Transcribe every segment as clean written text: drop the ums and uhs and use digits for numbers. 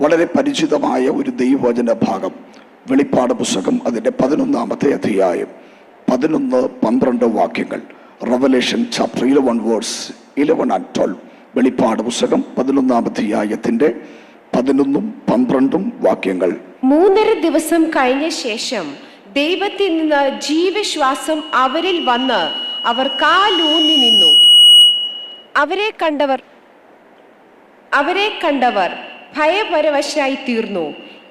വളരെ പരിചിതമായ ഒരു ദൈവവചന ഭാഗം. വെളിപ്പാട് പുസ്തകം അതിൻ്റെ 11-ാമത്തെ അധ്യായം 11-12 വാക്യങ്ങൾ. Revelation chapter 11 verse 11 and 12. വെളിപ്പാട് പുസ്തകം 11-ാം അധ്യായത്തിൻ്റെ 11-12 വാക്യങ്ങൾ. 3.5 ദിവസം കഴിഞ്ഞ ശേഷം ദൈവത്തിൽ നിന്ന് ജീവശ്വാസം അവരിൽ വന്ന് അവർ കാലൂന്നി നിന്നു. അവരെ കണ്ടവർ ഭയപരവശരായി തീർന്നു.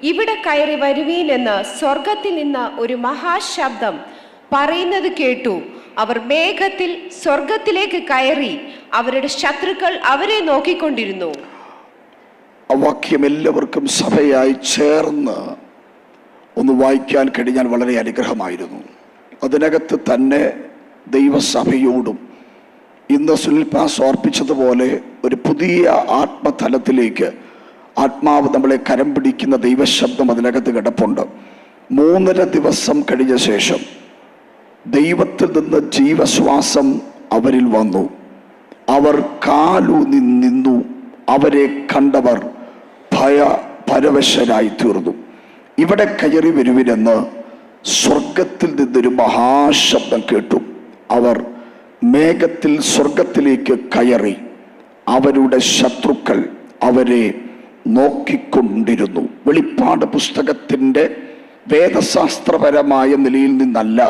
ഇവിടെ കയറി വരുവീൻ എന്ന് സ്വർഗത്തിൽ നിന്ന് ഒരു മഹാശബ്ദം പറയുന്നത് കേട്ടു. അവർ മേഘത്തിൽ സ്വർഗത്തിലേക്ക് കയറി അവരുടെ ശത്രുക്കൾ അവരെ നോക്കിക്കൊണ്ടിരുന്നു. ആ വാക്യം എല്ലാവർക്കും സഭയായി ചേർന്ന് ഒന്ന് വായിക്കാൻ കഴിഞ്ഞാൽ വളരെ അനുഗ്രഹമായിരുന്നു. അതിനകത്ത് തന്നെ ദൈവസഭയോടും ഇന്ന് സുനിൽ പാസ് ഓർപ്പിച്ചതുപോലെ ഒരു പുതിയ ആത്മതലത്തിലേക്ക് ആത്മാവ് നമ്മളെ കരം പിടിക്കുന്ന ദൈവശബ്ദം അതിനകത്ത് കിടപ്പുണ്ട്. 3.5 ദിവസം കഴിഞ്ഞ ശേഷം ദൈവത്തിൽ നിന്ന് ജീവശ്വാസം അവരിൽ വന്നു. അവർ കാലൂന്നി നിന്നു. അവരെ കണ്ടവർ ഭയപരവശരായി തീർന്നു. ഇവിടെ കയറി വരുവിനെന്ന് സ്വർഗത്തിൽ നിന്നൊരു മഹാശബ്ദം കേട്ടു. അവർ മേഘത്തിൽ സ്വർഗത്തിലേക്ക് കയറി അവരുടെ ശത്രുക്കൾ അവരെ നോക്കിക്കൊണ്ടിരുന്നു. വെളിപ്പാട് പുസ്തകത്തിൻ്റെ വേദശാസ്ത്രപരമായ നിലയിൽ നിന്നല്ല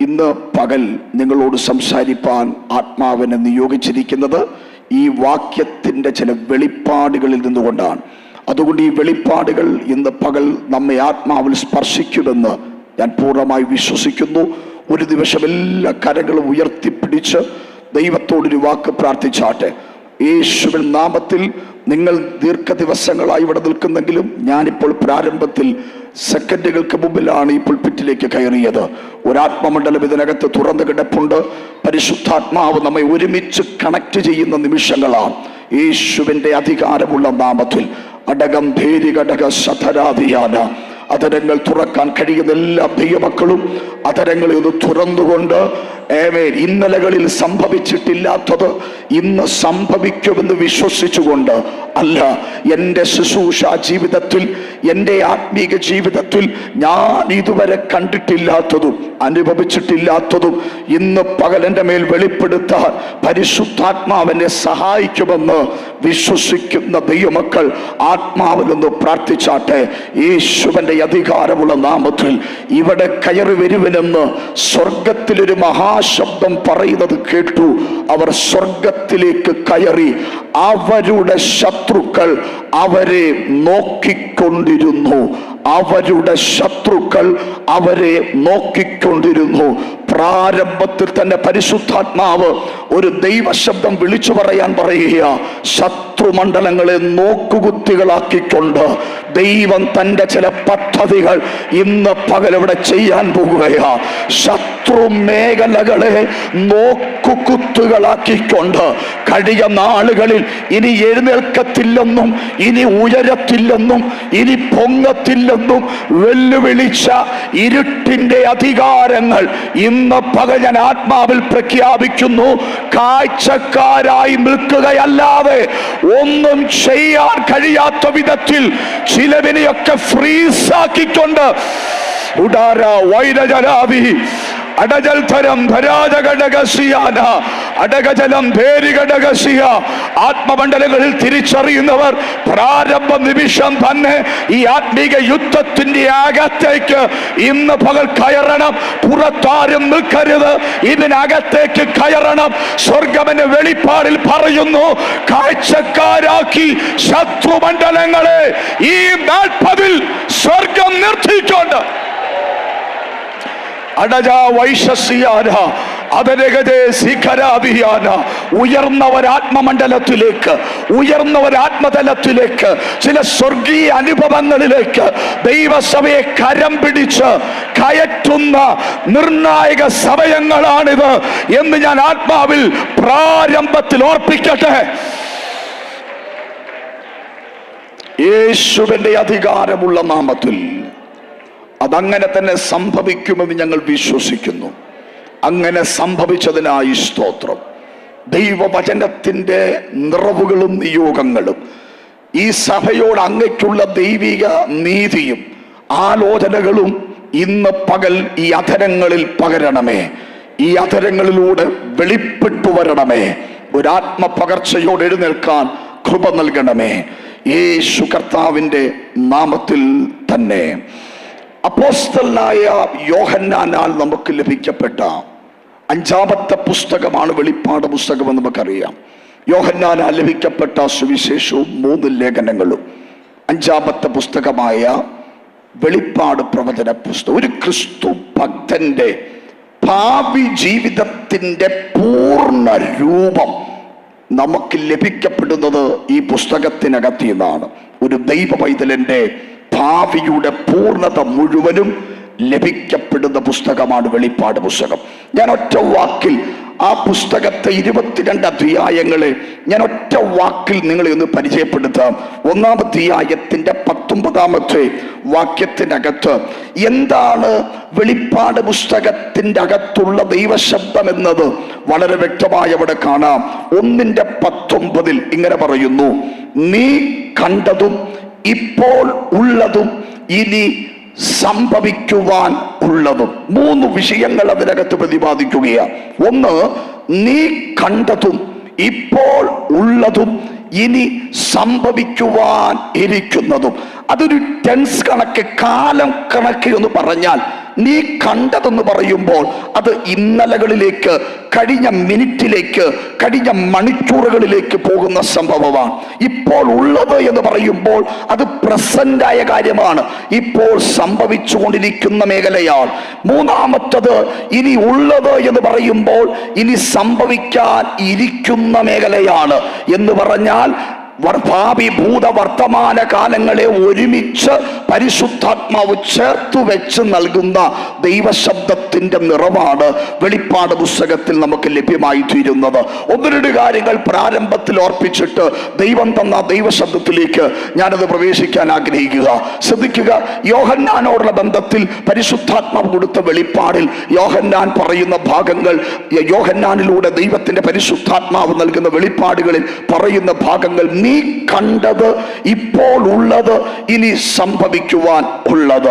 ഇന്ന് പകൽ നിങ്ങളോട് സംസാരിപ്പാൻ ആത്മാവിനെ നിയോഗിച്ചിരിക്കുന്നത്. ഈ വാക്യത്തിൻ്റെ ചില വെളിപ്പാടുകളിൽ നിന്നുകൊണ്ടാണ്. അതുകൊണ്ട് ഈ വെളിപ്പാടുകൾ ഇന്ന് പകൽ നമ്മെ ആത്മാവിൽ സ്പർശിക്കുമെന്ന് ഞാൻ പൂർണ്ണമായി വിശ്വസിക്കുന്നു. ഒരു നിമിഷം എല്ലാ കരങ്ങളും ഉയർത്തിപ്പിടിച്ച് ദൈവത്തോടൊരു വാക്ക് പ്രാർത്ഥിച്ചാട്ടെ. യേശുവിൻ നാമത്തിൽ. നിങ്ങൾ ദീർഘദിവസങ്ങളായി ഇവിടെ നിൽക്കുന്നെങ്കിലും ഞാനിപ്പോൾ പ്രാരംഭത്തിൽ സെക്കൻഡുകൾക്ക് മുമ്പിലാണ് ഈ പുൽപ്പിറ്റിലേക്ക് കയറിയത്. ഒരാത്മമണ്ഡലം ഇതിനകത്ത് തുറന്നു കിടപ്പുണ്ട്. പരിശുദ്ധാത്മാവ് നമ്മെ ഒരുമിച്ച് കണക്ട് ചെയ്യുന്ന നിമിഷങ്ങളാണ്. യേശുവിൻ്റെ അധികാരമുള്ള നാമത്തിൽ അടകം ഭേരികടക ശതരാധിയാന അതരങ്ങൾ തുറക്കാൻ കഴിയുന്ന എല്ലാ ദൈവമക്കളും അതരങ്ങളെ ഒന്ന് തുറന്നുകൊണ്ട് ഇന്നലകളിൽ സംഭവിച്ചിട്ടില്ലാത്തത് ഇന്ന് സംഭവിക്കുമെന്ന് വിശ്വസിച്ചുകൊണ്ട്, അല്ല എൻ്റെ ശുശ്രൂഷ ജീവിതത്തിൽ, എൻ്റെ ആത്മീക ജീവിതത്തിൽ ഞാൻ ഇതുവരെ കണ്ടിട്ടില്ലാത്തതും അനുഭവിച്ചിട്ടില്ലാത്തതും ഇന്ന് പകലെൻ്റെ മേൽ വെളിപ്പെടുത്താൻ പരിശുദ്ധാത്മാവിനെ സഹായിക്കുമെന്ന് വിശ്വസിക്കുന്ന ദൈവമക്കൾ ആത്മാവിലൊന്ന് പ്രാർത്ഥിച്ചാട്ടെ. യേശുവിൻ്റെ അധികാരമുള്ള നാമത്തിൽ ഇവിടെ കയറി വരുവനെന്ന് സ്വർഗത്തിലൊരു മഹാശബ്ദം പറയുന്നത് കേട്ടു. അവർ സ്വർഗത്തിലേക്ക് കയറി അവരുടെ ശത്രുക്കൾ അവരെ നോക്കിക്കൊണ്ടിരുന്നു. അവരുടെ ശത്രുക്കൾ അവരെ നോക്കിക്കൊണ്ടിരുന്നു. പ്രാരംഭത്തിൽ തന്നെ പരിശുദ്ധാത്മാവ് ഒരു ദൈവശബ്ദം വിളിച്ചു പറയാൻ പറയുക. ശത്രുമണ്ഡലങ്ങളെ നോക്കുകുത്തികളാക്കിക്കൊണ്ട് ദൈവം തൻ്റെ ചില പദ്ധതികൾ ഇന്ന് പകലിവിടെ ചെയ്യാൻ പോകുകയാ. ശത്രു മേഖലകളെ നോക്കുകുത്തുകളാക്കിക്കൊണ്ട് കഴിഞ്ഞ നാളുകളിൽ ഇനി എഴുന്നേൽക്കത്തില്ലെന്നും ഇനി ഉയരത്തില്ലെന്നും ഇനി പൊങ്ങത്തില്ലെന്നും വെല്ലുവിളിച്ച ഇരുട്ടിന്റെ അധികാരങ്ങൾ ഇന്ന് പകൽ ഞാൻ ആത്മാവിൽ പ്രഖ്യാപിക്കുന്നു. കാഴ്ചക്കാരായി നിൽക്കുകയല്ലാതെ ഒന്നും ചെയ്യാൻ കഴിയാത്ത വിധത്തിൽ ചിലവിനെയൊക്കെ ഫ്രീസാക്കിക്കൊണ്ട് ഉടാര വൈരജലാവി അടജൽ തരം ധരാജഘടകസിയാന അടകജലം ധേരിഘടകസിയ ആത്മമണ്ഡലങ്ങളിൽ തിരിച്ചറിയുന്നവർ പ്രാരംഭ നിമിഷം തന്നെ ഈ ആത്മീക യുദ്ധത്തിന്റെ അകത്തേക്ക് ഇന്ന് പകൽ കയറണം. പുറത്താരും നിൽക്കരുത്, ഇതിനകത്തേക്ക് കയറണം. സ്വർഗമെന്ന വെളിപ്പാടിൽ പറയുന്നു, കാഴ്ചക്കാരാക്കി ശത്രുമണ്ഡലങ്ങളെ ഈ 40 സ്വർഗം നിർത്തിക്കൊണ്ട് ഉയർന്നവരാത്മമണ്ഡലത്തിലേക്ക്, ഉയർന്നവരാത്മതലത്തിലേക്ക്, ചില സ്വർഗീയ അനുഭവങ്ങളിലേക്ക് ദൈവസഭയെ കരം പിടിച്ച് കയറ്റുന്ന നിർണായക സമയങ്ങളാണിത് എന്ന് ഞാൻ ആത്മാവിൽ പ്രാരംഭത്തിൽ ഓർപ്പിക്കട്ടെ. യേശുവിന്റെ അധികാരമുള്ള നാമത്തിൽ അതങ്ങനെ തന്നെ സംഭവിക്കുമെന്ന് ഞങ്ങൾ വിശ്വസിക്കുന്നു. അങ്ങനെ സംഭവിച്ചതിനായി സ്തോത്രം. ദൈവവചനത്തിൻ്റെ നിറവുകളും നിയോഗങ്ങളും ഈ സഭയോട് അങ്ങയ്ക്കുള്ള ദൈവിക നീതിയും ആലോചനകളും ഇന്ന് പകൽ ഈ അധരങ്ങളിൽ പകരണമേ. ഈ അധരങ്ങളിലൂടെ വെളിപ്പെട്ടു വരണമേ. ഒരാത്മപകർച്ചയോട് എഴുന്നേൽക്കാൻ കൃപ നൽകണമേ. യേശു കർത്താവിൻ്റെ നാമത്തിൽ തന്നെ. അപ്പോസ്തലനായ യോഹന്നാനാൽ നമുക്ക് ലഭിക്കപ്പെട്ട 5-ാമത്തെ പുസ്തകമാണ് വെളിപ്പാട് പുസ്തകമെന്ന് നമുക്കറിയാം. യോഹന്നാനാൽ ലഭിക്കപ്പെട്ട സുവിശേഷവും 3 ലേഖനങ്ങളും 5-ാമത്തെ പുസ്തകമായ വെളിപ്പാട് പ്രവചന പുസ്തകം. ഒരു ക്രിസ്തു ഭക്തന്റെ ഭാവി ജീവിതത്തിന്റെ പൂർണ്ണ രൂപം നമുക്ക് ലഭിക്കപ്പെടുന്നത് ഈ പുസ്തകത്തിനകത്ത് നിന്നാണ്. ഒരു ദൈവ പൈതലിന്റെ ഭാവിയുടെ പൂർണ്ണത മുഴുവനും ലഭിക്കപ്പെടുന്ന പുസ്തകമാണ് വെളിപ്പാട് പുസ്തകം. ഞാൻ ഒറ്റ വാക്കിൽ ആ പുസ്തകത്തെ 22 അധ്യായങ്ങളെ ഞാൻ ഒറ്റ വാക്കിൽ നിങ്ങളെ ഒന്ന് പരിചയപ്പെടുത്താം. 1-ാം അധ്യായത്തിന്റെ 19-ാമത്തെ വാക്യത്തിനകത്ത് എന്താണ് വെളിപ്പാട് പുസ്തകത്തിന്റെ അകത്തുള്ള ദൈവശബ്ദം എന്നത് വളരെ വ്യക്തമായി അവിടെ കാണാം. 1:19 ഇങ്ങനെ പറയുന്നു: നീ കണ്ടതും ഇപ്പോൾ ഉള്ളതും ഇനി സംഭവിക്കുവാൻ ഉള്ളതും. 3 വിഷയങ്ങൾ അതിനകത്ത് പ്രതിപാദിക്കുകയാണ്. ഒന്ന്, നീ കണ്ടതും ഇപ്പോൾ ഉള്ളതും ഇനി സംഭവിക്കുവാൻ ഇരിക്കുന്നതും. അതൊരു ടെൻസ് കണക്ക്, കാലം കണക്ക് എന്ന് പറഞ്ഞാൽ, നീ കണ്ടതെന്ന് പറയുമ്പോൾ അത് ഇന്നലകളിലേക്ക്, കഴിഞ്ഞ മിനിറ്റിലേക്ക്, കഴിഞ്ഞ മണിക്കൂറുകളിലേക്ക് പോകുന്ന സംഭവമാണ്. ഇപ്പോൾ ഉള്ളത് എന്ന് പറയുമ്പോൾ അത് പ്രസന്റായ കാര്യമാണ്, ഇപ്പോൾ സംഭവിച്ചുകൊണ്ടിരിക്കുന്ന മേഖലയാണ്. 3-ാമത്തത് ഇനി ഉള്ളത് എന്ന് പറയുമ്പോൾ ഇനി സംഭവിക്കാൻ ഇരിക്കുന്ന മേഖലയാണ്. എന്ന് പറഞ്ഞാൽ ഭാവി ഭൂത വർത്തമാന കാലങ്ങളെ ഒരുമിച്ച് പരിശുദ്ധാത്മാവ് ചേർത്ത് വെച്ച് നൽകുന്ന ദൈവശബ്ദത്തിന്റെ നിറവാണ് വെളിപ്പാട് പുസ്തകത്തിൽ നമുക്ക് ലഭ്യമായി തീരുന്നത്. 1-2 കാര്യങ്ങൾ പ്രാരംഭത്തിൽ ഓർപ്പിച്ചിട്ട് ദൈവം തന്ന ദൈവശബ്ദത്തിലേക്ക് ഞാനത് പ്രവേശിക്കാൻ ആഗ്രഹിക്കുക. ശ്രദ്ധിക്കുക, യോഹന്നാനോടുള്ള ബന്ധത്തിൽ പരിശുദ്ധാത്മാവ് കൊടുത്ത വെളിപ്പാടിൽ യോഹന്നാൻ പറയുന്ന ഭാഗങ്ങൾ, യോഹന്നാനിലൂടെ ദൈവത്തിന്റെ പരിശുദ്ധാത്മാവ് നൽകുന്ന വെളിപ്പാടുകളിൽ പറയുന്ന ഭാഗങ്ങൾ, നീ കണ്ടത്, ഇപ്പോൾ ഉള്ളത്, ഇനി സംഭവിക്കുവാൻ ഉള്ളത്.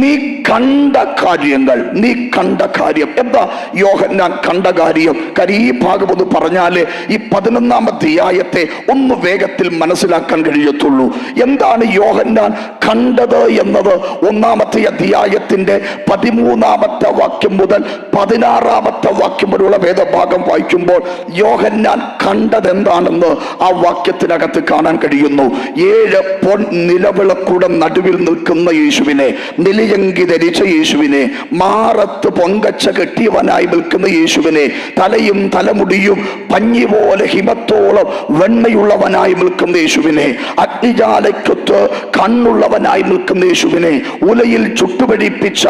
നീ കണ്ട കാര്യങ്ങൾ, നീ കണ്ട കാര്യം എന്താ? യോഹന്നാൻ കണ്ട കാര്യം. ഈ ഭാഗം ഒന്ന് പറഞ്ഞാലേ ഈ 11-ാം അധ്യായത്തെ ഒന്ന് വേഗത്തിൽ മനസ്സിലാക്കാൻ കഴിയത്തുള്ളൂ. എന്താണ് യോഹന്നാൻ കണ്ടത് എന്നത്? 1-ാമത്തെ അധ്യായത്തിന്റെ 13-ാമത്തെ വാക്യം മുതൽ 16-ാമത്തെ വാക്യം വരെയുള്ള വേദഭാഗം വായിക്കുമ്പോൾ യോഹന്നാൻ കണ്ടത് എന്താണെന്ന് ആ വാക്യത്തിനകത്ത് കാണാൻ കഴിയുന്നു. 7 പൊൻ നിലവിളക്കുടെ നടുവിൽ നിൽക്കുന്ന യേശുവിനെ, നിലയങ്കി ധരിച്ച യേശുവിനെ, മാറത്ത് പൊങ്കച്ച കെട്ടിയവനായി നിൽക്കുന്ന യേശുവിനെ, തലയും തലമുടിയും പഞ്ഞി പോലെ ഹിമത്തോളം വെണ്ണയുള്ളവനായി നിൽക്കുന്ന യേശുവിനെ, അഗ്നിജാലയ്ക്കൊത്ത് കണ്ണുള്ളവനായി നിൽക്കുന്ന യേശുവിനെ, ഉലയിൽ ചുട്ടുപിടിപ്പിച്ച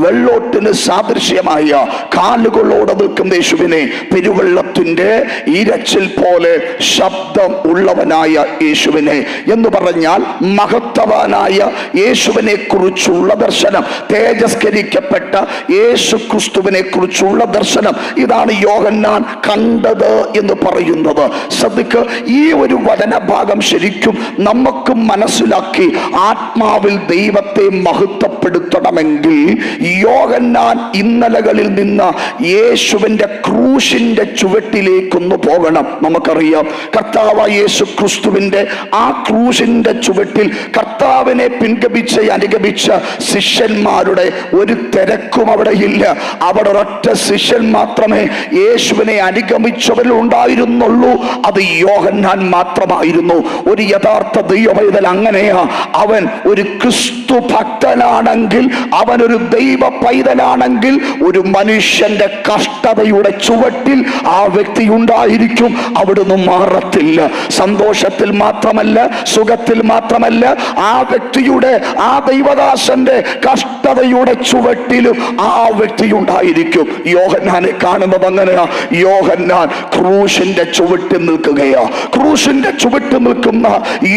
വെള്ളോട്ടിന് സാദൃശ്യമായ കാലുകളോടെ നിൽക്കുന്ന യേശുവിനെ, പെരുവെള്ളത്തിന്റെ ഇരച്ചിൽ പോലെ ശബ്ദം ഉള്ളവനായ യേശുവിനെ എന്ന് പറഞ്ഞാൽ മഹത്വവാനായ യേശുവിനെ കുറിച്ചുള്ള ദർശനം, തേജസ്കരിക്കപ്പെട്ട യേശു ക്രിസ്തുവിനെ കുറിച്ചുള്ള ദർശനം. ഇതാണ് യോഹന്നാൻ കണ്ടത് എന്ന് പറയുന്നത്. ശ്രദ്ധിക്കുക, ഈ ഒരു വചനഭാഗം ശരിക്കും നമുക്ക് മനസ്സിലാക്കി ആത്മാവിൽ ദൈവത്തെ മഹത്വപ്പെടുത്തണമെങ്കിൽ യോഹന്നാൻ ഇന്നലകളിൽ നിന്ന് യേശുവിന്റെ ക്രൂശിന്റെ ചുവട്ടിലേക്കൊന്ന് പോകണം. നമുക്കറിയാം, കർത്താവായ യേശു ക്രിസ്തുവിന്റെ ആ ക്രൂശിന്റെ ചുവട്ടിൽ കർത്താവിനെ പിൻഗമിച്ച് അനുഗമിച്ച ശിഷ്യന്മാരുടെ ഒരു തിരക്കും അവിടെ ഇല്ല. അവിടെ ഒരൊറ്റ ശിഷ്യൻ മാത്രമേ യേശുവിനെ അനുഗമിച്ചവരിൽ ഉണ്ടായിരുന്നുള്ളൂ. അത് യോഹന്നാൻ മാത്രമായിരുന്നു. ഒരു യഥാർത്ഥ ദൈവപൈതൽ അങ്ങനെയാ. അവൻ ഒരു ക്രിസ്തു ഭക്തനാണെങ്കിൽ, അവൻ ഒരു ദൈവ പൈതലാണെങ്കിൽ, ഒരു മനുഷ്യന്റെ കഷ്ടതയുടെ ചുവട്ടിൽ ആ വ്യക്തി ഉണ്ടായിരിക്കും. അവിടുന്ന് മാറത്തില്ല. സന്തോഷത്തിൽ മാത്രമല്ല, സുഖത്തിൽ മാത്രമല്ല, ആ വ്യക്തിയുടെ, ആ ദൈവദാസന്റെ കഷ്ടതയുടെ ചുവട്ടിലും ആ വ്യക്തി ഉണ്ടായിരിക്കും. യോഹന്നാനെ കാണുന്നത് അങ്ങനെയാ. യോഹന്നാൻ ക്രൂശിന്റെ ചുവട്ടിൽ നിൽക്കുകയാ. ക്രൂശിന്റെ ചുവട്ടിൽ നിൽക്കുന്ന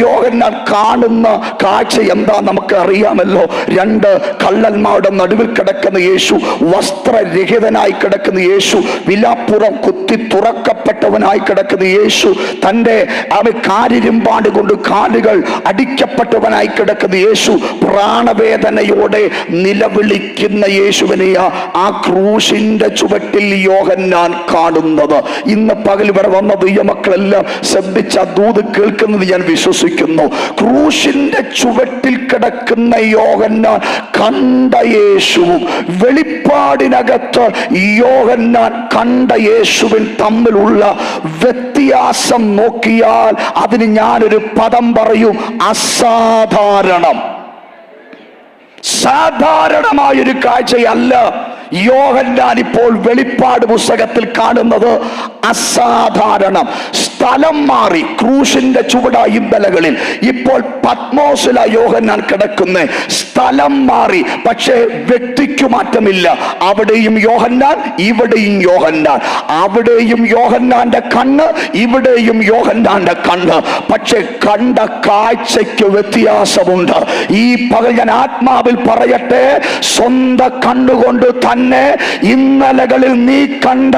യോഹന്നാൻ കാണുന്ന കാഴ്ച എന്താ നമുക്ക് അറിയാമല്ലോ. 2 കള്ളന്മാരുടെ നടുവിൽ കിടക്കുന്ന യേശു, വസ്ത്രരഹിതനായി കിടക്കുന്ന യേശു, വിലാപ്പുറം കുത്തി തുറക്കപ്പെട്ടവനായി കിടക്കുന്ന യേശു, തന്റെ ആരിരുമ്പാട് കൊണ്ട് കാലുകൾ അടിക്കപ്പെട്ടവനായി കിടക്കുന്ന യേശു പ്രാണവേദനയോടെ നിലവിളിക്കുന്ന യേശുവിനെയാ ആ ക്രൂശിന്റെ ചുവട്ടിൽ യോഹന്നാൻ കാണുന്നത്. ഇന്ന് പകൽ ഇവിടെ വന്ന ദൈവമക്കളെല്ലാം ശ്രദ്ധിച്ച ദൂത് കേൾക്കുന്നത് ഞാൻ വിശ്വസിക്കുന്നു. ക്രൂശിന്റെ ചുവട്ടിൽ കിടക്കുന്ന യോഹന്നാൻ കണ്ട യേശുവും വെളിപ്പാടിനകത്ത് യോഹന്നാൻ കണ്ട യേശുവിൻ തമ്മിലുള്ള വ്യത്യാസം നോക്കിയാൽ അതിന് ഞാനൊരു പദം പറയും: അസാധാരണം. സാധാരണമായൊരു കാഴ്ചയല്ല യോഹന്നാൻ ഇപ്പോൾ വെളിപ്പാട് പുസ്തകത്തിൽ കാണുന്നത്. അസാധാരണം. സ്ഥലം മാറി. ക്രൂശിന്റെ ചുവട ഇന്നലകളിൽ ഇപ്പോൾ പത്മോസില യോഹന്നാൻ കിടക്കുന്ന സ്ഥലം മാറി. പക്ഷേ വ്യക്തിക്ക് മാറ്റമില്ല. അവിടെയും യോഹന്നാൻ, ഇവിടെയും യോഹന്നാൻ. അവിടെയും യോഹന്നാന്റെ കണ്ണ്, ഇവിടെയും യോഹന്നാന്റെ കണ്ണ്. പക്ഷെ കണ്ട കാഴ്ചയ്ക്ക് വ്യത്യാസമുണ്ട്. ഈ പകൽ ഞാൻ ആത്മാവിൽ പറയട്ടെ, സ്വന്തം കണ്ണുകൊണ്ട് തന്നെ ഇന്നലകളിൽ നീ കണ്ട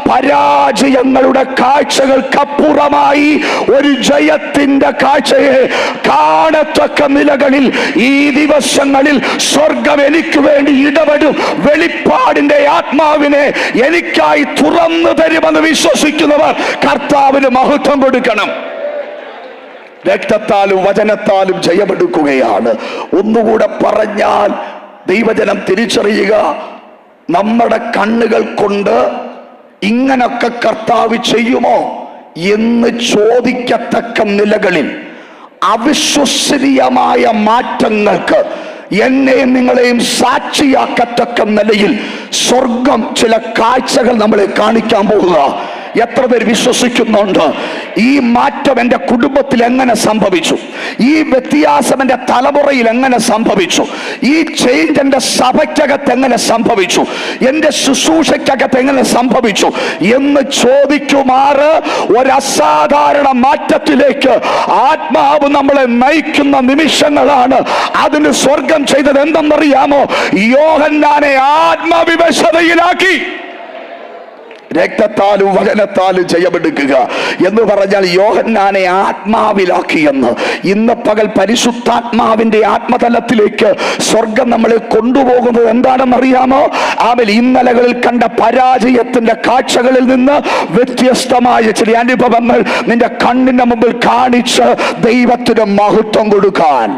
പരാജയങ്ങളുടെ കാഴ്ചകൾക്കപ്പുറമായി ഒരു ജയത്തിന്റെ കാഴ്ചയെ കാണത്തക്ക നിലകളിൽ ഈ ദിവസങ്ങളിൽ സ്വർഗം എനിക്ക് വേണ്ടി ഇടപെടും. വെളിപ്പാടിന്റെ ആത്മാവിനെ എനിക്കായി തുറന്നു തരുമെന്ന് വിശ്വസിക്കുന്നവർ കർത്താവിന് മഹത്വം കൊടുക്കണം. രക്തത്താലും വചനത്താലും ജയമെടുക്കുകയാണ്. ഒന്നുകൂടെ പറഞ്ഞാൽ ദൈവജനം തിരിച്ചറിയുക, നമ്മുടെ കണ്ണുകൾ കൊണ്ട് ഇങ്ങനൊക്കെ കർത്താവ് ചെയ്യുമോ എന്ന് ചോദിക്കത്തക്ക നിലകളിൽ അവിശ്വസനീയമായ മാറ്റങ്ങൾക്ക് എന്നെയും നിങ്ങളെയും സാക്ഷിയാക്കത്തക്ക നിലയിൽ സ്വർഗം ചില കാഴ്ചകൾ നമ്മളെ കാണിക്കാൻ പോകുക. എത്ര പേർ വിശ്വസിക്കുന്നുണ്ട്? ഈ മാറ്റം എൻ്റെ കുടുംബത്തിൽ എങ്ങനെ സംഭവിച്ചു? ഈ വ്യത്യാസം എൻ്റെ തലമുറയിൽ എങ്ങനെ സംഭവിച്ചു? ഈ ചേഞ്ച് എൻ്റെ സഭയ്ക്കകത്ത് എങ്ങനെ സംഭവിച്ചു? എൻ്റെ ശുശ്രൂഷയ്ക്കകത്ത് എങ്ങനെ സംഭവിച്ചു എന്ന് ചോദിക്കുമാറ് ഒരസാധാരണ മാറ്റത്തിലേക്ക് ആത്മാവ് നമ്മളെ നയിക്കുന്ന നിമിഷങ്ങളാണ്. അതിന് സ്വർഗം ചെയ്തത് എന്തെന്നറിയാമോ? യോഹന്നാനെ ആത്മവിവശതയിലാക്കി. രക്തത്താലും വചനത്താലും ജയമെടുക്കുക എന്ന് പറഞ്ഞാൽ യോഹന്നാനെ ആത്മാവിലാക്കിയെന്ന്. ഇന്ന് പകൽ പരിശുദ്ധാത്മാവിന്റെ ആത്മതലത്തിലേക്ക് സ്വർഗം നമ്മളെ കൊണ്ടുപോകുന്നത് എന്താണെന്നറിയാമോ? അവൻ ഇന്നലകളിൽ കണ്ട പരാജയത്തിന്റെ കാഴ്ചകളിൽ നിന്ന് വ്യത്യസ്തമായ ചില അനുഭവങ്ങൾ നിന്റെ കണ്ണിന്റെ മുമ്പിൽ കാണിച്ച് ദൈവത്തിന് മഹത്വം കൊടുക്കാൻ.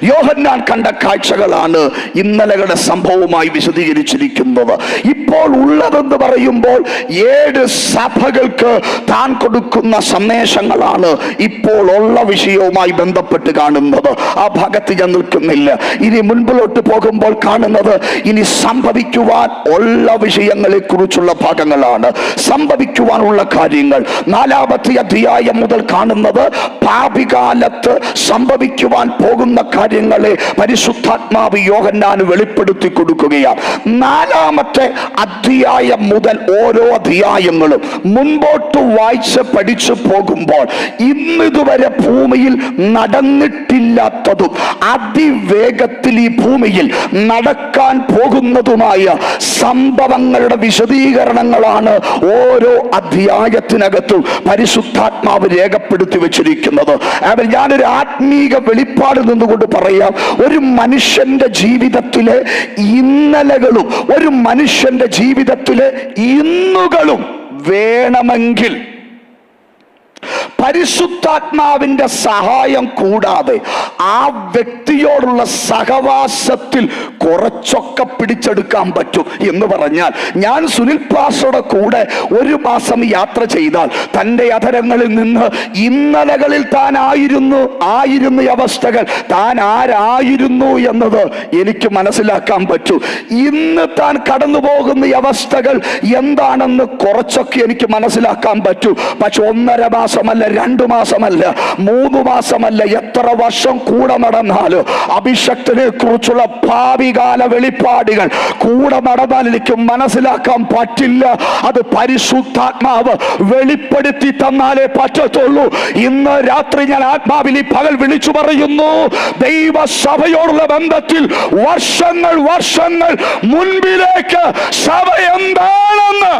യോഹന്നാൻ കണ്ട കാഴ്ചകളാണ് ഇന്നലകളുടെ സംഭവമായി വിശദീകരിച്ചിരിക്കുന്നത്. ഇപ്പോൾ ഉള്ളതെന്ന് പറയുമ്പോൾ 7 സഭകൾക്ക് താൻ കൊടുക്കുന്ന സന്ദേശങ്ങളാണ് ഇപ്പോൾ ഉള്ള വിഷയവുമായി ബന്ധപ്പെട്ട് കാണുന്നത്. ആ ഭാഗത്ത് ഞാൻ നിൽക്കുന്നില്ല. ഇനി മുൻപിലോട്ട് പോകുമ്പോൾ കാണുന്നത് ഇനി സംഭവിക്കുവാൻ ഉള്ള വിഷയങ്ങളെ കുറിച്ചുള്ള ഭാഗങ്ങളാണ്. സംഭവിക്കുവാനുള്ള കാര്യങ്ങൾ 4-ാമത്തെ അധ്യായം മുതൽ കാണുന്നത് ഭാവികാലത്ത് സംഭവിക്കുവാൻ പോകുന്ന കാര്യങ്ങളെ പരിശുദ്ധാത്മാവ് യോഹന്നാന് വെളിപ്പെടുത്തി കൊടുക്കുകയാണ്. 4-ാമത്തെ അധ്യായം മുതൽ ഓരോ അധ്യായങ്ങളും മുൻപോട്ട് വായിച്ച് പഠിച്ചു പോകുമ്പോൾ ഇന്നിതുവരെ ഭൂമിയിൽ നടന്നിട്ടില്ലാത്തതും അതിവേഗത്തിൽ ഈ ഭൂമിയിൽ നടക്കാൻ പോകുന്നതുമായ സംഭവങ്ങളുടെ വിശദീകരണങ്ങളാണ് ഓരോ അധ്യായത്തിനകത്തും പരിശുദ്ധാത്മാവ് രേഖപ്പെടുത്തി വെച്ചിരിക്കുന്നത്. ഞാനൊരു ആത്മീക വെളിപ്പാട് നിന്നുകൊണ്ട് പറയാം, ഒരു മനുഷ്യന്റെ ജീവിതത്തിലെ ഇന്നലകളും ഒരു മനുഷ്യന്റെ ജീവിതത്തിലെ ഇന്നുകളും വേണമെങ്കിൽ പരിശുദ്ധാത്മാവിന്റെ സഹായം കൂടാതെ ആ വ്യക്തിയോടുള്ള സഹവാസത്തിൽ കുറച്ചൊക്കെ പിടിച്ചെടുക്കാൻ പറ്റും. എന്ന് പറഞ്ഞാൽ ഞാൻ സുനിൽ പാസ്റ്ററുടെ കൂടെ 1 മാസം യാത്ര ചെയ്താൽ തൻ്റെ അധരങ്ങളിൽ നിന്ന് ഇന്നലകളിൽ താൻ ആയിരുന്ന അവസ്ഥകൾ, താൻ ആരായിരുന്നു എന്നത് എനിക്ക് മനസ്സിലാക്കാൻ പറ്റും. ഇന്ന് താൻ കടന്നു പോകുന്ന അവസ്ഥകൾ എന്താണെന്ന് കുറച്ചൊക്കെ എനിക്ക് മനസ്സിലാക്കാൻ പറ്റും. പക്ഷെ 1.5 മാസമല്ല, 2 മാസമല്ല, 3 മാസമല്ല, എത്ര വർഷം കൂടെ നടന്നാലും അഭിഷക്തനെ കുറിച്ചുള്ള ഭാവികാല വെളിപ്പാടുകൾ കൂടെ നടന്നാൽ എനിക്ക് മനസ്സിലാക്കാൻ പറ്റില്ല. അത് പരിശുദ്ധാത്മാവ് വെളിപ്പെടുത്തി തന്നാലേ പറ്റത്തുള്ളൂ. ഇന്ന് രാത്രി ഞാൻ ആത്മാവിൽ ഈ പകൽ വിളിച്ചു പറയുന്നു, ദൈവസഭയോടുള്ള ബന്ധത്തിൽ വർഷങ്ങൾ മുൻപിലേക്ക് സഭ എന്താണെന്ന്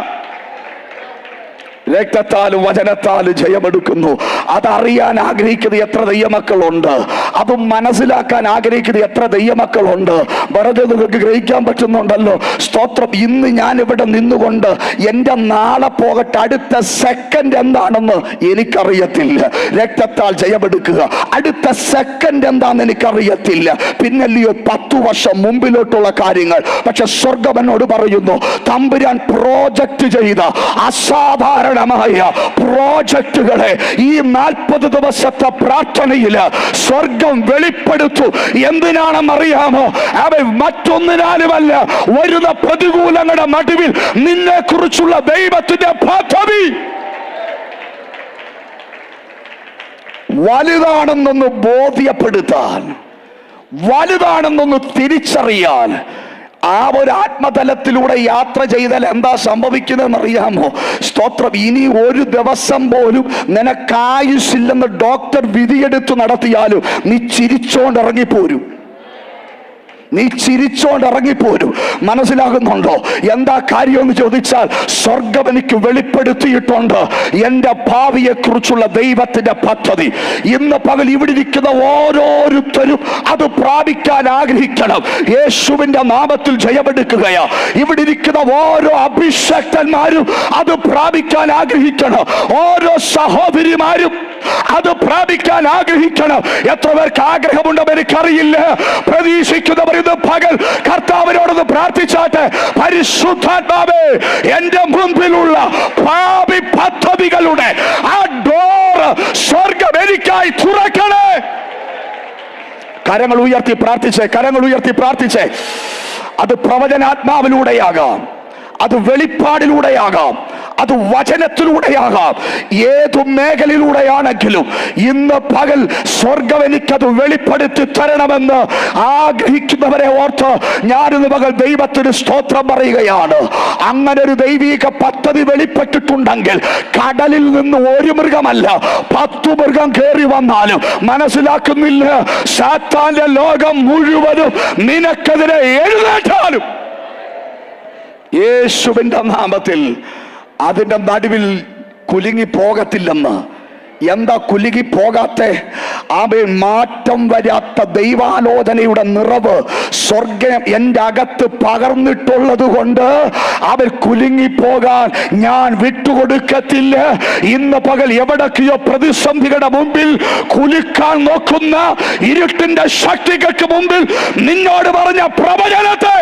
രക്തത്താലും വചനത്താലും ജയമെടുക്കുന്നു. അതറിയാൻ ആഗ്രഹിക്കുന്ന എത്ര ദൈവമക്കളുണ്ട്, അത് മനസ്സിലാക്കാൻ ആഗ്രഹിക്കുന്ന എത്ര ദൈവമക്കളുണ്ട്. വെറുതെ നിങ്ങൾക്ക് ഗ്രഹിക്കാൻ പറ്റുന്നുണ്ടല്ലോ. സ്തോത്രം. ഇന്ന് ഞാൻ ഇവിടെ നിന്നുകൊണ്ട് എൻ്റെ നാളെ പോകട്ടെ, അടുത്ത സെക്കൻഡ് എന്താണെന്ന് എനിക്കറിയത്തില്ല. രക്തത്താൽ ജയമെടുക്കുക. അടുത്ത സെക്കൻഡ് എന്താണെന്ന് എനിക്കറിയത്തില്ല. പിന്നല്ലയോ 10 വർഷം മുമ്പിലോട്ടുള്ള കാര്യങ്ങൾ. പക്ഷെ സ്വർഗം എന്നോട് പറയുന്നു, തമ്പുരാൻ പ്രോജക്റ്റ് ചെയ്ത അസാധാരണമായ പ്രോജക്റ്റുകളെ ഈ 40 ദിവസത്തെ പ്രാർത്ഥനയിൽ സ്വർഗം വെളിപ്പെടുത്തു. എന്തിനാണെന്നറിയാമോ? അവൻ മറ്റൊന്നിനാലുമല്ല, വരുന്ന പ്രതികൂലങ്ങളുടെ നടുവിൽ നിന്നെ കുറിച്ചുള്ള ദൈവത്തിന്റെ പദ്ധതി വലുതാണെന്നൊന്ന് ബോധ്യപ്പെടുത്താൻ, വലുതാണെന്നൊന്ന് തിരിച്ചറിയാൻ, ആ ഒരു ആത്മതലത്തിലൂടെ യാത്ര ചെയ്താൽ എന്താ സംഭവിക്കുന്നതെന്ന് അറിയാമോ? സ്തോത്രം. ഇനി ഒരു ദിവസം പോലും നിനക്കായുസില്ലെന്ന് ഡോക്ടർ വിധിയെടുത്ത് നടത്തിയാലും നീ ചിരിച്ചോണ്ട് ഇറങ്ങിപ്പോരും. നീ ചിരിച്ചോണ്ട് ഇറങ്ങിപ്പോരും. മനസ്സിലാകുന്നുണ്ടോ എന്താ കാര്യം എന്ന് ചോദിച്ചാൽ, സ്വർഗം എനിക്ക് വെളിപ്പെടുത്തിയിട്ടുണ്ട് എൻ്റെ ഭാവിയെ കുറിച്ചുള്ള ദൈവത്തിന്റെ പദ്ധതി. ഇന്ന് പകൽ ഇവിടെ ഇരിക്കുന്ന ഓരോരുത്തരും അത് പ്രാപിക്കാൻ ആഗ്രഹിക്കണം. യേശുവിന്റെ നാമത്തിൽ ജയമെടുക്കുകയാ. ഇവിടെ ഇരിക്കുന്ന ഓരോ അഭിഷക്തന്മാരും അത് പ്രാപിക്കാൻ ആഗ്രഹിക്കണം. ഓരോ സഹോദരിമാരും അത് പ്രാപിക്കാൻ ആഗ്രഹിക്കണം. എത്ര പേർക്ക് ആഗ്രഹമുണ്ടെന്ന് എനിക്കറിയില്ല. പ്രതീക്ഷിക്കുന്നവർ ഇത് പകൽ കർത്താവിനോടൊന്ന് പ്രാർത്ഥിച്ചാട്ടെ. പരിശുദ്ധാത്മാവേ, എന്റെ മുൻപിലുള്ള ഭാവി പദ്ധതികളുടെ ആ ഡോർ സ്വർഗം എനിക്കായി തുറക്കണേ. കരങ്ങൾ ഉയർത്തി പ്രാർത്ഥിച്ചേ, കരങ്ങൾ ഉയർത്തി പ്രാർത്ഥിച്ചേ. അത് പ്രവചനാത്മാവിലൂടെയാകാം, അത് വെളിപ്പാടിലൂടെയാകാം, അത് വചനത്തിലൂടെയാകാം. ഏതു മേഖലയിലൂടെയാണെങ്കിലും ഇന്ന് പകൽ സ്വർഗം എനിക്കത് വെളിപ്പെടുത്തി തരണമെന്ന് ആഗ്രഹിക്കുന്നവരെ ഓർത്ത് ഞാനിന്ന് പകൽ ദൈവത്തിന് സ്തോത്രം പറയുകയാണ്. അങ്ങനെ ഒരു ദൈവിക പദ്ധതി വെളിപ്പെട്ടിട്ടുണ്ടെങ്കിൽ കടലിൽ നിന്ന് ഒരു മൃഗമല്ല 10 മൃഗം കയറി വന്നാലും മനസ്സിലാക്കുന്നില്ല, സാത്താന്റെ ലോകം മുഴുവനും നിനക്കെതിരെ എഴുന്നേറ്റാലും യേശുവിന്റെ നാമത്തിൽ അതിന്റെ നടുവിൽ കുലുങ്ങി പോകത്തില്ലെന്ന്. എന്താ കുലുങ്ങി പോകാത്തെ? അവൻ മാറ്റം വരാത്ത ദൈവാലോചനയുടെ നിറവ് സ്വർഗം എൻ്റെ അകത്ത് പകർന്നിട്ടുള്ളത് കൊണ്ട് അവൻ കുലുങ്ങിപ്പോകാൻ ഞാൻ വിട്ടുകൊടുക്കത്തില്ല. ഇന്ന് പകൽ എവിടൊക്കെയോ പ്രതിസന്ധികളുടെ മുമ്പിൽ കുലുക്കാൻ നോക്കുന്ന ഇരുട്ടിന്റെ ശക്തികൾക്ക് മുമ്പിൽ നിന്നോട് പറഞ്ഞ പ്രവചനത്തെ,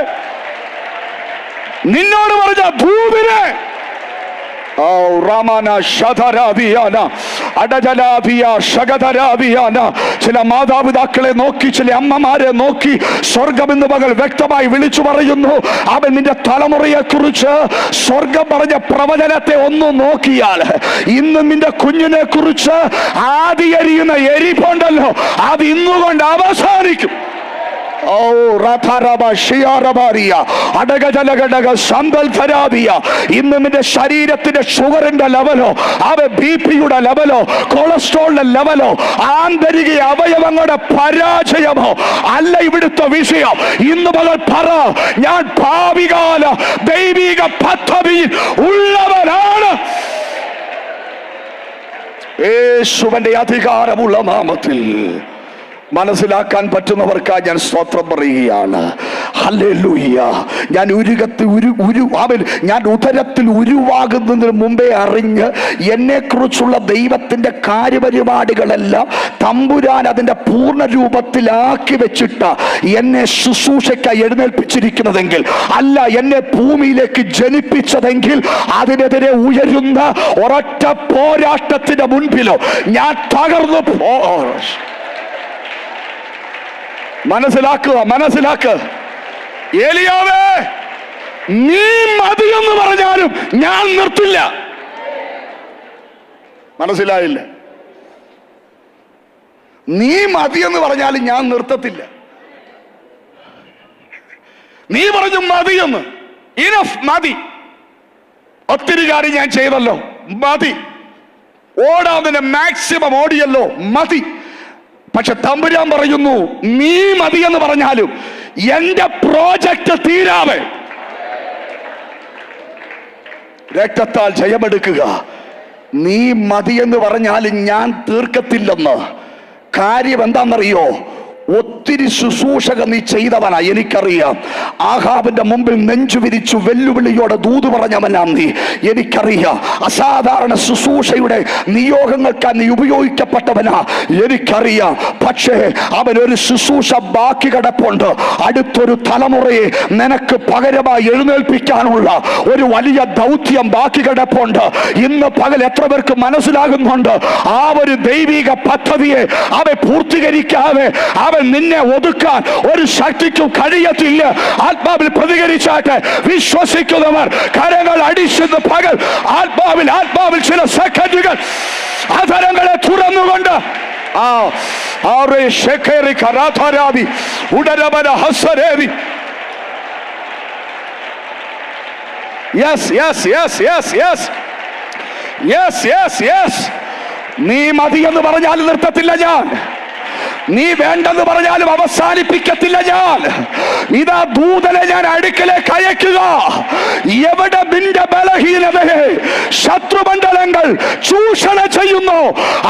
നിന്നോട് പറഞ്ഞ ധൂവിനെ, ചില മാതാപിതാക്കളെ നോക്കി, ചില അമ്മമാരെ നോക്കി സ്വർഗം ഇന്ന് പകൽ വ്യക്തമായി വിളിച്ചു പറയുന്നു. അവൻ നിന്റെ തലമുറയെ കുറിച്ച് സ്വർഗം പറഞ്ഞ പ്രവചനത്തെ ഒന്ന് നോക്കിയാൽ, ഇന്ന് നിന്റെ കുഞ്ഞിനെ കുറിച്ച് ആദിയരിയുന്ന എരിപ്പുണ്ടല്ലോ, അത് ഇന്നുകൊണ്ട് അവസാനിക്കും. ഇന്ന് നിന്റെ ശരീരത്തിന്റെ ഷുഗറിന്റെ ലെവലോ, ബിപിയുടെ ലെവലോ, കൊളസ്ട്രോളിന്റെ ലെവലോ, ആന്തരിക അവയവങ്ങളുടെ പരാജയമോ അല്ല ഇവിടുത്തെ വിഷയം. ഇന്ന് മുതൽ പറ, ഞാൻ ഭാവികാല ദൈവിക പദ്ധതിയിൽ ഉള്ളവനാണ്. യേശുവിന്റെ അധികാരമുള്ള നാമത്തിൽ മനസ്സിലാക്കാൻ പറ്റുന്നവർക്കായി ഞാൻ സ്തോത്രം പറയുകയാണ്. ഹല്ലേലൂയ. ഞാൻ ഞാൻ ഉദരത്തിൽ ഉരുവാകുന്നതിന് മുമ്പേ അറിഞ്ഞ് എന്നെക്കുറിച്ചുള്ള ദൈവത്തിന്റെ കാര്യപരിപാടികളെല്ലാം തമ്പുരാൻ അതിന്റെ പൂർണ്ണ രൂപത്തിലാക്കി വെച്ചിട്ട് എന്നെ ശുശ്രൂഷയ്ക്കായി എഴുന്നേൽപ്പിച്ചിരിക്കുന്നതെങ്കിൽ, അല്ല എന്നെ ഭൂമിയിലേക്ക് ജനിപ്പിച്ചതെങ്കിൽ, അതിനെതിരെ ഉയരുന്ന ഒരൊറ്റ പോരാട്ടത്തിന്റെ മുൻപിലോ ഞാൻ തകർന്നു മനസ്സിലാക്കുക. ഏലിയാവേ, നീ മതിയെന്ന് പറഞ്ഞാലും ഞാൻ നിർത്തില്ല. മനസ്സിലായില്ല? നീ മതിയെന്ന് പറഞ്ഞാലും ഞാൻ നിർത്തത്തില്ല. നീ പറഞ്ഞു മതിയെന്ന്, ഇനഫ്, മതി, ഒത്തിരി കാര്യം ഞാൻ ചെയ്തല്ലോ, മതി, ഓടാതിന്റെ മാക്സിമം ഓടിയല്ലോ, മതി. പക്ഷെ തമ്പുരാൻ പറയുന്നു, നീ മതി എന്ന് പറഞ്ഞാലും എന്റെ പ്രോജക്റ്റ് തീരാതെ രക്തത്താൽ ജയമെടുക്കുക. നീ മതിയെന്ന് പറഞ്ഞാലും ഞാൻ തീർക്കത്തില്ലെന്ന്. കാര്യം എന്താണെന്നറിയോ? ഒത്തിരി ശുശ്രൂഷക നീ ചെയ്തവനാ, എനിക്കറിയാം. ആഹാബിന്റെ മുമ്പിൽ നെഞ്ചു വിരിച്ചു വെല്ലുവിളിയോടെ ദൂത് പറഞ്ഞവനാ നീ, എനിക്കറിയാം. അസാധാരണ ശുശ്രൂഷയുടെ നിയോഗങ്ങൾക്കാ നീ ഉപയോഗിക്കപ്പെട്ടവനാ, എനിക്കറിയാം. പക്ഷേ അവനൊരു ശുശ്രൂഷ ബാക്കി കിടപ്പുണ്ട്. അടുത്തൊരു തലമുറയെ നിനക്ക് പകരമായി എഴുന്നേൽപ്പിക്കാനുള്ള ഒരു വലിയ ദൗത്യം ബാക്കി കിടപ്പുണ്ട്. ഇന്ന് പകൽ എത്ര പേർക്ക് മനസ്സിലാകുന്നുണ്ട്? ആ ഒരു ദൈവിക പദ്ധതിയെ അവൻ പൂർത്തീകരിക്കാതെ അവൻ നിന്നെ ഒതുക്കാൻ ഒരു ശക്തിക്കും കഴിയത്തില്ല. ആത്മാവിൽ പ്രതികരിച്ചാട്ടെ. വിശ്വസിക്കുന്നവർ കരങ്ങൾ അടിച്ചെന്ന് പകൽ ആത്മാവിൽ ചില സെക്കൻഡുകൾ അധരങ്ങളെ തുറന്നുകൊണ്ട് നീ മതിയെന്ന് പറഞ്ഞാൽ നിർത്തത്തില്ല ഞാൻ. നീ വേണ്ടെന്ന് പറഞ്ഞാലും അവസാനിപ്പിക്കത്തില്ല ഞാൻ. ഇതാ ദൂതനെ ഞാൻ അടുക്കലേക്ക് അയക്കുക. എവിടെ നിന്റെ ബലഹീനതയെ ശത്രുമണ്ഡലങ്ങൾ ചൂഷണം ചെയ്യുന്നു,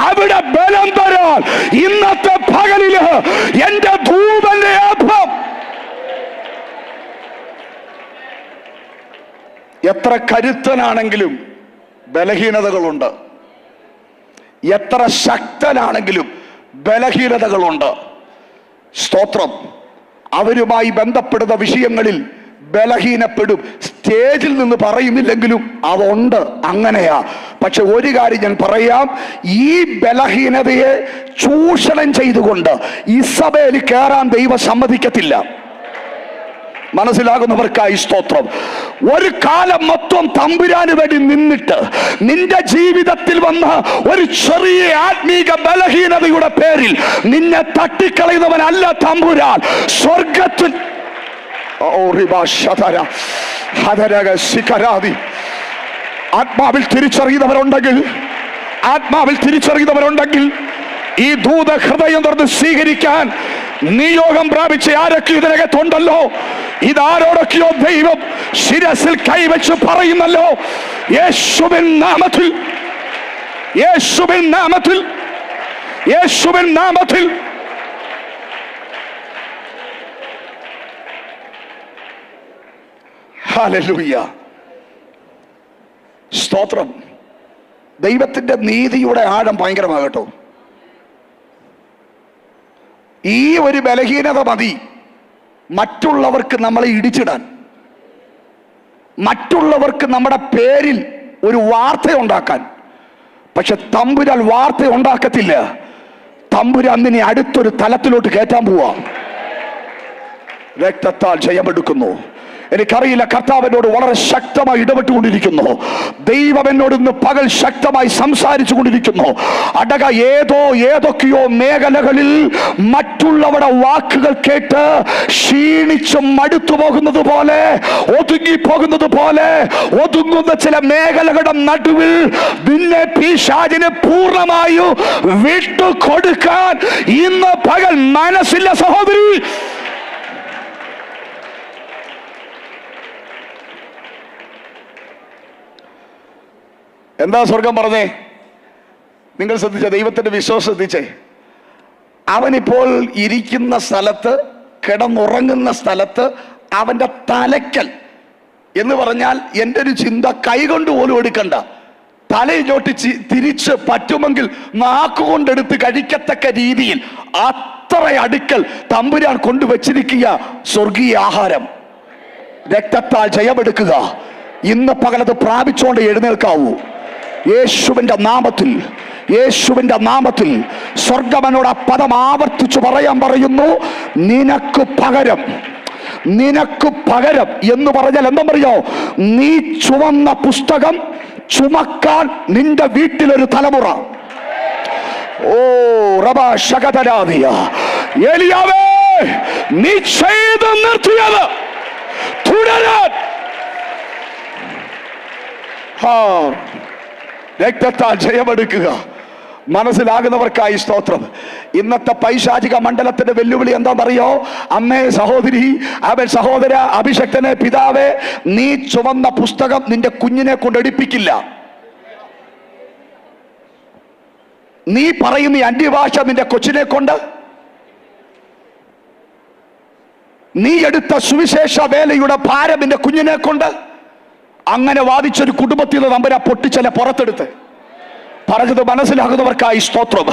അവിടെ ബലം തരാൻ ഇന്നത്തെ പകലില് എന്റെ ദൂതന്റെ ആത്മം. എത്ര കരുത്തനാണെങ്കിലും ബലഹീനതകളുണ്ട്. എത്ര ശക്തനാണെങ്കിലും ബലഹീനതകളുണ്ട്. സ്തോത്രം. അവരുമായി ബന്ധപ്പെടുന്ന വിഷയങ്ങളിൽ ബലഹീനപ്പെടും. സ്റ്റേജിൽ നിന്ന് പറയുന്നില്ലെങ്കിലും അതുണ്ട്, അങ്ങനെയാ. പക്ഷെ ഒരു കാര്യം ഞാൻ പറയാം, ഈ ബലഹീനതയെ ചൂഷണം ചെയ്തുകൊണ്ട് ഇസബേൽ കയറാൻ ദൈവം സമ്മതിക്കത്തില്ല. മനസ്സിലാകുന്നവർക്കായി സ്തോത്രം. ഒരു കാലം മൊത്തം തമ്പുരാന് വേണ്ടി നിന്നിട്ട് നിന്റെ ജീവിതത്തിൽ വന്ന ഒരു ചെറിയ ആത്മീക ബലഹീനതയുടെ പേരിൽ നിന്നെ തട്ടിക്കളയുന്നവനല്ല തമ്പുരാൻ. സ്വർഗത്തിൽ ആത്മാവിൽ തിരിച്ചറിയുന്നവരുണ്ടെങ്കിൽ ഈ ദൂത ഹൃദയം തുറന്ന് സ്വീകരിക്കാൻ നിയോഗം പ്രാപിച്ച ആരൊക്കെ ഇതിനകത്തുണ്ടല്ലോ, ഇതാരോടൊക്കെയോ ദൈവം ശിരസിൽ കൈവച്ച് പറയുന്നല്ലോ. യേശുവിൻ നാമത്തിൽ, യേശുവിൻ നാമത്തിൽ, യേശുവിൻ നാമത്തിൽ. ഹല്ലേലൂയ. സ്തോത്രം. ദൈവത്തിന്റെ നീതിയുടെ ആഴം ഭയങ്കരമാകട്ടോ. ഈ ഒരു ബലഹീനത മതി മറ്റുള്ളവർക്ക് നമ്മളെ ഇടിച്ചിടാൻ, മറ്റുള്ളവർക്ക് നമ്മുടെ പേരിൽ ഒരു വാർത്ത ഉണ്ടാക്കാൻ. പക്ഷെ തമ്പുരാൻ വാർത്ത ഉണ്ടാക്കത്തില്ല. തമ്പുരാൻ നിന്നെ അടുത്തൊരു തലത്തിലോട്ട് കയറ്റാൻ പോവാ. രക്തത്താൽ ജയമെടുക്കുന്നു. എനിക്കറിയില്ല, കർത്താവ് എന്നോട് വളരെ ശക്തമായി ഇടപെട്ടുകൊണ്ടിരിക്കുന്നു. ദൈവം എന്നോട് ഇന്ന് പകൽ ശക്തമായി സംസാരിച്ചു കൊണ്ടിരിക്കുന്നു. ഏതൊക്കെയോ മേഖലകളിൽ മറ്റുള്ളവരുടെ വാക്കുകൾ കേട്ട് ക്ഷീണിച്ച് മടുത്തു പോകുന്നത് പോലെ, ഒതുങ്ങിപ്പോകുന്നത് പോലെ ഒതുങ്ങുന്ന ചില മേഖലകളുടെ നടുവിൽ നിന്നെ പിശാചിന് പൂർണ്ണമായും വിട്ടുകൊടുക്കാൻ ഇന്ന് പകൽ മനസ്സില്ല സഹോദരി. എന്താ സ്വർഗം പറഞ്ഞേ? നിങ്ങൾ ശ്രദ്ധിച്ച, ദൈവത്തിന്റെ വിശ്വാസം ശ്രദ്ധിച്ചേ. അവനിപ്പോൾ ഇരിക്കുന്ന സ്ഥലത്ത്, കിടന്നുറങ്ങുന്ന സ്ഥലത്ത്, അവന്റെ തലയ്ക്കൽ എന്ന് പറഞ്ഞാൽ എൻ്റെ ഒരു ചിന്ത കൈകൊണ്ട് പോലും എടുക്കണ്ട, തലയിലോട്ട് തിരിച്ച് പറ്റുമെങ്കിൽ നാക്കുകൊണ്ടെടുത്ത് കഴിക്കത്തക്ക രീതിയിൽ അത്ര അടുക്കൽ തമ്പുരാൻ കൊണ്ടുവച്ചിരിക്കുക സ്വർഗീയ ആഹാരം. രക്തത്താൽ ജയമെടുക്കുക. ഇന്ന് പകലത് പ്രാപിച്ചുകൊണ്ട് എഴുന്നേൽക്കാവൂ. യേശുവിന്റെ നാമത്തിൽ, യേശുവിന്റെ നാമത്തിൽ. സ്വർഗമനോട് ആ പദം ആവർത്തിച്ചു പറയാൻ പറയുന്നു. നിനക്ക് പകരം, നിനക്ക് പകരം എന്ന് പറഞ്ഞാൽ എന്താ? നീ ചുവന്ന പുസ്തകം ചുമക്കാൻ നിന്റെ വീട്ടിലൊരു തലമുറ. ഓ റബാ ശകതരാദിയ ഏലിയാവേ, നീ ചെയ്ത് നിർത്തിയത് തുടരാൻ രക്തത്താൽ ജയമെടുക്കുക. മനസ്സിലാകുന്നവർക്കായി സ്തോത്രം. ഇന്നത്തെ പൈശാചിക മണ്ഡലത്തിന്റെ വെല്ലുവിളി എന്താണെന്നറിയോ? അമ്മേ, സഹോദരി, അവൻ സഹോദര, അഭിഷക്തനെ, പിതാവേ, നീ ചുവന്ന പുസ്തകം നിന്റെ കുഞ്ഞിനെ കൊണ്ട് എടുപ്പിക്കില്ല. നീ പറയുന്ന ഈ അന്യഭാഷ നിന്റെ കൊച്ചിനെ കൊണ്ട്, നീ എടുത്ത സുവിശേഷ വേലയുടെ ഭാരം നിന്റെ കുഞ്ഞിനെ കൊണ്ട്, അങ്ങനെ വാദിച്ചൊരു കുടുംബത്തിൽ നിന്ന് തമ്പുരാൻ പൊട്ടിച്ചല പുറത്തെടുത്ത്, പറഞ്ഞത് മനസ്സിലാകുന്നവർക്കായി സ്തോത്രം.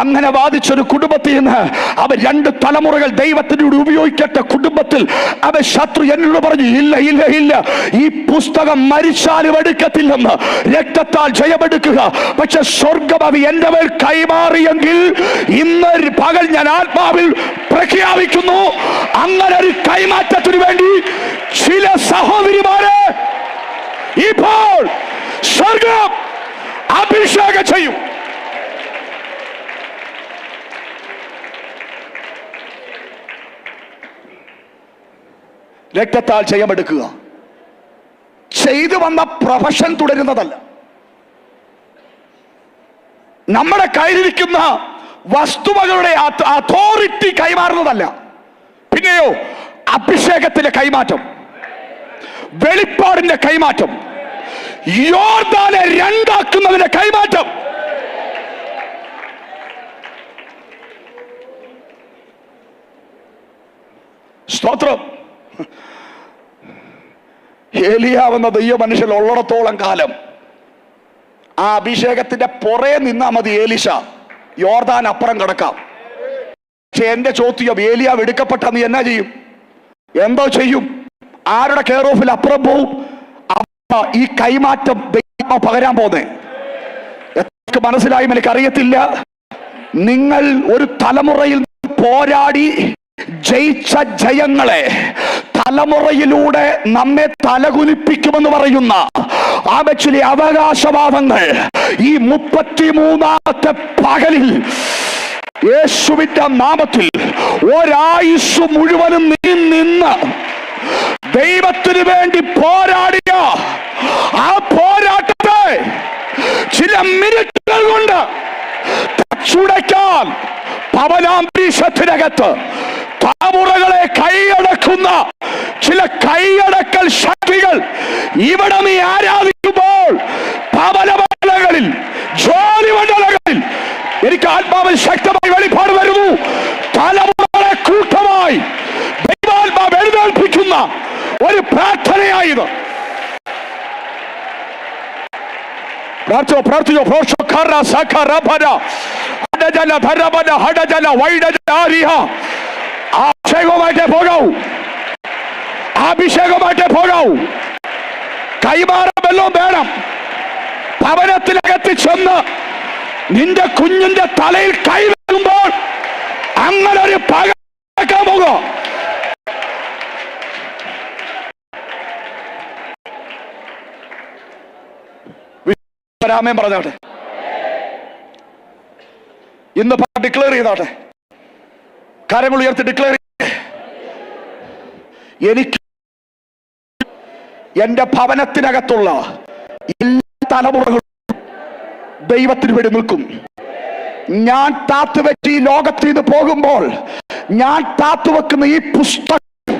അങ്ങനെ വാദിച്ചൊരു കുടുംബത്തിൽ നിന്ന് അവൻ 2 തലമുറകൾ ദൈവത്തിനോട് ഉപയോഗിക്കട്ടെ. കുടുംബത്തിൽ അവൻ ശത്രു എന്നോട് പറഞ്ഞു, ഇല്ല ഇല്ല ഇല്ല, ഈ പുസ്തകം മരിച്ചാലും എടുക്കത്തില്ലെന്ന്, രക്തത്താൽ ജയമെടുക്കുക. പക്ഷെ സ്വർഗം അത് എന്റെ മേൽ കൈമാറിയെങ്കിൽ ഇന്ന് പകൽ ഞാൻ ആത്മാവിൽ പ്രഖ്യാപിക്കുന്നു, അങ്ങനെ ഒരു കൈമാറ്റത്തിന് വേണ്ടി ചില സഹോദരിമാരെ ഇപ്പോൾ സ്വർഗം അഭിഷേകം ചെയ്യും. രക്തത്താൽ ജയമെടുക്കുക. ചെയ്തു വന്ന പ്രൊഫഷൻ തുടരുന്നതല്ല, നമ്മുടെ കയ്യിലിരിക്കുന്ന വസ്തുവകളുടെ അതോറിറ്റി കൈമാറുന്നതല്ല. പിന്നെയോ അഭിഷേകത്തിന്റെ കൈമാറ്റം, വെളിപ്പാടിന്റെ കൈമാറ്റം, യോർദാനെ 2 ആക്കുന്നതിന്റെ കൈമാറ്റം. സ്തോത്രം. ഏലിയാവെന്ന ദൈവ മനുഷ്യൻ ഉള്ളിടത്തോളം കാലം ആ അഭിഷേകത്തിന്റെ പുറകെ നിന്നാ മതി ഏലിശ യോർദാൻ അപ്പുറം കിടക്കാം. പക്ഷെ എന്റെ ചോദ്യം, ഏലിയാവ് എടുക്കപ്പെട്ട നീ എന്നാ ചെയ്യും? എന്തോ ചെയ്യും? ആരുടെ കെയർ ഓഫിൽ അപ്പുറം പോവും? ഈ കൈമാറ്റം ദൈവം പകരാൻ പോന്നെ. എത്ര മനസ്സിലായും എനിക്കറിയത്തില്ല. നിങ്ങൾ ഒരു തലമുറയിൽ പോരാടി ജയിച്ച ജയങ്ങളെ തലമുറയിലൂടെ നമ്മെ തലകുനിപ്പിക്കുമെന്ന് പറയുന്ന ആ ചില അവകാശവാദങ്ങൾ ഈ 33-ാമത്തെ പകലിൽ യേശുവിന്റെ നാമത്തിൽ ഒരായുസ് മുഴുവനും നിന്ന് ദൈവത്തിന് വേണ്ടി പോരാടിയ ആ പോരാട്ടത്തെ ചില മിനിറ്റുകൾ കൊണ്ട് തച്ചുടയ്ക്കാൻ പവനാന്തരീക്ഷത്തിനകത്ത് തലമുറകളെ കൈയടക്കുന്ന ചില കൈയടക്കൽ ശക്തികൾ ഇവിടെ നീ ആരാധിക്കുമ്പോൾ പവനമണ്ഡലങ്ങളിൽ, ജോലിമണ്ഡലങ്ങളിൽ എനിക്ക് ആത്മാവിൽ ശക്തമായി വെളിപ്പാട് വരുന്നു. തലമുറകളെ കൂട്ടമായി ദൈവാത്മാവ് എഴുന്നേൽപ്പിക്കുന്ന ഒരു പ്രാർത്ഥനയായത്. പ്രാർത്ഥിച്ചോ. അഭിഷേകമായിട്ടേ പോകാവൂ, അഭിഷേകമായിട്ടേ പോകാവൂ. കൈമാറാൻ വല്ലതും വേണം. ഭവനത്തിനകത്ത് ചെന്ന് നിന്റെ കുഞ്ഞിന്റെ തലയിൽ കൈ വെക്കുമ്പോൾ അങ്ങനെ ഒരു പകക്കാൻ പോകുക. രാമൻ പറഞ്ഞാട്ടെ, ഇന്ന് ഡിക്ലെയർ ചെയ്താട്ടെ, കരങ്ങൾ ഉയർത്തി ഡിക്ലെയർ ചെയ്യട്ടെ. എനിക്ക് എന്റെ ഭവനത്തിനകത്തുള്ള എല്ലാ തലമുറകളും ദൈവത്തിന് വേണ്ടി നിൽക്കും. ഞാൻ താത്തുവെച്ച് ഈ ലോകത്തിൽ നിന്ന് പോകുമ്പോൾ ഞാൻ താത്തുവെക്കുന്ന ഈ പുസ്തകം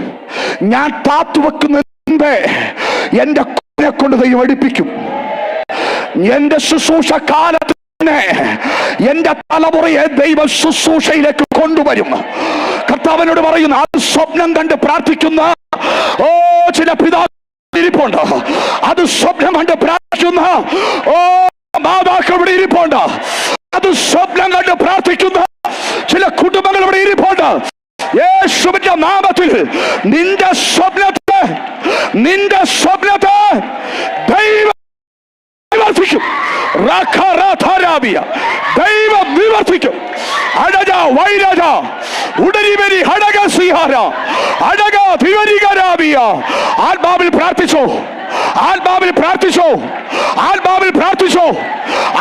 ഞാൻ താത്തുവെക്കുന്ന എന്റെ കുഞ്ഞിനെ കൊണ്ട് ദൈവം എടുപ്പിക്കും. എന്റെ ശുശ്രൂഷ കാലത്ത് തന്നെ എന്റെ തലമുറയെ ദൈവം ശുശ്രൂഷയിലേക്ക് കൊണ്ടുവരും. കർത്താവിനോട് പറയുന്നു, അത് സ്വപ്നം കണ്ട് പ്രാർത്ഥിക്കുന്ന ചില പിതാക്കൾ ഇരിപ്പുണ്ട്. അത് സ്വപ്നം കണ്ട് പ്രാർത്ഥിക്കുന്ന മാതാക്കൾ ഇവിടെ ഇരിപ്പുണ്ട്. അത് സ്വപ്നം കണ്ട് പ്രാർത്ഥിക്കുന്ന ചില കുടുംബങ്ങൾ ഇവിടെ ഇരിപ്പുണ്ട്. യേശുവിന്റെ നാമത്തിൽ നിന്റെ സ്വപ്നത്തെ ദൈവം വിവർത്തിക്കും. ദൈവം വിവർത്തിക്കും. അടജ വൈരജ ഉടരിവരി ഹടക സിഹാര അടക വിവരികരാവിയ. ആത്മാവിൽ പ്രാർത്ഥിച്ചോ, ആത്മാവിൽ പ്രാർത്ഥിച്ചോ, ആത്മാവിൽ പ്രാർത്ഥിച്ചോ.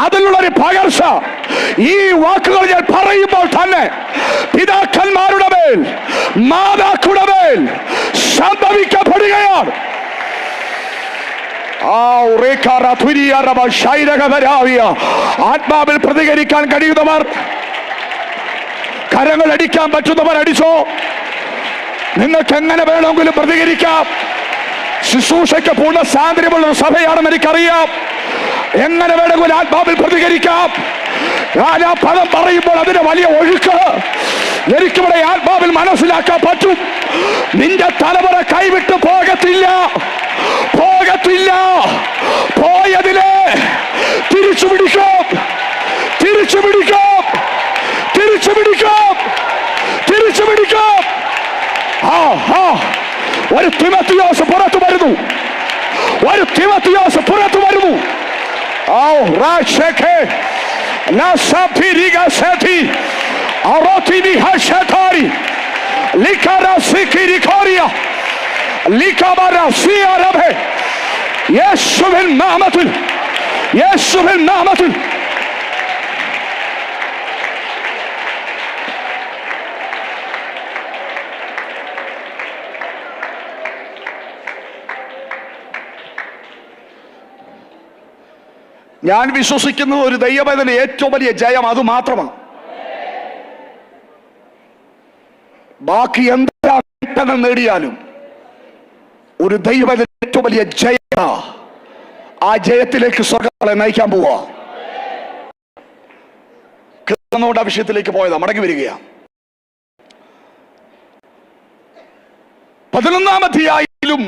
അതിലുള്ളൊരു പകർച്ച ഈ വാക്കുകൾ ഞാൻ പറയുമ്പോൾ തന്നെ പിതാക്കന്മാരുടെ മേൽ, മാതാക്കളുടെ മേൽ സംഭവിക്കപ്പെടുകയാണ്. ആത്മാവിൽ പ്രതികരിക്കാൻ കഴിയുന്നവർ, കരങ്ങൾ അടിക്കാൻ പറ്റുന്നവർ അടിച്ചോ. നിങ്ങൾക്ക് എങ്ങനെ വേണമെങ്കിലും പ്രതികരിക്കാം. ശുശ്രൂഷയ്ക്ക് പൂർണ്ണ സ്വാതന്ത്ര്യമുള്ള സഭയാണെന്ന് എനിക്കറിയാം. എങ്ങനെ വേണമെങ്കിലും ആത്മാവിൽ പ്രതികരിക്കാം. ഞാൻ ആ പദം പറയുമ്പോൾ അതിന് വലിയ ഒഴുക്ക് എനിക്കിവിടെ ആത്മാവിൽ മനസ്സിലാക്കാൻ പറ്റും. നിന്റെ തലമുറ കൈവിട്ട് പോകത്തില്ല, പോകത്തില്ല. പോയതിലെ തിരിച്ചു പിടിക്കാം, തിരിച്ചു പിടിക്കാം, തിരിച്ചു പിടിക്കാം, തിരിച്ചു പിടിക്കാം. ഒരു തിമോത്തിയോസ് പുറത്തു വരുന്നു, ഒരു തിമോത്തിയോസ് പുറത്തു വരുന്നു. യേശുവിൻ നാമത്തിൽ, യേശുവിൻ നാമത്തിൽ. ഞാൻ വിശ്വസിക്കുന്ന ഒരു ദൈവവേദന ഏറ്റവും വലിയ ജയം അത് മാത്രമാണ്. ബാക്കി എന്തെല്ലാം നേടിയാലും ഒരു ദൈവവേദന ഏറ്റവും വലിയ ജയ. ആ ജയത്തിലേക്ക് സ്വർഗ്ഗങ്ങളെ നയിക്കാൻ പോവാ. കൃഷ്ണനോട് ആ വിഷയത്തിലേക്ക് പോയതാ. മടങ്ങി വരികയാണ്. 11-ാം അധ്യായത്തിലും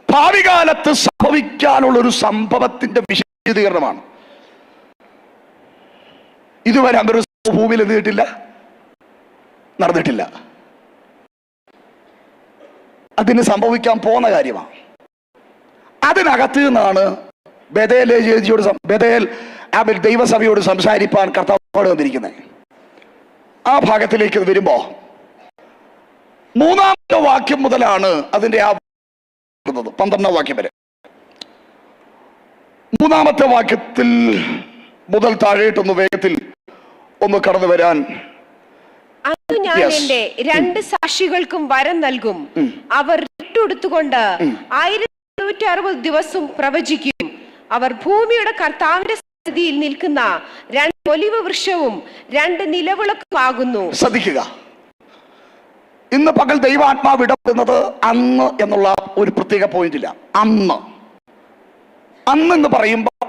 ഭാവി കാലത്ത് സംഭവിക്കാനുള്ള ഒരു സംഭവത്തിന്റെ വിശദീകരണമാണ്. ഇതുവരെ അങ്ങനെ ഭൂമിയിൽ എത്തിയിട്ടില്ല, നടന്നിട്ടില്ല. അതിന് സംഭവിക്കാൻ പോകുന്ന കാര്യമാണ്. അതിനകത്ത് നിന്നാണ് ബേഥേൽ ദൈവസഭയോട് സംസാരിപ്പാൻ കർത്താവ് വന്നിരിക്കുന്നത്. ആ ഭാഗത്തിലേക്ക് വരുമ്പോ 3-ാമത്തെ വാക്യം മുതലാണ് അതിന്റെ 12-ാം വാക്യം വരെ. 3-ാമത്തെ വാക്യത്തിൽ മുതൽ താഴേട്ടൊന്ന് വേഗത്തിൽ ഒന്ന് കടന്നു വരാൻ. ഞാൻ എന്റെ 2 സാക്ഷികൾക്കും വരം നൽകും. അവർ ഇട്ടുടുത്തുകൊണ്ട് 1260 ദിവസം പ്രവചിക്കും. അവർ ഭൂമിയുടെ കർത്താവിന്റെ സന്നിധിയിൽ നിൽക്കുന്ന 2 ഒലിവ് വൃക്ഷവും 2 നിലവിളക്കുമാകുന്നു. ശ്രദ്ധിക്കുക, ഇന്ന് പകൽ ദൈവാത്മാവ് ഇടപെടുന്നത് അന്ന് എന്നുള്ള ഒരു പ്രത്യേക പോയിന്റില്ല. അന്ന് എന്ന് പറയുമ്പോൾ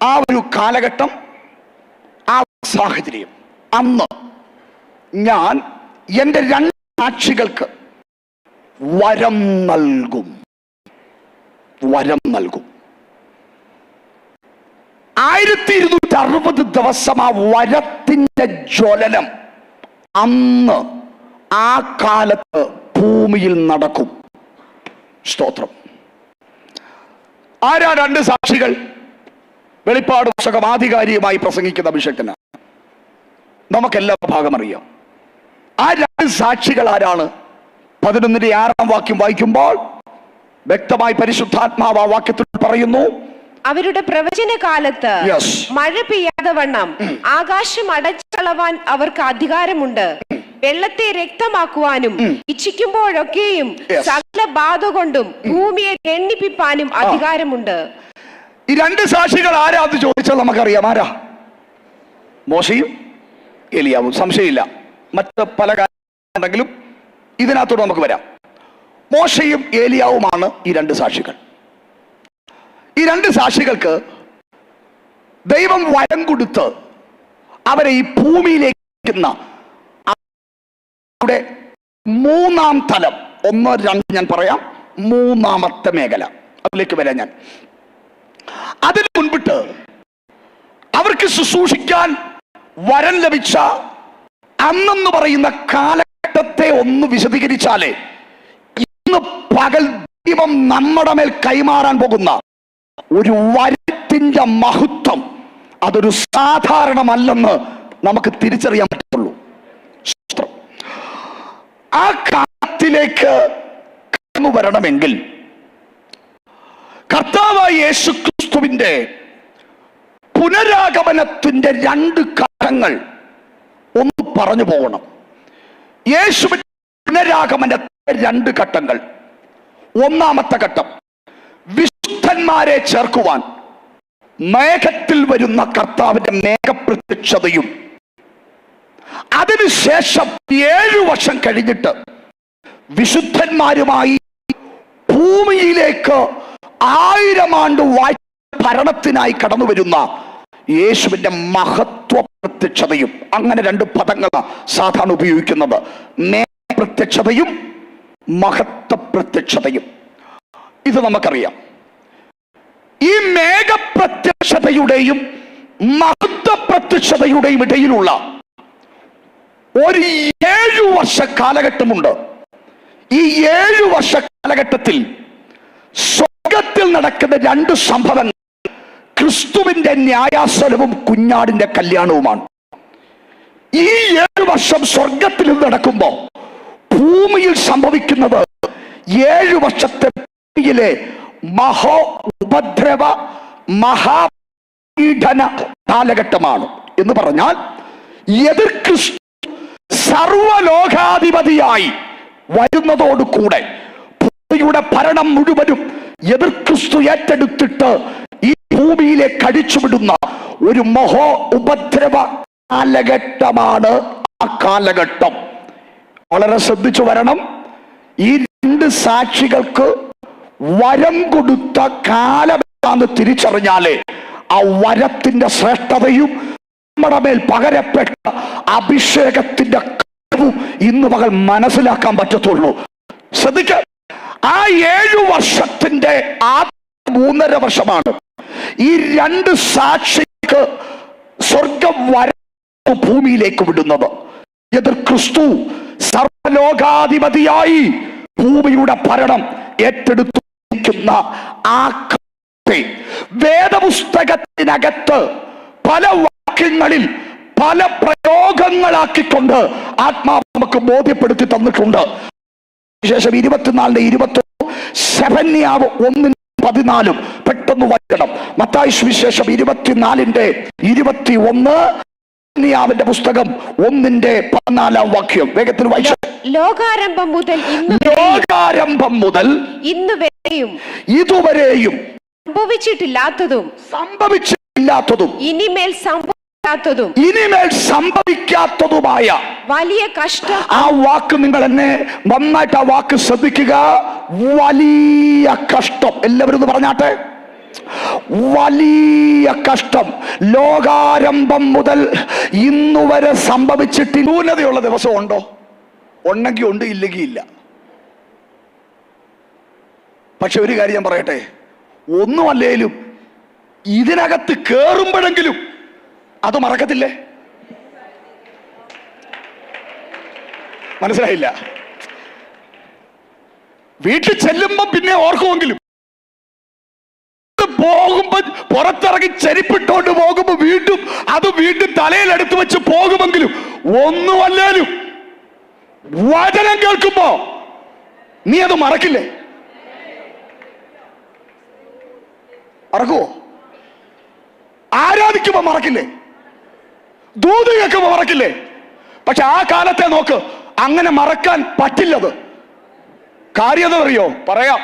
ആ ഒരു കാലഘട്ടം, ആ സാഹചര്യം. അന്ന് ഞാൻ എൻ്റെ 2 സാക്ഷികൾക്ക് വരം നൽകും, വരം നൽകും. 1260 ദിവസം ആ വരത്തിന്റെ ജ്വലനം അന്ന് ആ കാലത്ത് ഭൂമിയിൽ നടക്കും. സ്തോത്രം. ആരാ 2 സാക്ഷികൾ? വെളിപ്പാട് പുസ്തകം ആധികാരികമായി പ്രസംഗിക്കുന്ന അഭിഷേകനാണ്. നമുക്കെല്ലാം ഭാഗം അറിയാം. ആ 2 സാക്ഷികൾ ആരാണ്? 11-ന്റെ 6-ാം വാക്യം വായിക്കുമ്പോൾ വ്യക്തമായി പരിശുദ്ധാത്മാവ് ആ വാക്യത്തിൽ പറയുന്നു, അവരുടെ പ്രവചന കാലത്ത് മഴ പെയ്യാതെ വണ്ണം ആകാശം അടച്ചളവാൻ അവർക്ക് അധികാരമുണ്ട്. വെള്ളത്തെ രക്തമാക്കുവാനും ഇച്ഛിക്കുമ്പോഴൊക്കെയും സകല ബാധ കൊണ്ടും ഭൂമിയെ എണ്ണിപ്പിപ്പാനും അധികാരമുണ്ട്. ഈ 2 സാക്ഷികൾ ആരാ എന്ന് ചോദിച്ചാൽ നമുക്കറിയാം. ആരാ? മോശയും ഏലിയാവും. സംശയമില്ല. മറ്റ് പല കാര്യങ്ങളുണ്ടെങ്കിലും ഇതിനകത്തോട് നമുക്ക് വരാം. മോശയും ഏലിയാവുമാണ് ഈ 2 സാക്ഷികൾ. ഈ 2 സാക്ഷികൾക്ക് ദൈവം വരം കൊടുത്ത് അവരെ ഈ ഭൂമിയിലേക്ക് 3-ാം തലം, 1, 2 ഞാൻ പറയാം, 3-ാമത്തെ മേഖല, അതിലേക്ക് വരാം ഞാൻ. അതിന് മുൻപിട്ട് അവർക്ക് ശുശ്രൂഷിക്കാൻ വരം ലഭിച്ച അന്നെന്ന് പറയുന്ന കാലഘട്ടത്തെ ഒന്ന് വിശദീകരിച്ചാലേ ഇന്ന് പകൽ ദൈവം നമ്മുടെ മേൽ കൈമാറാൻ പോകുന്ന ഒരു വരത്തിന്റെ മഹത്വം അതൊരു സാധാരണമല്ലെന്ന് നമുക്ക് തിരിച്ചറിയാൻ പറ്റുള്ളൂ. ആ കാലത്തിലേക്ക് കടന്നു വരണമെങ്കിൽ കർത്താവായ യേശുക്രിസ്തുവിന്റെ പുനരാഗമനത്തിന്റെ 2 ഘട്ടങ്ങൾ ഒന്ന് പറഞ്ഞു പോകണം. യേശുവിന്റെ പുനരാഗമനത്തിന്റെ 2 ഘട്ടങ്ങൾ. 1-ാമത്തെ ഘട്ടം വിശുദ്ധന്മാരെ ചേർക്കുവാൻ മേഘത്തിൽ വരുന്ന കർത്താവിന്റെ മേഘപ്രത്യക്ഷതയും, അതിനുശേഷം 7 വർഷം കഴിഞ്ഞിട്ട് വിശുദ്ധന്മാരുമായി ഭൂമിയിലേക്ക് 1000 ആണ്ട് ഭരണത്തിനായി കടന്നു വരുന്ന യേശുവിന്റെ മഹത്വ പ്രത്യക്ഷതയും. അങ്ങനെ 2 പദങ്ങളാണ് സാധാരണ ഉപയോഗിക്കുന്നത്, പ്രത്യക്ഷതയും മഹത്വ പ്രത്യക്ഷതയും. ഇത് നമുക്കറിയാം. ഈ മേഘപ്രത്യക്ഷതയുടെയും മഹത്വ പ്രത്യക്ഷതയുടെയും ഇടയിലുള്ള ഒരു 7 വർഷ കാലഘട്ടമുണ്ട്. ഈ 7 വർഷ കാലഘട്ടത്തിൽ സ്വർഗത്തിൽ നടക്കുന്ന 2 സംഭവങ്ങൾ ക്രിസ്തുവിന്റെ ന്യായാസനവും കുഞ്ഞാടിന്റെ കല്യാണവുമാണ്. ഈ 7 വർഷം സ്വർഗത്തിൽ നിന്ന് നടക്കുമ്പോൾ ഭൂമിയിൽ സംഭവിക്കുന്നത് 7 വർഷത്തെ ഭൂമിയിലെ മഹോ ഉപദ്രവ മഹാപീഡന കാലഘട്ടമാണ്. എന്ന് പറഞ്ഞാൽ എതിർ ക്രിസ്തു സർവലോകാധിപതിയായി വരുന്നതോടുകൂടെ ഭൂമിയുടെ ഭരണം മുഴുവനും എതിർ ക്രിസ്തു ഏറ്റെടുത്തിട്ട് ഈ ഭൂമിയിലേക്ക് അടിച്ചുവിടുന്ന ഒരു മഹോ ഉപദ്രവ കാലഘട്ടമാണ് ആ കാലഘട്ടം. വളരെ ശ്രദ്ധിച്ചു വരണം. ഈ 2 സാക്ഷികൾക്ക് വരം കൊടുത്ത കാലമെന്ന് തിരിച്ചറിഞ്ഞാലേ ആ വരത്തിന്റെ ശ്രേഷ്ഠതയും നമ്മുടെ മേൽ പകരപ്പെട്ട അഭിഷേകത്തിന്റെ കഴിവും ഇന്ന് പകൽ മനസ്സിലാക്കാൻ പറ്റത്തുള്ളൂ. ശ്രദ്ധിക്ക, ആ 7 വർഷത്തിന്റെ ആ 3.5 വർഷമാണ് ഈ 2 സാക്ഷിക്ക് സ്വർഗം വര ഭൂമിയിലേക്ക് വിടുന്നത്. എതിർ ക്രിസ്തു സർവലോകാധിപതിയായി ഭൂമിയുടെ ഭരണം ഏറ്റെടുത്തിരിക്കുന്ന ആ വേദപുസ്തകത്തിനകത്ത് പല വാക്യങ്ങളിൽ പല പ്രയോഗങ്ങളാക്കിക്കൊണ്ട് ആത്മാവ് നമുക്ക് ബോധ്യപ്പെടുത്തി തന്നിട്ടുണ്ട്. ശേഷം 24-21 ശെഫന്യാവ് 1:14 പെട്ടെന്ന് വായിക്കണം. മത്തായി സുവിശേഷം 24:21 യാവിന്റെ പുസ്തകം 1:14 വാക്യം വേഗത്തിൽ വായിച്ചു. ലോകാരംഭം മുതൽ ഇതുവരെയും സംഭവിച്ചിട്ടില്ലാത്തതും ഇനിമേൽ സംഭവിക്കാത്തതുമായ വലിയ കഷ്ടം. ആ വാക്ക് നിങ്ങൾ എന്നെ നന്നായിട്ട് ആ വാക്ക് ശ്രദ്ധിക്കുക. വലിയ കഷ്ടം. എല്ലാവരും ഒന്ന് പറഞ്ഞാട്ടെ, വലിയ കഷ്ടം. ലോകാരംഭം മുതൽ ഇന്നുവരെ സംഭവിച്ചിട്ട് ന്യൂനതയുള്ള ദിവസം ഉണ്ടോ? ഉണ്ടെങ്കിൽ ഉണ്ട്, ഇല്ലെങ്കിൽ ഇല്ല. പക്ഷെ ഒരു കാര്യം ഞാൻ പറയട്ടെ, ഒന്നുമല്ലേലും ഇതിനകത്ത് കേറുമ്പോഴെങ്കിലും അത് മറക്കത്തില്ലേ? മനസ്സിലായില്ല? വീട്ടിൽ ചെല്ലുമ്പോ പിന്നെ ഓർക്കുമെങ്കിലും, പോകുമ്പോ പുറത്തിറങ്ങി ചെരിപ്പിട്ടോണ്ട് പോകുമ്പോ വീണ്ടും തലയിലെടുത്ത് വെച്ച് പോകുമെങ്കിലും ഒന്നുമല്ലേലും വചനം കേൾക്കുമ്പോ നീ അത് മറക്കില്ലേ? മറക്കുവോ? ആരാധിക്കുമ്പോ മറക്കില്ലേ? ദൂത് കേൾക്കുമ്പോ മറക്കില്ലേ? പക്ഷെ ആ കാലത്തെ നോക്ക്, അങ്ങനെ മറക്കാൻ പറ്റില്ലത്. കാര്യം എന്താ പറയാം.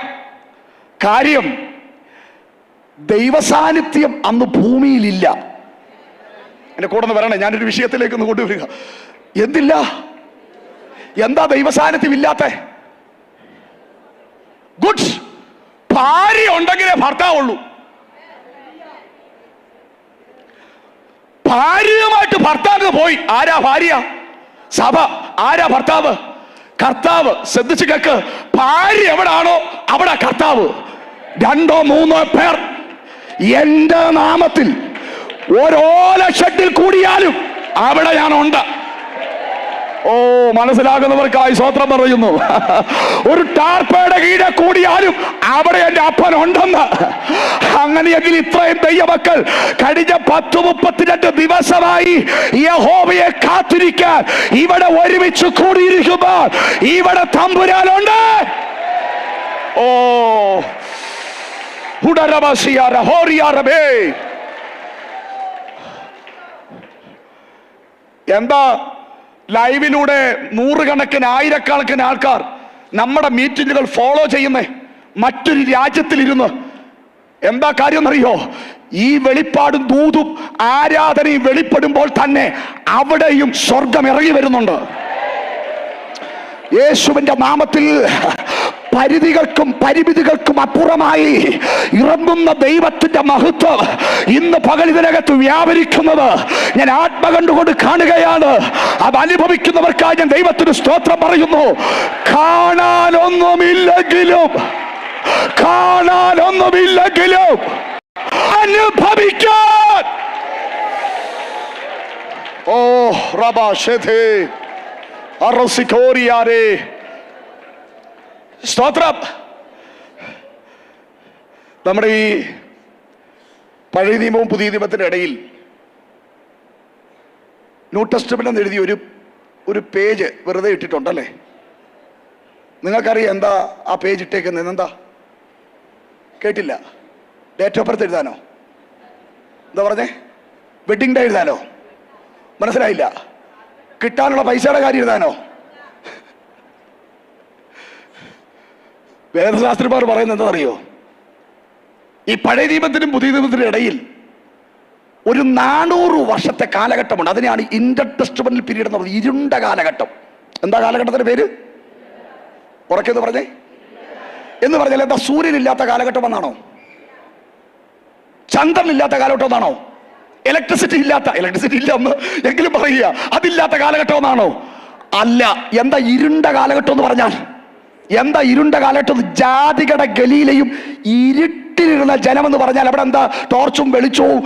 കാര്യം ദൈവസാന്നിധ്യം അന്ന് ഭൂമിയിലില്ല. എന്റെ കൂടെ ഒന്ന് വരണേ, ഞാനൊരു വിഷയത്തിലേക്ക് ഒന്ന് കൊണ്ടുവരിക. എന്തില്ല? എന്താ ദൈവസാന്നിധ്യം ഇല്ലാത്ത? ഗുഡ്സ്. ഭാര്യ ഉണ്ടെങ്കിലേ ഭർത്താവുള്ളൂ. ഭാര്യയുമായിട്ട് ഭർത്താവ് പോയി. ആരാ ഭാര്യ? സഭ. ആരാ ഭർത്താവ്? കർത്താവ്. ശ്രദ്ധിച്ചു കേക്ക്. ഭാര്യ എവിടാണോ അവിടെ കർത്താവ്. 2-3 പേർ എന്റെ നാമത്തിൽ ഓരോല ഷെഡിൽ കൂടിയാലും അവിടെ ഞാനുണ്ട്. ഓ, മനസ്സിലാകുന്നവർക്കായി സ്വത്രം പറയുന്നു. ഒരു ടാർപ്പയുടെ കീഴെ കൂടിയാലും അവിടെ എന്റെ അപ്പനുണ്ടെന്ന്. അങ്ങനെയെങ്കിൽ ഇത്രയും ദൈവമക്കൾ കഴിഞ്ഞ 10-32 ദിവസമായി യഹോവയെ കാത്തിരിക്കാൻ ഇവിടെ ഒരുമിച്ച് കൂടിയിരിക്കുമ്പോൾ ഇവിടെ തമ്പുരാനുണ്ട്. ഓ, എന്താ ലൈവിലൂടെ 100 കണക്കിന് 1000 ആൾക്കാർ നമ്മുടെ മീറ്റിങ്ങുകൾ ഫോളോ ചെയ്യുന്നേ? മറ്റൊരു രാജ്യത്തിലിരുന്ന്. എന്താ കാര്യം എന്നറിയോ? ഈ വെളിപ്പാടും ദൂതും ആരാധനയും വെളിപ്പെടുമ്പോൾ തന്നെ അവിടെയും സ്വർഗം ഇറങ്ങി വരുന്നുണ്ട്. യേശുവിന്റെ നാമത്തിൽ പരിധികൾക്കും പരിമിതികൾക്കും അപ്പുറമായി ഇറങ്ങുന്ന ദൈവത്തിന്റെ മഹത്വം ഇന്ന് പകൽ ഇതിനകത്ത് വ്യാപരിക്കുന്നത് ഞാൻ ആത്മ കണ്ടുകൊണ്ട് കാണുകയാണ്. അത് അനുഭവിക്കുന്നവർക്കായി ഞാൻ ദൈവത്തിന് സ്തോത്രം പറയുന്നു. കാണാനൊന്നുമില്ലെങ്കിലും അനുഭവിക്കാൻ. ഓ റബാ ഷെഥേ അറസിക്കോരിയാരേ സ്തോത്രം. നമ്മുടെ ഈ പഴയ നിയമവും പുതിയ നിയമത്തിന്റെ ഇടയിൽ ന്യൂ ടെസ്റ്റ്മെന്റ് എന്ന് എഴുതി ഒരു പേജ് വെറുതെ ഇട്ടിട്ടുണ്ടല്ലേ? നിങ്ങൾക്കറിയാം എന്താ ആ പേജ് ഇട്ടേക്കുന്നത്? എന്താ കേട്ടില്ല? ഡേറ്റ് ഓഫ് ബർത്ത് എഴുതാനോ? എന്താ പറഞ്ഞേ? വെഡിങ് ഡേ എഴുതാനോ? മനസ്സിലായില്ല. കിട്ടാനുള്ള പൈസയുടെ കാര്യം എഴുതാനോ? വേദശാസ്ത്രിമാർ പറയുന്നത് എന്താ അറിയോ? ഈ പഴയ നിയമത്തിനും പുതിയ നിയമത്തിനും ഇടയിൽ ഒരു 400 വർഷത്തെ കാലഘട്ടമുണ്ട്. അതിനെയാണ് ഇന്റർ ടെസ്റ്റ്മെന്റൽ പീരീഡ് എന്ന് പറയുന്നത്. ഇരുണ്ട കാലഘട്ടം. എന്താ കാലഘട്ടത്തിന്റെ പേര്? ഉറക്കെന്ന് പറഞ്ഞേ. എന്ന് പറഞ്ഞാൽ എന്താ? സൂര്യനില്ലാത്ത കാലഘട്ടം എന്നാണോ? ചന്ദ്രനില്ലാത്ത കാലഘട്ടം എന്നാണോ? ഇലക്ട്രിസിറ്റി ഇല്ല എന്ന് എങ്കിലും പറയുക, അതില്ലാത്ത കാലഘട്ടം എന്നാണോ? അല്ല. എന്താ ഇരുണ്ട കാലഘട്ടം എന്ന് പറഞ്ഞാൽ? എന്താ ഇരുണ്ട കാലഘട്ടം? ജാതികളുടെ ഗലീലയും ഇരുട്ടിലിരുന്ന ജനമെന്ന് പറഞ്ഞാൽ അവിടെ എന്താ? ടോർച്ചും വെളിച്ചവും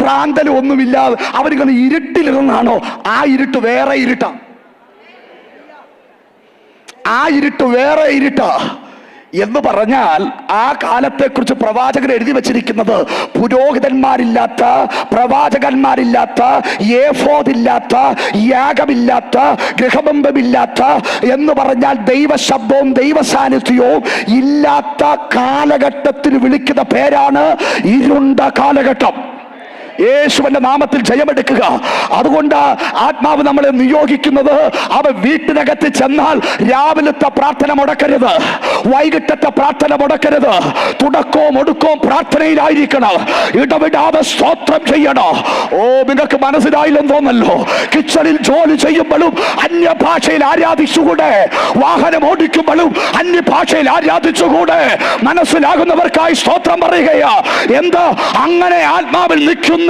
റാന്തലും ഒന്നുമില്ലാതെ അവരിങ്ങനെ ഇരുട്ടിലിരുന്നാണോ? ആ ഇരുട്ട് വേറെ ഇരുട്ടാ. ആ ഇരുട്ട് വേറെ ഇരുട്ടാ. എന്ന് പറഞ്ഞാൽ ആ കാലത്തെക്കുറിച്ച് പ്രവാചകൻ എഴുതി വച്ചിരിക്കുന്നത് പുരോഹിതന്മാരില്ലാത്ത, പ്രവാചകന്മാരില്ലാത്ത, ഏഫോദില്ലാത്ത, യാഗമില്ലാത്ത, ഗൃഹബന്ധമില്ലാത്ത, എന്ന് പറഞ്ഞാൽ ദൈവശബ്ദവും ദൈവസാന്നിധ്യവും ഇല്ലാത്ത കാലഘട്ടത്തിന് വിളിക്കുന്ന പേരാണ് ഇരുണ്ട കാലഘട്ടം. യേശുവിന്റെ നാമത്തിൽ ജയമെടുക്കുക. അതുകൊണ്ട് ആത്മാവ് നമ്മളെ നിയോഗിക്കുന്നത്, അവ വീട്ടിനകത്ത് ചെന്നാൽ രാവിലത്തെ പ്രാർത്ഥന മുടക്കരുത്, വൈകിട്ടത്തെ പ്രാർത്ഥന മുടക്കരുത്. തുടക്കവും ഒടുക്കവും പ്രാർത്ഥനയിലായിരിക്കണം. ഇടവിടാതെ സ്തോത്രം ചെയ്യണം. ഓ, നിങ്ങൾക്ക് മനസ്സിലായില്ലെന്ന് തോന്നല്ലോ. കിച്ചണിൽ ജോലി ചെയ്യുമ്പോഴും അന്യഭാഷയിൽ ആരാധിച്ചുകൂടെ? വാഹനം ഓടിക്കുമ്പോഴും അന്യഭാഷയിൽ ആരാധിച്ചുകൂടെ? മനസ്സിലാകുന്നവർക്കായി സ്തോത്രം പറയുകയാ. എന്താ അങ്ങനെ ആത്മാവിൽ നിൽക്കുന്ന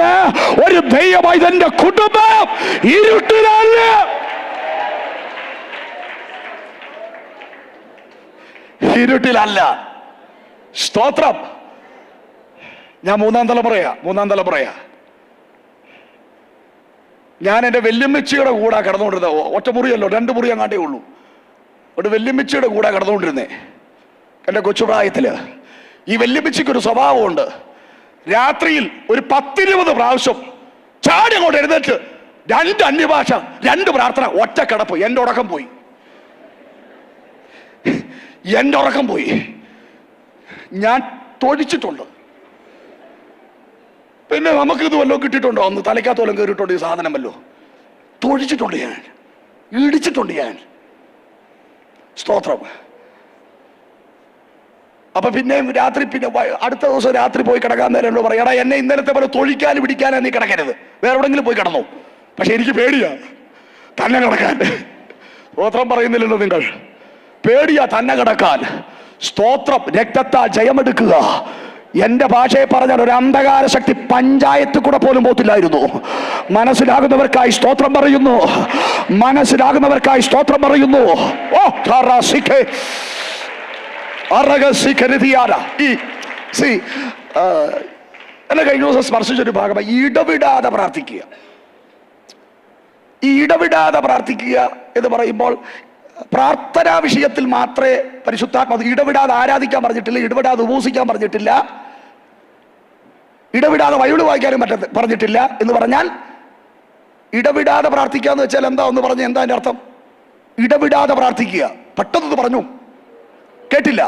ഒരു ദൈവമൈതന്റെ കുടുംബം ഇരുട്ടിലല്ല. ഇരുട്ടിലല്ല. സ്തോത്രം. ഞാൻ മൂന്നാം തലമുറയാ. ഞാൻ എൻ്റെ വെല്ലുമ്മച്ചിയുടെ കൂടെ കിടന്നുകൊണ്ടിരുന്നത്. ഒറ്റ മുറിയല്ലോ, 2 മുറി അങ്ങാട്ടേ ഉള്ളൂ. ഒരു വെല്ലുമ്മച്ചിയുടെ കൂടെ കിടന്നുകൊണ്ടിരുന്നേ എൻ്റെ കൊച്ചുപ്രായത്തില്. ഈ വെല്ലുമ്മച്ചിക്കൊരു സ്വഭാവമുണ്ട്. രാത്രിയിൽ ഒരു 10-20 പ്രാവശ്യം ചാടി അങ്ങോട്ട് എഴുന്നേറ്റ് 2 അന്യഭാഷ, 2 പ്രാർത്ഥന, ഒറ്റ കിടപ്പ്. എൻ്റെ ഉറക്കം പോയി. ഞാൻ തൊഴിച്ചിട്ടുണ്ട്. പിന്നെ നമുക്ക് ഇത് വല്ലതും കിട്ടിയിട്ടുണ്ടോ? അന്ന് തലയ്ക്കകത്ത് വല്ലതും കയറിയിട്ടുണ്ട് ഈ സാധനം വല്ലോ? തൊഴിച്ചിട്ടുണ്ട് ഞാൻ, ഇടിച്ചിട്ടുണ്ട് ഞാൻ. സ്തോത്രം. അപ്പൊ പിന്നെ രാത്രി, പിന്നെ അടുത്ത ദിവസം രാത്രി പോയി കിടക്കാൻ നേരം പറയടാ, എന്നെ ഇന്നലത്തെ പോലെ തൊഴിക്കാനും പിടിക്കാനും നീ കിടക്കരുത്, വേറെ എവിടെങ്കിലും പോയി കിടന്നോ. പക്ഷെ എനിക്ക് പേടിയാ തന്നെ കിടക്കാൻ. സ്തോത്രം പറയുന്നില്ലല്ലോ നിങ്ങൾ? പേടിയാ തന്നെ കിടക്കാൻ. സ്തോത്രം. രക്തത്താൽ ജയമെടുക്കുക. എന്റെ ഭാഷയെ പറഞ്ഞാൽ ഒരു അന്ധകാര ശക്തി പഞ്ചായത്ത് കൂടെ പോലും പോത്തില്ലായിരുന്നു. മനസ്സിലാകുന്നവർക്കായി സ്തോത്രം പറയുന്നു. ഓ എന്നെ കഴിഞ്ഞ ദിവസം സ്പർശിച്ചൊരു ഭാഗമായി ഇടവിടാതെ പ്രാർത്ഥിക്കുക. ഈ ഇടവിടാതെ പ്രാർത്ഥിക്കുക എന്ന് പറയുമ്പോൾ പ്രാർത്ഥനാ വിഷയത്തിൽ മാത്രമേ പരിശുദ്ധാത്മാവ് ഇടവിടാതെ ആരാധിക്കാൻ പറഞ്ഞിട്ടില്ല, ഇടവിടാതെ ഉപവസിക്കാൻ പറഞ്ഞിട്ടില്ല, ഇടവിടാതെ ബൈബിൾ വായിക്കാനും പറഞ്ഞിട്ടില്ല. എന്ന് പറഞ്ഞാൽ ഇടവിടാതെ പ്രാർത്ഥിക്കുക എന്ന് വെച്ചാൽ എന്താ ഒന്ന് പറഞ്ഞ് എന്താ അതിന്റെ അർത്ഥം? ഇടവിടാതെ പ്രാർത്ഥിക്കുക. പെട്ടെന്ന് പറഞ്ഞു കേട്ടില്ല.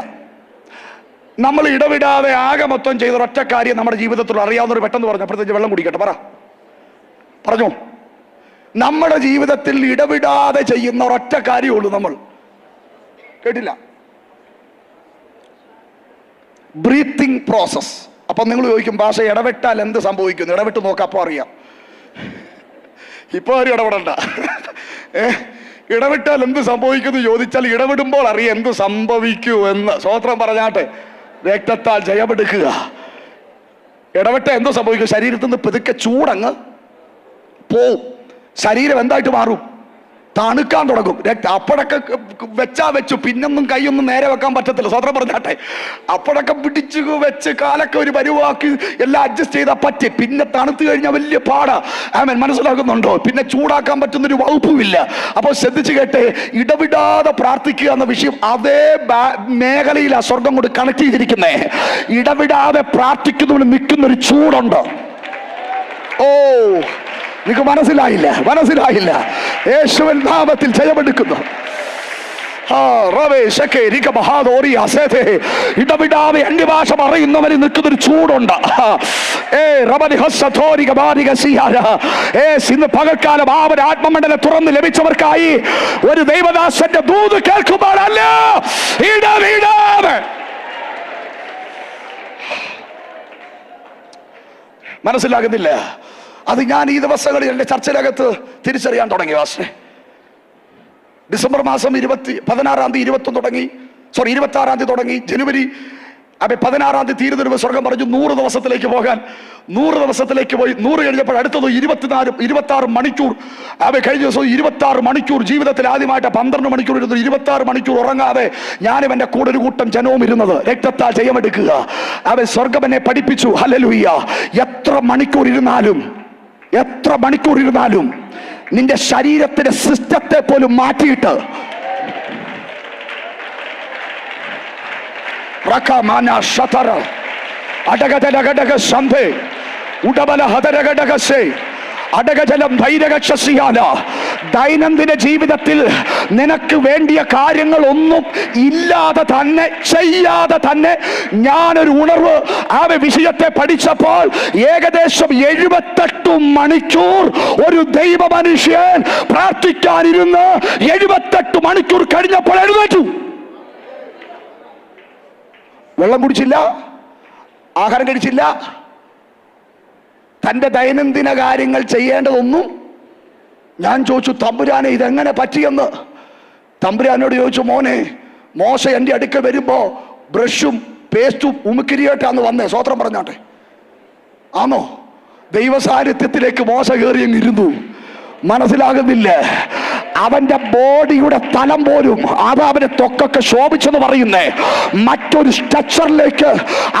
നമ്മൾ ഇടവിടാതെ ആകെ മൊത്തം ചെയ്ത ഒറ്റ കാര്യം നമ്മുടെ ജീവിതത്തിൽ അറിയാവുന്നവർ പെട്ടെന്ന് പറഞ്ഞു. അപ്പോഴത്തേക്ക് വെള്ളം കുടിക്കട്ടെ, പറഞ്ഞു. നമ്മുടെ ജീവിതത്തിൽ ഇടവിടാതെ ചെയ്യുന്ന ഒരൊറ്റ കാര്യമുള്ളൂ. നമ്മൾ കേട്ടില്ല. Breathing process. അപ്പൊ നിങ്ങൾ ചോദിക്കും, ഭാഷ ഇടപെട്ടാൽ എന്ത് സംഭവിക്കുന്നു? ഇടപെട്ട് നോക്കാം, അപ്പൊ അറിയാം. ഇപ്പൊ ആരും ഇടപെടണ്ട. ഇടവിട്ടാൽ എന്ത് സംഭവിക്കുന്നു ചോദിച്ചാൽ ഇടവിടുമ്പോൾ അറിയാം എന്ത് സംഭവിക്കൂ എന്ന്. സ്വോത്രം പറഞ്ഞാട്ടെ. രക്തത്താൽ ജയമെടുക്കുക. ഇടവിട്ട എന്തോ സംഭവിക്കും? ശരീരത്തിൽ നിന്ന് പതുക്കെ ചൂടങ്ങ് പോവും. ശരീരം എന്തായിട്ട് മാറും? തണുക്കാൻ തുടങ്ങും. അപ്പോഴൊക്കെ വെച്ചാ വെച്ചു, പിന്നൊന്നും കൈയൊന്നും നേരെ വെക്കാൻ പറ്റത്തില്ല. സ്വതന്ത്രം പറഞ്ഞാട്ടെ. അപ്പോഴൊക്കെ പിടിച്ചു വെച്ച് കാലൊക്കെ ഒരു പരുവാക്കി എല്ലാം അഡ്ജസ്റ്റ് ചെയ്താൽ പറ്റി. പിന്നെ തണുത്ത് കഴിഞ്ഞാൽ വലിയ പാടാ. ആമേൻ. മനസ്സിലാക്കുന്നുണ്ടോ? പിന്നെ ചൂടാക്കാൻ പറ്റുന്നൊരു വകുപ്പുമില്ല. അപ്പോൾ ശ്രദ്ധിച്ചു കേട്ടെ, ഇടവിടാതെ പ്രാർത്ഥിക്കുക എന്ന വിഷയം അതേ മേഖലയിലാണ് സ്വർഗം കൊണ്ട് കണക്ട് ചെയ്തിരിക്കുന്നേ. ഇടവിടാതെ പ്രാർത്ഥിക്കുന്നവന് നിൽക്കുന്നൊരു ചൂടുണ്ട്. ഓ, നിങ്ങൾക്ക് മനസ്സിലായില്ല. യേശുവിൻ നാമത്തിൽ ജയമെടുക്കുന്നു. ഇടവിടാതെ അന്യഭാഷ പറയുന്നവന് നിൽക്കുന്നൊരു ചൂടുണ്ട്. ഇന്ന് പകൽക്കാലം അവരുടെ ആത്മമണ്ഡലം തുറന്ന് ലഭിച്ചവർക്കായി ഒരു ദൈവദാസന്റെ ദൂത് കേൾക്കുമ്പോഴല്ല, ഇടവിടാതെ. മനസ്സിലാകുന്നില്ല? അത് ഞാൻ ഈ ദിവസങ്ങളിൽ എൻ്റെ ചർച്ചയിലകത്ത് തിരിച്ചറിയാൻ തുടങ്ങി. വാസനെ ഡിസംബർ മാസം 16-ാം തീയതി 26-ാം തീയതി തുടങ്ങി. ജനുവരി 16-ാം തീയതി തീരുന്ന സ്വർഗം പറഞ്ഞു 100 ദിവസത്തിലേക്ക് പോകാൻ. 100 ദിവസത്തിലേക്ക് പോയി. 100 കഴിഞ്ഞപ്പോൾ അടുത്തത് 26 മണിക്കൂർ. കഴിഞ്ഞ ദിവസം 26 മണിക്കൂർ. ജീവിതത്തിൽ ആദ്യമായിട്ട് 12 മണിക്കൂർ ഇരുന്നു. 26 മണിക്കൂർ ഉറങ്ങാതെ ഞാനും എൻ്റെ കൂടെ ഒരു കൂട്ടം ജനവും ഇരുന്നത്. രക്തത്താൽ ജയമെടുക്കുക. സ്വർഗം എന്നെ പഠിപ്പിച്ചു. ഹല്ലേലൂയ. എത്ര മണിക്കൂർ ഇരുന്നാലും നിന്റെ ശരീരത്തിന്റെ സിസ്റ്റത്തെ പോലും മാറ്റിയിട്ട് ദൈനംദിന ജീവിതത്തിൽ നിനക്ക് വേണ്ടിയ കാര്യങ്ങൾ ഒന്നും ഇല്ലാതെ തന്നെ, ചെയ്യാതെ തന്നെ ഞാനൊരു ഉണർവ് ആ വിഷയത്തെ പഠിച്ചപ്പോൾ ഏകദേശം 78 മണിക്കൂർ ഒരു ദൈവ മനുഷ്യൻ പ്രാർത്ഥിക്കാനിരുന്ന് 78 മണിക്കൂർ കഴിഞ്ഞപ്പോൾ എഴുന്നേറ്റു. വെള്ളം കുടിച്ചില്ല, ആഹാരം കഴിച്ചില്ല, തൻ്റെ ദൈനംദിന കാര്യങ്ങൾ ചെയ്യേണ്ടതൊന്നും. ഞാൻ ചോദിച്ചു, തമ്പുരാനെ ഇതെങ്ങനെ പറ്റിയെന്ന്. തമ്പുരാനോട് ചോദിച്ചു, മോനെ, മോശ എൻ്റെ അടുക്കൽ വരുമ്പോ ബ്രഷും പേസ്റ്റും ഉമുക്കിരിയായിട്ടാന്ന് വന്നേ. സ്വോത്രം പറഞ്ഞാട്ടെ. ആണോ? ദൈവസാന്നിധ്യത്തിലേക്ക് മോശ കയറിയങ്ങിരുന്നു. മനസ്സിലാകുന്നില്ല? അവന്റെ ബോഡിയുടെ തലം പോലും അത് അവന്റെ ത്വക്കൊക്കെ ശോഭിച്ചെന്ന് പറയുന്നേ മറ്റൊരു സ്ട്രക്ചറിലേക്ക്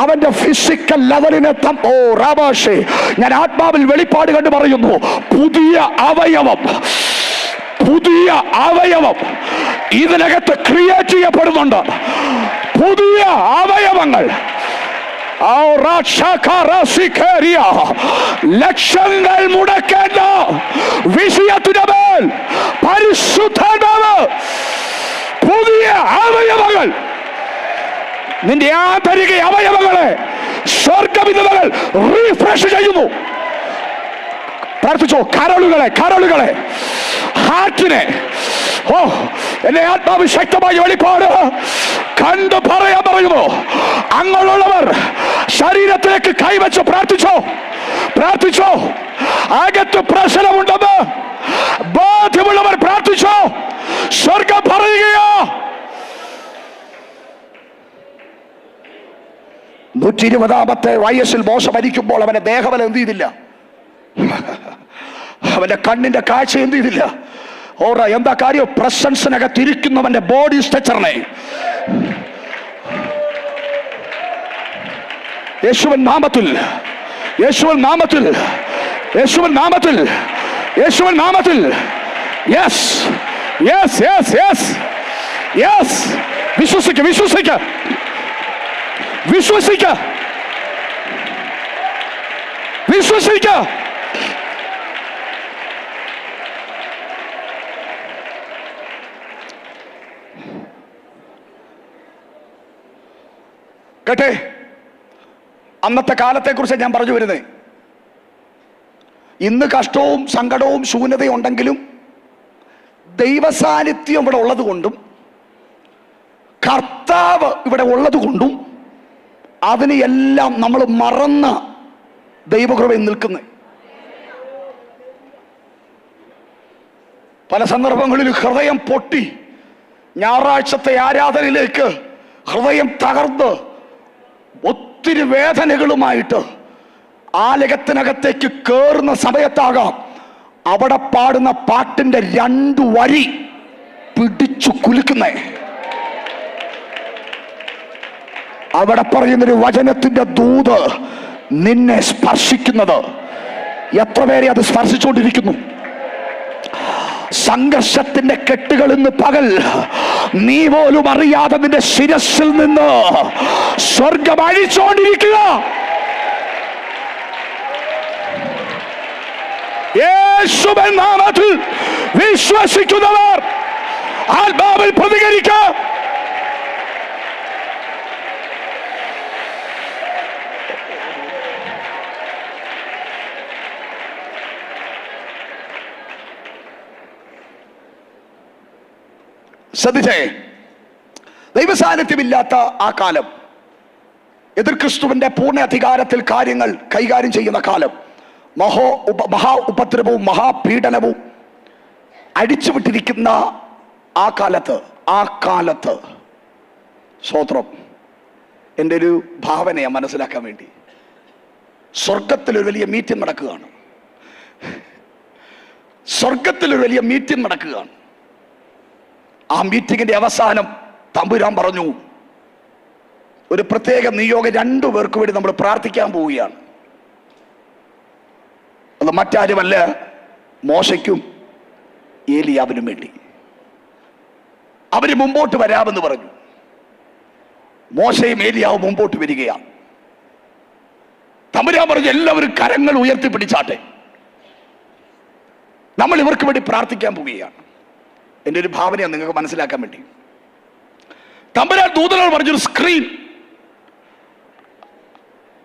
അവന്റെ ഫിസിക്കൽ ലെവലിനെത്താം. ഓ റാബാഷേ, ഞാൻ ആത്മാവിൽ വെളിപ്പാട് കണ്ട് പറയുന്നു, പുതിയ അവയവം ഇതിനകത്ത് ക്രിയേറ്റ് ചെയ്യപ്പെടുന്നുണ്ട്. പുതിയ അവയവങ്ങൾ. ലക്ഷങ്ങൾ മുടക്കേണ്ട വിഷയത്തിന്റെ മേൽ പരിശുദ്ധാത്മാവ് പുതിയ അവയവങ്ങൾ, നിന്റെ ആന്തരിക അവയവങ്ങളെ സ്വർഗവിധവകൾ റീഫ്രഷ് ചെയ്യുന്നു. പ്രാർത്ഥിച്ചോ. കരളുകളെ ഹാർട്ടിനെ. ഓ, എന്നെ ആത്മാവ് ശക്തമായി വെളിപ്പാട് കണ്ടു പറയാൻ പറയുന്നു. അങ്ങനെയുള്ളവർ ശരീരത്തിലേക്ക് കൈവച്ച് പ്രാർത്ഥിച്ചോ. അകത്ത് പ്രശ്നമുണ്ടെന്ന് ബോധ്യമുള്ളവർ പ്രാർത്ഥിച്ചോ. സ്വർഗം പറയുകയോ. 120-ാമത്തെ വയസ്സിൽ മോശ മരിക്കുമ്പോൾ അവന്റെ ദേഹബലം എന്ത് ചെയ്തില്ല? അവന്റെ കണ്ണിന്റെ കാഴ്ച എന്ത് ചെയ്തില്ല? ഓറ എന്താ കാര്യം? പ്രശംസനകത്തിരിക്കുന്നവന്റെ ബോഡി സ്ട്രക്ചറിനെ യേശുവിൻ നാമത്തിൽ വിശ്വസിക്ക. കേട്ടെ, അന്നത്തെ കാലത്തെക്കുറിച്ച് ഞാൻ പറഞ്ഞു വരുന്നത്. ഇന്ന് കഷ്ടവും സങ്കടവും ശൂന്യതയും ഉണ്ടെങ്കിലും ദൈവസാന്നിധ്യം ഇവിടെ ഉള്ളത് കൊണ്ടും കർത്താവ് ഇവിടെ ഉള്ളത് കൊണ്ടും അതിനെ എല്ലാം നമ്മൾ മറന്ന ദൈവകൃപയിൽ നിൽക്കുന്നത്. പല സന്ദർഭങ്ങളിൽ ഹൃദയം പൊട്ടി, ഞായറാഴ്ചത്തെ ആരാധനയിലേക്ക് ഹൃദയം തകർന്ന് ഒത്തിരി വേദനകളുമായിട്ട് ആലയത്തിനകത്തേക്ക് കയറുന്ന സമയത്താകാം അവിടെ പാടുന്ന പാട്ടിന്റെ 2 വരി പിടിച്ചു കുലുക്കുന്നേ. അവിടെ പറയുന്നൊരു വചനത്തിന്റെ ദൂത് നിന്നെ സ്പർശിക്കുന്നത്. എത്ര പേരെ അത് സ്പർശിച്ചുകൊണ്ടിരിക്കുന്നു? സംഘർഷത്തിന്റെ കെട്ടുകൾ ഇന്ന് പകൽ നീ പോലും അറിയാതെ നിന്റെ ശിരസിൽ നിന്ന് സ്വർഗം അഴിച്ചുകൊണ്ടിരിക്കുക. യേശുവിൻ നാമത്തിൽ വിശ്വസിക്കുന്നവർ ആത്മാവിൽ പ്രതികരിക്കുക. ശ്രദ്ധിച്ചേ, ദൈവസാന്നിധ്യമില്ലാത്ത ആ കാലം, എതിർ ക്രിസ്തുവിന്റെ പൂർണ്ണ അധികാരത്തിൽ കാര്യങ്ങൾ കൈകാര്യം ചെയ്യുന്ന കാലം, മഹാ ഉപദ്രവവും മഹാപീഡനവും അടിച്ചുവിട്ടിരിക്കുന്ന ആ കാലത്ത് സ്തോത്രം, എൻ്റെ ഒരു ഭാവനയെ മനസ്സിലാക്കാൻ വേണ്ടി സ്വർഗത്തിലൊരു വലിയ മീറ്റിംഗ് നടക്കുകയാണ്. സ്വർഗത്തിലൊരു വലിയ മീറ്റിംഗ് നടക്കുകയാണ്. ആ മീറ്റിംഗിന്റെ അവസാനം തമ്പുരാൻ പറഞ്ഞു, ഒരു പ്രത്യേക നിയോഗം 2 പേർക്ക് വേണ്ടി നമ്മൾ പ്രാർത്ഥിക്കാൻ പോവുകയാണ്. അത് മറ്റാരുമല്ല, മോശയ്ക്കും ഏലിയാവിനും വേണ്ടി. അവര് മുമ്പോട്ട് വരാമെന്ന് പറഞ്ഞു. മോശയും ഏലിയാവും മുമ്പോട്ട് വരികയാണ്. തമ്പുരാൻ പറഞ്ഞു, എല്ലാവരും കരങ്ങൾ ഉയർത്തിപ്പിടിച്ചാട്ടെ, നമ്മൾ ഇവർക്ക് വേണ്ടി പ്രാർത്ഥിക്കാൻ പോവുകയാണ്. എൻ്റെ ഒരു ഭാവനയാണ് നിങ്ങൾക്ക് മനസ്സിലാക്കാൻ വേണ്ടി. തമ്പുരാൻ ദൂതനോട് പറഞ്ഞൊരു സ്ക്രീൻ,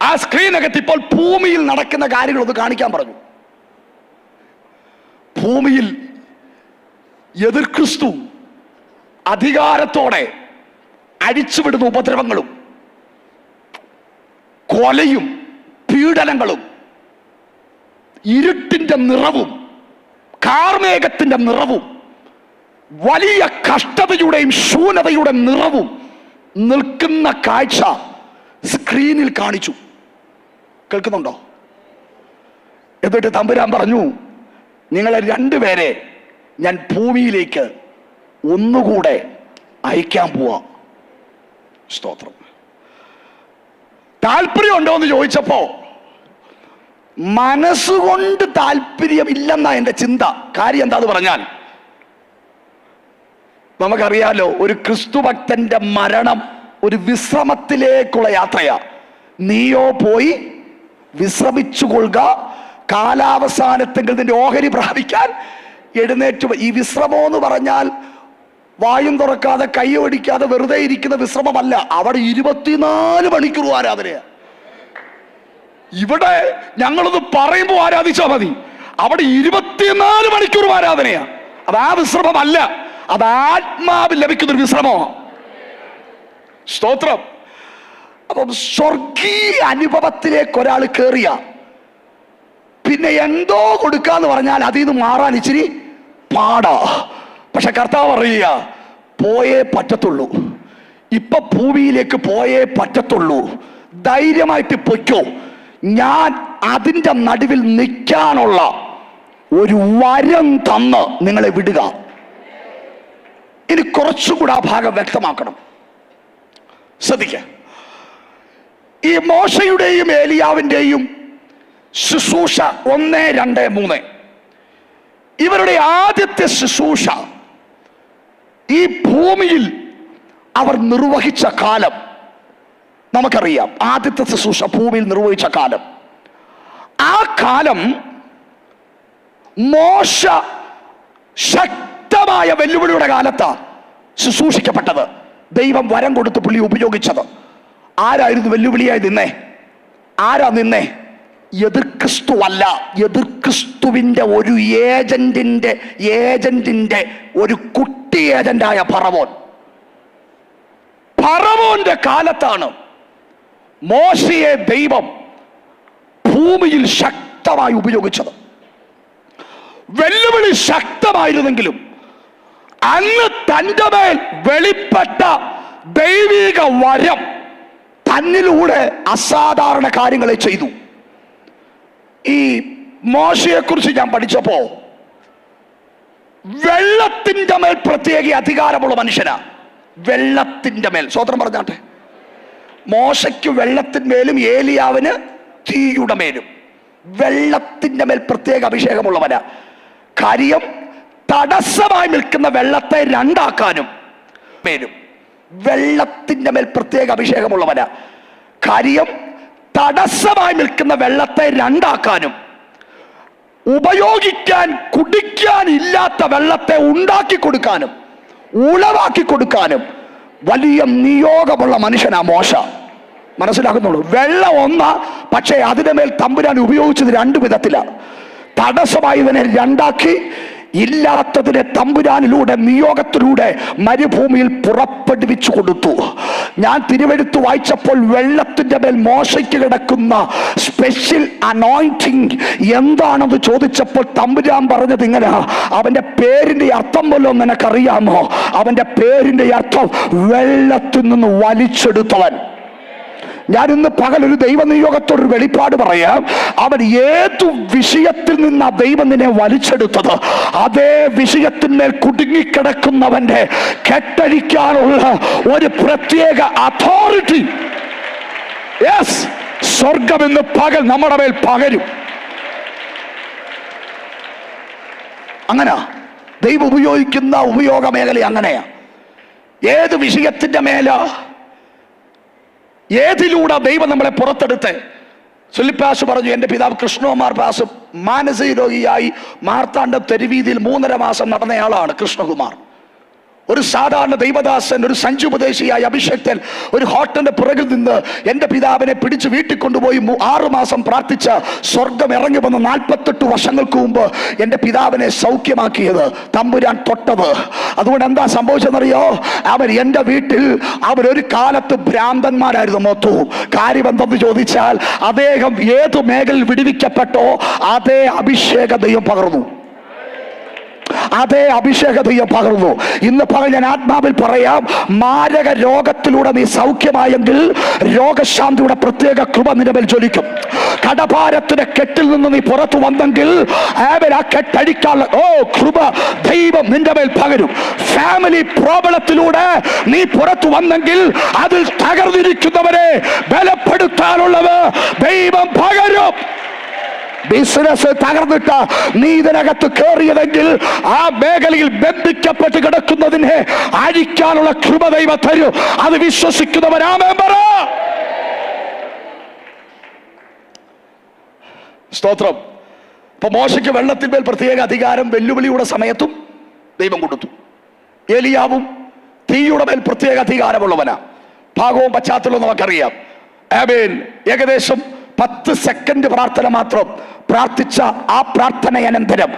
ആ സ്ക്രീനകത്ത് ഇപ്പോൾ ഭൂമിയിൽ നടക്കുന്ന കാര്യങ്ങളൊന്ന് കാണിക്കാൻ പറഞ്ഞു. ഭൂമിയിൽ എതിർ ക്രിസ്തു അധികാരത്തോടെ അടിച്ചുവിടുന്ന ഉപദ്രവങ്ങളും കൊലയും പീഡനങ്ങളും ഇരുട്ടിന്റെ നിറവും കാർമേഘത്തിന്റെ നിറവും വലിയ കഷ്ടതയുടെയും ശൂന്യതയുടെ നിറവും നിൽക്കുന്ന കാഴ്ച സ്ക്രീനിൽ കാണിച്ചു. കേൾക്കുന്നുണ്ടോ? എന്നിട്ട് തമ്പുരാൻ പറഞ്ഞു, നിങ്ങളെ 2 പേരെ ഞാൻ ഭൂമിയിലേക്ക് ഒന്നുകൂടെ അയക്കാൻ പോവാ. സ്തോത്രം. താല്പര്യമുണ്ടോ എന്ന് ചോദിച്ചപ്പോ മനസ്സുകൊണ്ട് താല്പര്യമില്ലെന്നാ എൻ്റെ ചിന്ത. കാര്യം എന്താന്ന് പറഞ്ഞാൽ, നമുക്കറിയാലോ, ഒരു ക്രിസ്തുഭക്തന്റെ മരണം ഒരു വിശ്രമത്തിലേക്കുള്ള യാത്രയാ. നീയോ പോയി വിശ്രമിച്ചുകൊള്ളുക, കാലാവസാനത്തെങ്കിൽ നിന്റെ ഓഹരി പ്രാപിക്കാൻ എഴുന്നേറ്റ്. ഈ വിശ്രമം എന്ന് പറഞ്ഞാൽ വായും തുറക്കാതെ കൈ ഓടിക്കാതെ വെറുതെ ഇരിക്കുന്ന വിശ്രമമല്ല. അവിടെ 24 മണിക്കൂർ ആരാധനയാ. ഇവിടെ ഞങ്ങളൊന്ന് പറയുമ്പോൾ ആരാധിച്ചാൽ മതി, അവിടെ 24 മണിക്കൂർ ആരാധനയാ. അത് ആ വിശ്രമമല്ല, അത് ആത്മാവിൽ ലഭിക്കുന്നൊരു വിശ്രമമാണ്. സ്തോത്രം. അപ്പം സ്വർഗീയ അനുഭവത്തിലേക്ക് ഒരാൾ കയറിയ പിന്നെ എന്തോ കൊടുക്കാന്ന് പറഞ്ഞാൽ അതിൽ നിന്ന് മാറാൻ ഇച്ചിരി പാടാ. പക്ഷെ കർത്താവ് പറയുക, പോയേ പറ്റത്തുള്ളൂ. ഇപ്പൊ ഭൂമിയിലേക്ക് പോയേ പറ്റത്തുള്ളൂ. ധൈര്യമായിട്ട് പൊയ്ക്കോ. ഞാൻ അതിൻ്റെ നടുവിൽ നിൽക്കാനുള്ള ഒരു വരം തന്ന് നിങ്ങളെ വിടുക. ഇനി കുറച്ചുകൂടെ ആ ഭാഗം വ്യക്തമാക്കണം. ശ്രദ്ധിക്ക, ഈ മോശയുടെയും ഏലിയാവിൻ്റെയും ശുശ്രൂഷ 1, 2, 3 ഇവരുടെ ആദ്യത്തെ ശുശ്രൂഷ ഈ ഭൂമിയിൽ അവർ നിർവഹിച്ച കാലം നമുക്കറിയാം. ആദ്യത്തെ ശുശ്രൂഷ ഭൂമിയിൽ നിർവഹിച്ച കാലം, ആ കാലം മോശ ശക്തമായ വെല്ലുവിളിയുടെ കാലത്താണ് ശുശ്രൂഷിക്കപ്പെട്ടത്. ദൈവം വരം കൊടുത്ത് പുള്ളി ഉപയോഗിച്ചത്. ആരായിരുന്നു വെല്ലുവിളിയായി നിന്നേ? ആരാ നിന്നേ? എതിർ ക്രിസ്തു അല്ല, എതിർ ക്രിസ്തുവിന്റെ ഒരു ഏജന്റിന്റെ ഒരു കുട്ടി ഏജന്റായ ഫറവോന്റെ കാലത്താണ് മോശയെ ദൈവം ഭൂമിയിൽ ശക്തമായി ഉപയോഗിച്ചത്. വെല്ലുവിളി ശക്തമായിരുന്നെങ്കിലും അന്ന് തന്റെ മേൽ വെളിപ്പെട്ട ദൈവിക വരം തന്നിലൂടെ അസാധാരണ കാര്യങ്ങളെ ചെയ്തു. ഈ മോശയെ കുറിച്ച് ഞാൻ പഠിച്ചപ്പോ വെള്ളത്തിന്റെ മേൽ പ്രത്യേക അധികാരമുള്ള മനുഷ്യനാ. വെള്ളത്തിന്റെ മേൽ, സ്വതന്ത്രം പറഞ്ഞാട്ടെ. മോശയ്ക്ക് വെള്ളത്തിന്മേലും ഏലിയാവിന് തീയുടെ മേലും. വെള്ളത്തിന്റെ മേൽ പ്രത്യേക അഭിഷേകമുള്ളവനാ. കാര്യം തടസ്സമായി നിൽക്കുന്ന വെള്ളത്തെ രണ്ടാക്കാനും മേലും. വെള്ളത്തിന്റെ മേൽ പ്രത്യേക അഭിഷേകമുള്ളവനാ. കാര്യം തടസ്സമായി നിൽക്കുന്ന വെള്ളത്തെ രണ്ടാക്കാനും ഉപയോഗിക്കാൻ കുടിക്കാൻ ഇല്ലാത്ത വെള്ളത്തെ ഉണ്ടാക്കി കൊടുക്കാനും ഉളവാക്കി കൊടുക്കാനും വലിയ നിയോഗമുള്ള മനുഷ്യനാ മോശ. മനസ്സിലാക്കുന്നുള്ളൂ. വെള്ളം ഒന്നാ, പക്ഷേ അതിന്റെ മേൽ തമ്പുരാൻ ഉപയോഗിച്ചത് രണ്ടു വിധത്തിലാണ്. തടസ്സമായതിനെ രണ്ടാക്കി, ഇല്ലാത്തതിനെ തമ്പുരാനിലൂടെ നിയോഗത്തിലൂടെ മരുഭൂമിയിൽ പുറപ്പെടുവിച്ചു കൊടുത്തു. ഞാൻ തിരുവെഴുത്ത് വായിച്ചപ്പോൾ വെള്ളത്തിന്റെ മേൽ മോശയ്ക്ക് കിടക്കുന്ന സ്പെഷ്യൽ അനോയിന്റിങ് എന്താണെന്ന് ചോദിച്ചപ്പോൾ തമ്പുരാൻ പറഞ്ഞത് ഇങ്ങനെ: അവന്റെ പേരിന്റെ അർത്ഥം പോലും നിനക്കറിയാമോ? അവന്റെ പേരിന്റെ അർത്ഥം വെള്ളത്തിൽ നിന്ന് വലിച്ചെടുത്തവൻ. ഞാൻ ഇന്ന് പകൽ ഒരു ദൈവനിയോഗത്തോടൊരു വെളിപ്പാട് പറയാം. അവൻ ഏതു വിഷയത്തിൽ നിന്ന് ദൈവം നിന്നെ വലിച്ചെടുത്തത്, അതേ വിഷയത്തിന്മേൽ കുടുങ്ങിക്കിടക്കുന്നവന്റെ കെട്ടഴിക്കാനുള്ള ഒരു പ്രത്യേക അതോറിറ്റി, യെസ്, സ്വർഗം ഇന്ന് പകൽ നമ്മുടെ മേൽ പകരും. അങ്ങനെ ദൈവം ഉപയോഗിക്കുന്ന ഉപയോഗ മേഖല അങ്ങനെയാ. ഏത് വിഷയത്തിന്റെ മേല, ഏതിലൂടെ ദൈവം നമ്മളെ പുറത്തെടുത്ത്. സുലിപ്പാസ് പറഞ്ഞു, എൻ്റെ പിതാവ് കൃഷ്ണകുമാർ പാസ് മാനസിക രോഗിയായി മാർത്താണ്ഡ തെരുവീതിയിൽ 3.5 മാസം നടന്നയാളാണ് കൃഷ്ണകുമാർ. ഒരു സാധാരണ ദൈവദാസൻ, ഒരു സഞ്ജുപദേശിയായ അഭിഷേക്തൻ ഒരു ഹോട്ടലിന്റെ പുറകിൽ നിന്ന് എൻ്റെ പിതാവിനെ പിടിച്ച് വീട്ടിൽ കൊണ്ടുപോയി 6 മാസം പ്രാർത്ഥിച്ച സ്വർഗം ഇറങ്ങി വന്ന് 48 വർഷങ്ങൾക്ക് മുമ്പ് എൻ്റെ പിതാവിനെ സൗഖ്യമാക്കിയത് തമ്പുരാൻ തൊട്ടത്. അതുകൊണ്ട് എന്താ സംഭവിച്ചെന്നറിയോ? അവർ എൻ്റെ വീട്ടിൽ അവരൊരു കാലത്ത് ഭ്രാന്തന്മാരായിരുന്നു മൊത്തവും. കാര്യം എന്തെന്ന് ചോദിച്ചാൽ, അദ്ദേഹം ഏതു മേഖലയിൽ വിടുവിക്കപ്പെട്ടോ അതേ അഭിഷേക ദൈവം പകർന്നു. അതേ അഭിഷേകതയെ പകർന്നു. ഇന്ന് പകൽ ഞാൻ ആത്മാവിൽ പറയാം, മാരക രോഗത്തിലൂടെ നീ സൗഖ്യമായെങ്കിൽ രോഗശാന്തിയുടെ പ്രത്യേക കൃപ നിന്റെ മേൽ ജ്വലിക്കും. കടഭാരത്തിന്റെ കെട്ടിൽ നിന്ന് നീ പുറത്തു വന്നെങ്കിൽ ആ കെട്ടഴിക്കാനുള്ള കൃപ ദൈവം നിന്റെ മേൽ പകരും. ഫാമിലി പ്രോബ്ലത്തിലൂടെ നീ പുറത്തു വന്നെങ്കിൽ അതിൽ തകർന്നിരിക്കുന്നവരെ ബലപ്പെടുത്താനുള്ളത് ദൈവം പകരും. ബിസിനസ് തകർന്നിട്ട് നീ ഇതിനകത്ത് കയറിയതെങ്കിൽ ആ മേഖലയിൽ ബന്ധിക്കപ്പെട്ട് കിടക്കുന്നതിനെ അഴിക്കാനുള്ള കൃപ ദൈവം തരും. അത് വിശ്വസിക്കുന്നവരാമേൻ പറ. സ്തോത്രം. ഇപ്പൊ മോശയ്ക്ക് വെള്ളത്തിന്മേൽ പ്രത്യേക അധികാരം വെല്ലുവിളിയുടെ സമയത്തും ദൈവം കൊടുത്തു. ഏലിയാവും തീയുടെ മേൽ പ്രത്യേക അധികാരമുള്ളവനാ. ഭാഗവും പശ്ചാത്തലവും നമുക്കറിയാം. ആമേൻ. ഏകദേശം 10 സെക്കൻഡ് പ്രാർത്ഥന മാത്രം പ്രാർത്ഥിച്ച ആ പ്രാർത്ഥനയനന്തരം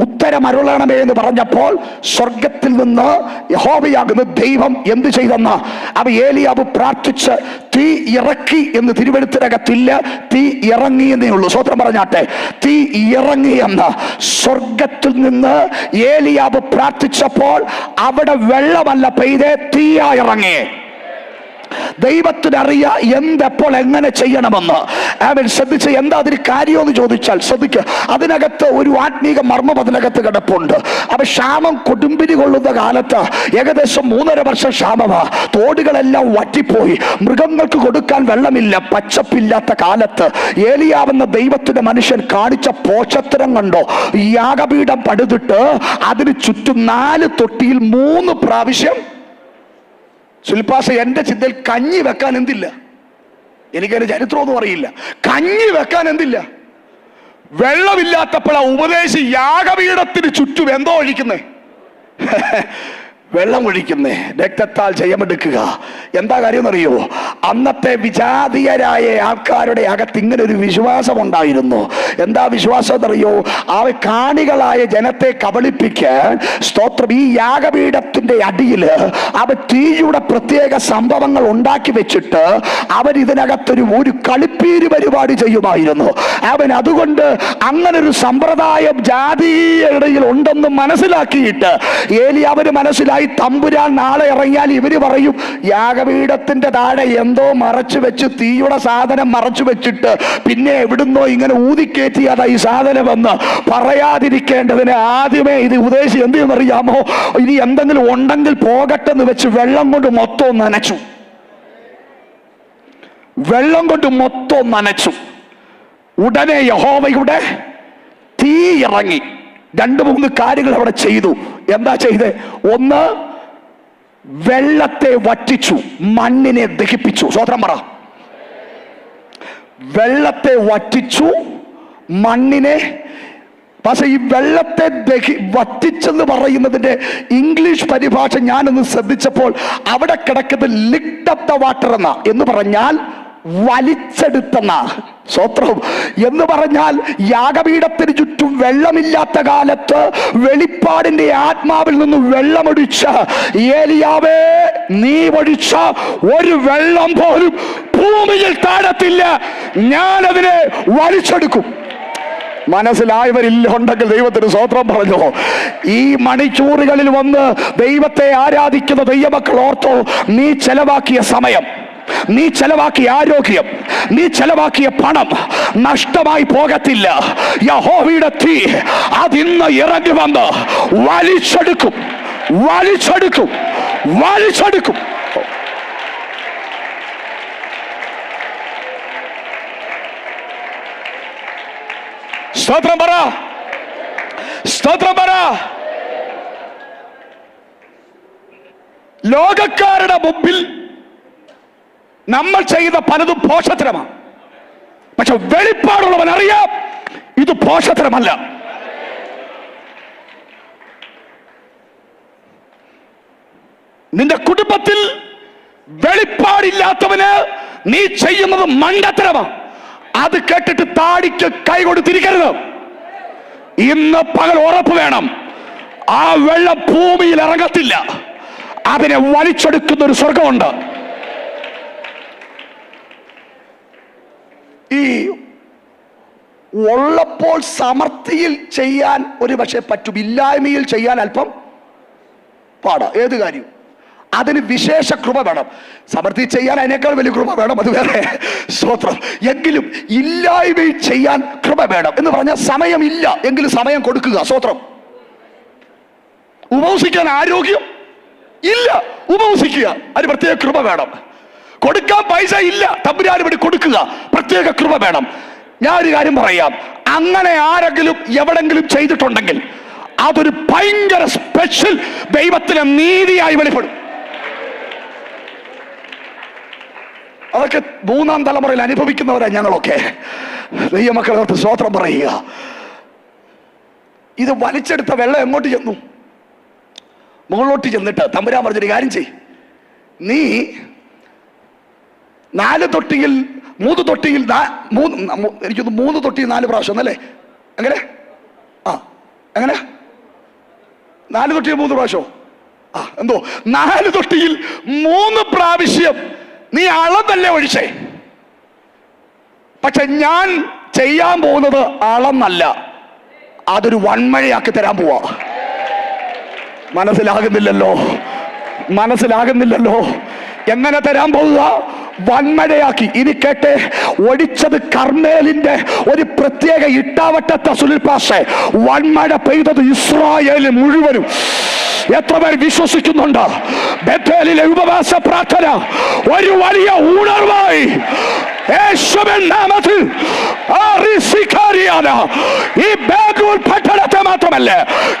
ഉത്തരമരുളണമേ എന്ന് പറഞ്ഞപ്പോൾ സ്വർഗത്തിൽ നിന്ന് യഹോവയാകുന്ന ദൈവം എന്ത് ചെയ്തെന്ന് അവ ഏലിയാവ് പ്രാർത്ഥിച്ച് തീ ഇറക്കി എന്ന് തിരുവെഴുത്തിനകത്തില്ല, തീ ഇറങ്ങിയെന്നേ ഉള്ളൂ. സ്വത്രം പറഞ്ഞാട്ടെ, തീ ഇറങ്ങിയെന്ന് സ്വർഗത്തിൽ നിന്ന് ഏലിയാവ് പ്രാർത്ഥിച്ചപ്പോൾ അവിടെ വെള്ളമല്ല പെയ്തേ, തീയാ ഇറങ്ങിയേ. ദൈവത്തിനറിയാ എന്തെപ്പോൾ എങ്ങനെ ചെയ്യണമെന്ന്. അവൻ ശ്രദ്ധിച്ച് എന്താ അതിന് കാര്യമെന്ന് ചോദിച്ചാൽ ശ്രദ്ധിക്കുക, അതിനകത്ത് ഒരു ആത്മീക മർമ്മം അതിനകത്ത് കിടപ്പുണ്ട്. അപ്പൊ ക്ഷാമം കൊടുമ്പിരി കൊള്ളുന്ന കാലത്ത് ഏകദേശം 3.5 വർഷം ക്ഷാമമാ. തോടുകളെല്ലാം വറ്റിപ്പോയി, മൃഗങ്ങൾക്ക് കൊടുക്കാൻ വെള്ളമില്ല, പച്ചപ്പില്ലാത്ത കാലത്ത് ഏലിയാവെന്ന ദൈവത്തിന്റെ മനുഷ്യൻ കാണിച്ച പോഷത്തരം കണ്ടോ? യാഗപീഠം പടുതിട്ട് അതിന് ചുറ്റും 4 തൊട്ടിയിൽ 3 പ്രാവശ്യം. സുൽപ്പാസ എന്റെ ചിന്തയിൽ കഞ്ഞി വെക്കാൻ എന്തില്ല, എനിക്കതിന്റെ ചരിത്രമൊന്നും അറിയില്ല. കഞ്ഞി വെക്കാൻ എന്തില്ല? വെള്ളമില്ലാത്തപ്പോഴാ ഉപദേശി യാഗപീഠത്തിന് ചുറ്റും എന്തോ ഒഴിക്കുന്നേ. വെള്ളം ഒഴിക്കുന്നേ, രക്തത്താൽ ജയമെടുക്കുക. എന്താ കാര്യം എന്നറിയോ? അന്നത്തെ വിജാതീയരായ ആൾക്കാരുടെ അകത്ത് ഇങ്ങനെ ഒരു വിശ്വാസം ഉണ്ടായിരുന്നു. എന്താ വിശ്വാസം എന്നറിയോ? ആ കാണികളായ ജനത്തെ കബളിപ്പിക്കാൻ സ്തോത്രം ഈ യാഗപീഠത്തിന്റെ അടിയിൽ അവൻ തീയുടെ പ്രത്യേക സംഭവങ്ങൾ ഉണ്ടാക്കി വെച്ചിട്ട് അവൻ ഇതിനകത്തൊരു കളിപ്പീര് പരിപാടി ചെയ്യുമായിരുന്നു. അവൻ അതുകൊണ്ട് അങ്ങനെ ഒരു സമ്പ്രദായം ജാതീയ ഇടയിൽ ഉണ്ടെന്ന് മനസ്സിലാക്കിയിട്ട് ഏലിയാവിന് മനസ്സിലായി തമ്പുരാൻ നാളെ ഇറങ്ങിയാൽ ഇവര് പറയും യാഗപീഠത്തിന്റെ താഴെ എന്തോ മറച്ചു വെച്ച് തീയുടെ സാധനം മറച്ചു വെച്ചിട്ട് പിന്നെ എവിടുന്നോ ഇങ്ങനെ ഊതിക്കേറ്റിയതാ ഈ സാധനം എന്ന് പറയാതിരിക്കേണ്ടതിന് ആദ്യമേ ഇത് ഉദ്ദേശിച്ച് എന്ത് ചെയ്യുന്നറിയാമോ? ഇനി എന്തെങ്കിലും ഉണ്ടെങ്കിൽ പോകട്ടെ എന്ന് വെച്ച് വെള്ളം കൊണ്ട് മൊത്തം നനച്ചു. വെള്ളം കൊണ്ട് മൊത്തം നനച്ചു. ഉടനെ യഹോവയുടെ തീ ഇറങ്ങി. 2-3 കാര്യങ്ങൾ അവിടെ ചെയ്തു. എന്താ ചെയ്തേ? ഒന്ന്, വെള്ളത്തെ വറ്റിച്ചു, മണ്ണിനെ ദഹിപ്പിച്ചു. സ്വതന്ത്രം പറ. വെള്ളത്തെ വറ്റിച്ചു, മണ്ണിനെ. പക്ഷെ ഈ വെള്ളത്തെ വറ്റിച്ചെന്ന് പറയുന്നതിന്റെ ഇംഗ്ലീഷ് പരിഭാഷ ഞാനൊന്ന് ശ്രദ്ധിച്ചപ്പോൾ അവിടെ കിടക്കുന്നത് ലിക്ഡ് അപ്പ് ദ വാട്ടർ എന്ന് പറഞ്ഞാൽ വലിച്ചെടുത്തെന്ന. സ്വത്രം എന്ന് പറഞ്ഞാൽ യാഗപീഠത്തിന് ചുറ്റും വെള്ളമില്ലാത്ത കാലത്ത് വെളിപ്പാടിന്റെ ആത്മാവിൽ നിന്ന് വെള്ളമൊഴിച്ച ഏലിയാവേ, നീ ഒഴിച്ച ഒരു വെള്ളം പോലും ഭൂമിയിൽ താഴത്തില്ല, ഞാനതിനെ വലിച്ചെടുക്കും. മനസ്സിലായവരില്ല ഉണ്ടെങ്കിൽ ദൈവത്തിന് സ്തോത്രം പറഞ്ഞോ. ഈ മണിക്കൂറുകളിൽ വന്ന് ദൈവത്തെ ആരാധിക്കുന്ന ദൈവമക്കൾ ഓർത്തോ, നീ ചെലവാക്കിയ സമയം, നീ ചെലവാക്കിയ ആരോഗ്യം, നീ ചെലവാക്കിയ പണം നഷ്ടമായി പോകത്തില്ല. യഹോവയുടെ തീ അതിന്ന് ഇറങ്ങി വന്ന് വലിച്ചെടുക്കും, വലിച്ചെടുക്കും, വലിച്ചെടുക്കും. സ്തോത്രം പറ, സ്തോത്രം പറ. ലോകക്കാരുടെ മുമ്പിൽ നമ്മൾ ചെയ്ത പലതും പോഷത്തരമാണ്. പക്ഷെ വെളിപ്പാടുള്ളവൻ അറിയാം ഇത് പോഷത്തരമല്ല. നിന്റെ കുടുംബത്തിൽ വെളിപ്പാടില്ലാത്തവന് നീ ചെയ്യുന്നത് മണ്ടത്തരമാണ്. അത് കേട്ടിട്ട് താടിക്ക് കൈ കൊടുത്തിരിക്കരുത്. ഇന്ന് പകൽ ഉറപ്പ് വേണം, ആ വെള്ളം ഭൂമിയിൽ ഇറങ്ങത്തില്ല, അതിനെ വലിച്ചെടുക്കുന്ന ഒരു സ്വർഗമുണ്ട്. ഈ ഉള്ളപ്പോൾ സമൃദ്ധിയിൽ ചെയ്യാൻ ഒരു പക്ഷേ പറ്റും, ഇല്ലായ്മയിൽ ചെയ്യാൻ അല്പം പാടാ. ഏത് കാര്യം അതിന് വിശേഷ കൃപ വേണം. സമൃദ്ധി ചെയ്യാൻ അതിനേക്കാൾ വലിയ കൃപ വേണം, അത് വേറെ സ്തോത്രം. എങ്കിലും ഇല്ലായ്മയിൽ ചെയ്യാൻ കൃപ വേണം എന്ന് പറഞ്ഞാൽ സമയമില്ല എങ്കിലും സമയം കൊടുക്കുക. സ്തോത്രം. ഉപവസിക്കാൻ ആരോഗ്യം ഇല്ല, ഉപവസിക്കുക, അതിന് പ്രത്യേക കൃപ വേണം. കൊടുക്കാൻ പൈസ ഇല്ല, തമ്പുരാന് വേണ്ടി കൊടുക്കുക, പ്രത്യേക കൃപ വേണം. ഞാൻ ഒരു കാര്യം പറയാം, അങ്ങനെ ആരെങ്കിലും എവിടെങ്കിലും ചെയ്തിട്ടുണ്ടെങ്കിൽ അതൊരു ഭയങ്കര സ്പെഷ്യൽ ദൈവത്തിന് നീതിയായി വെളിപ്പെടും. അതൊക്കെ 3-ാം തലമുറയിൽ അനുഭവിക്കുന്നവരാ ഞങ്ങളൊക്കെ. ദൈവമക്കളോർത്ത് സ്തോത്രം പറയുക. ഇത് വലിച്ചെടുത്ത വെള്ളം എങ്ങോട്ട് ചെന്നു? മുകളിലോട്ട് ചെന്നിട്ട് തമ്പുരാൻ പറഞ്ഞൊരു കാര്യം ചെയ്, നീ 4 തൊട്ടിയിൽ 3 തൊട്ടിയിൽ എനിക്കൊന്ന് 3 തൊട്ടിയിൽ 4 പ്രാവശ്യം എന്നല്ലേ? അങ്ങനെ എങ്ങനെ 4 തൊട്ടിയിൽ 3 പ്രാവശ്യം എന്തോ 4 തൊട്ടിയിൽ 3 പ്രാവശ്യം നീ അളന്നല്ലേ ഒഴിച്ചേ. പക്ഷെ ഞാൻ ചെയ്യാൻ പോകുന്നത് അളന്നല്ല, അതൊരു വൺമഴയാക്കി തരാൻ പോവാ. മനസ്സിലാകുന്നില്ലല്ലോ, മനസ്സിലാകുന്നില്ലല്ലോ. എങ്ങനെ തരാൻ പോവുക? വൻമഴയാക്കി. ഇനി കേട്ടെ, ഒടിച്ചത് കർമ്മേലിന്റെ ഒരു പ്രത്യേക ഇട്ടാവട്ടത്തെ സുൽപാസെ വൻമഴ പെയ്തത് ഇസ്രായേലിൽ മുഴുവനും. എത്ര പേർ വിശ്വസിക്കുന്നുണ്ട്? ബേഥേലിലെ ഉപവാസ പ്രാർത്ഥന ഒരു വലിയ ഉണർവായി യേശുവിൻ നാമത്തിൽ ഈ ബാംഗ്ലൂർ പട്ടണത്തെ മാത്രമല്ല,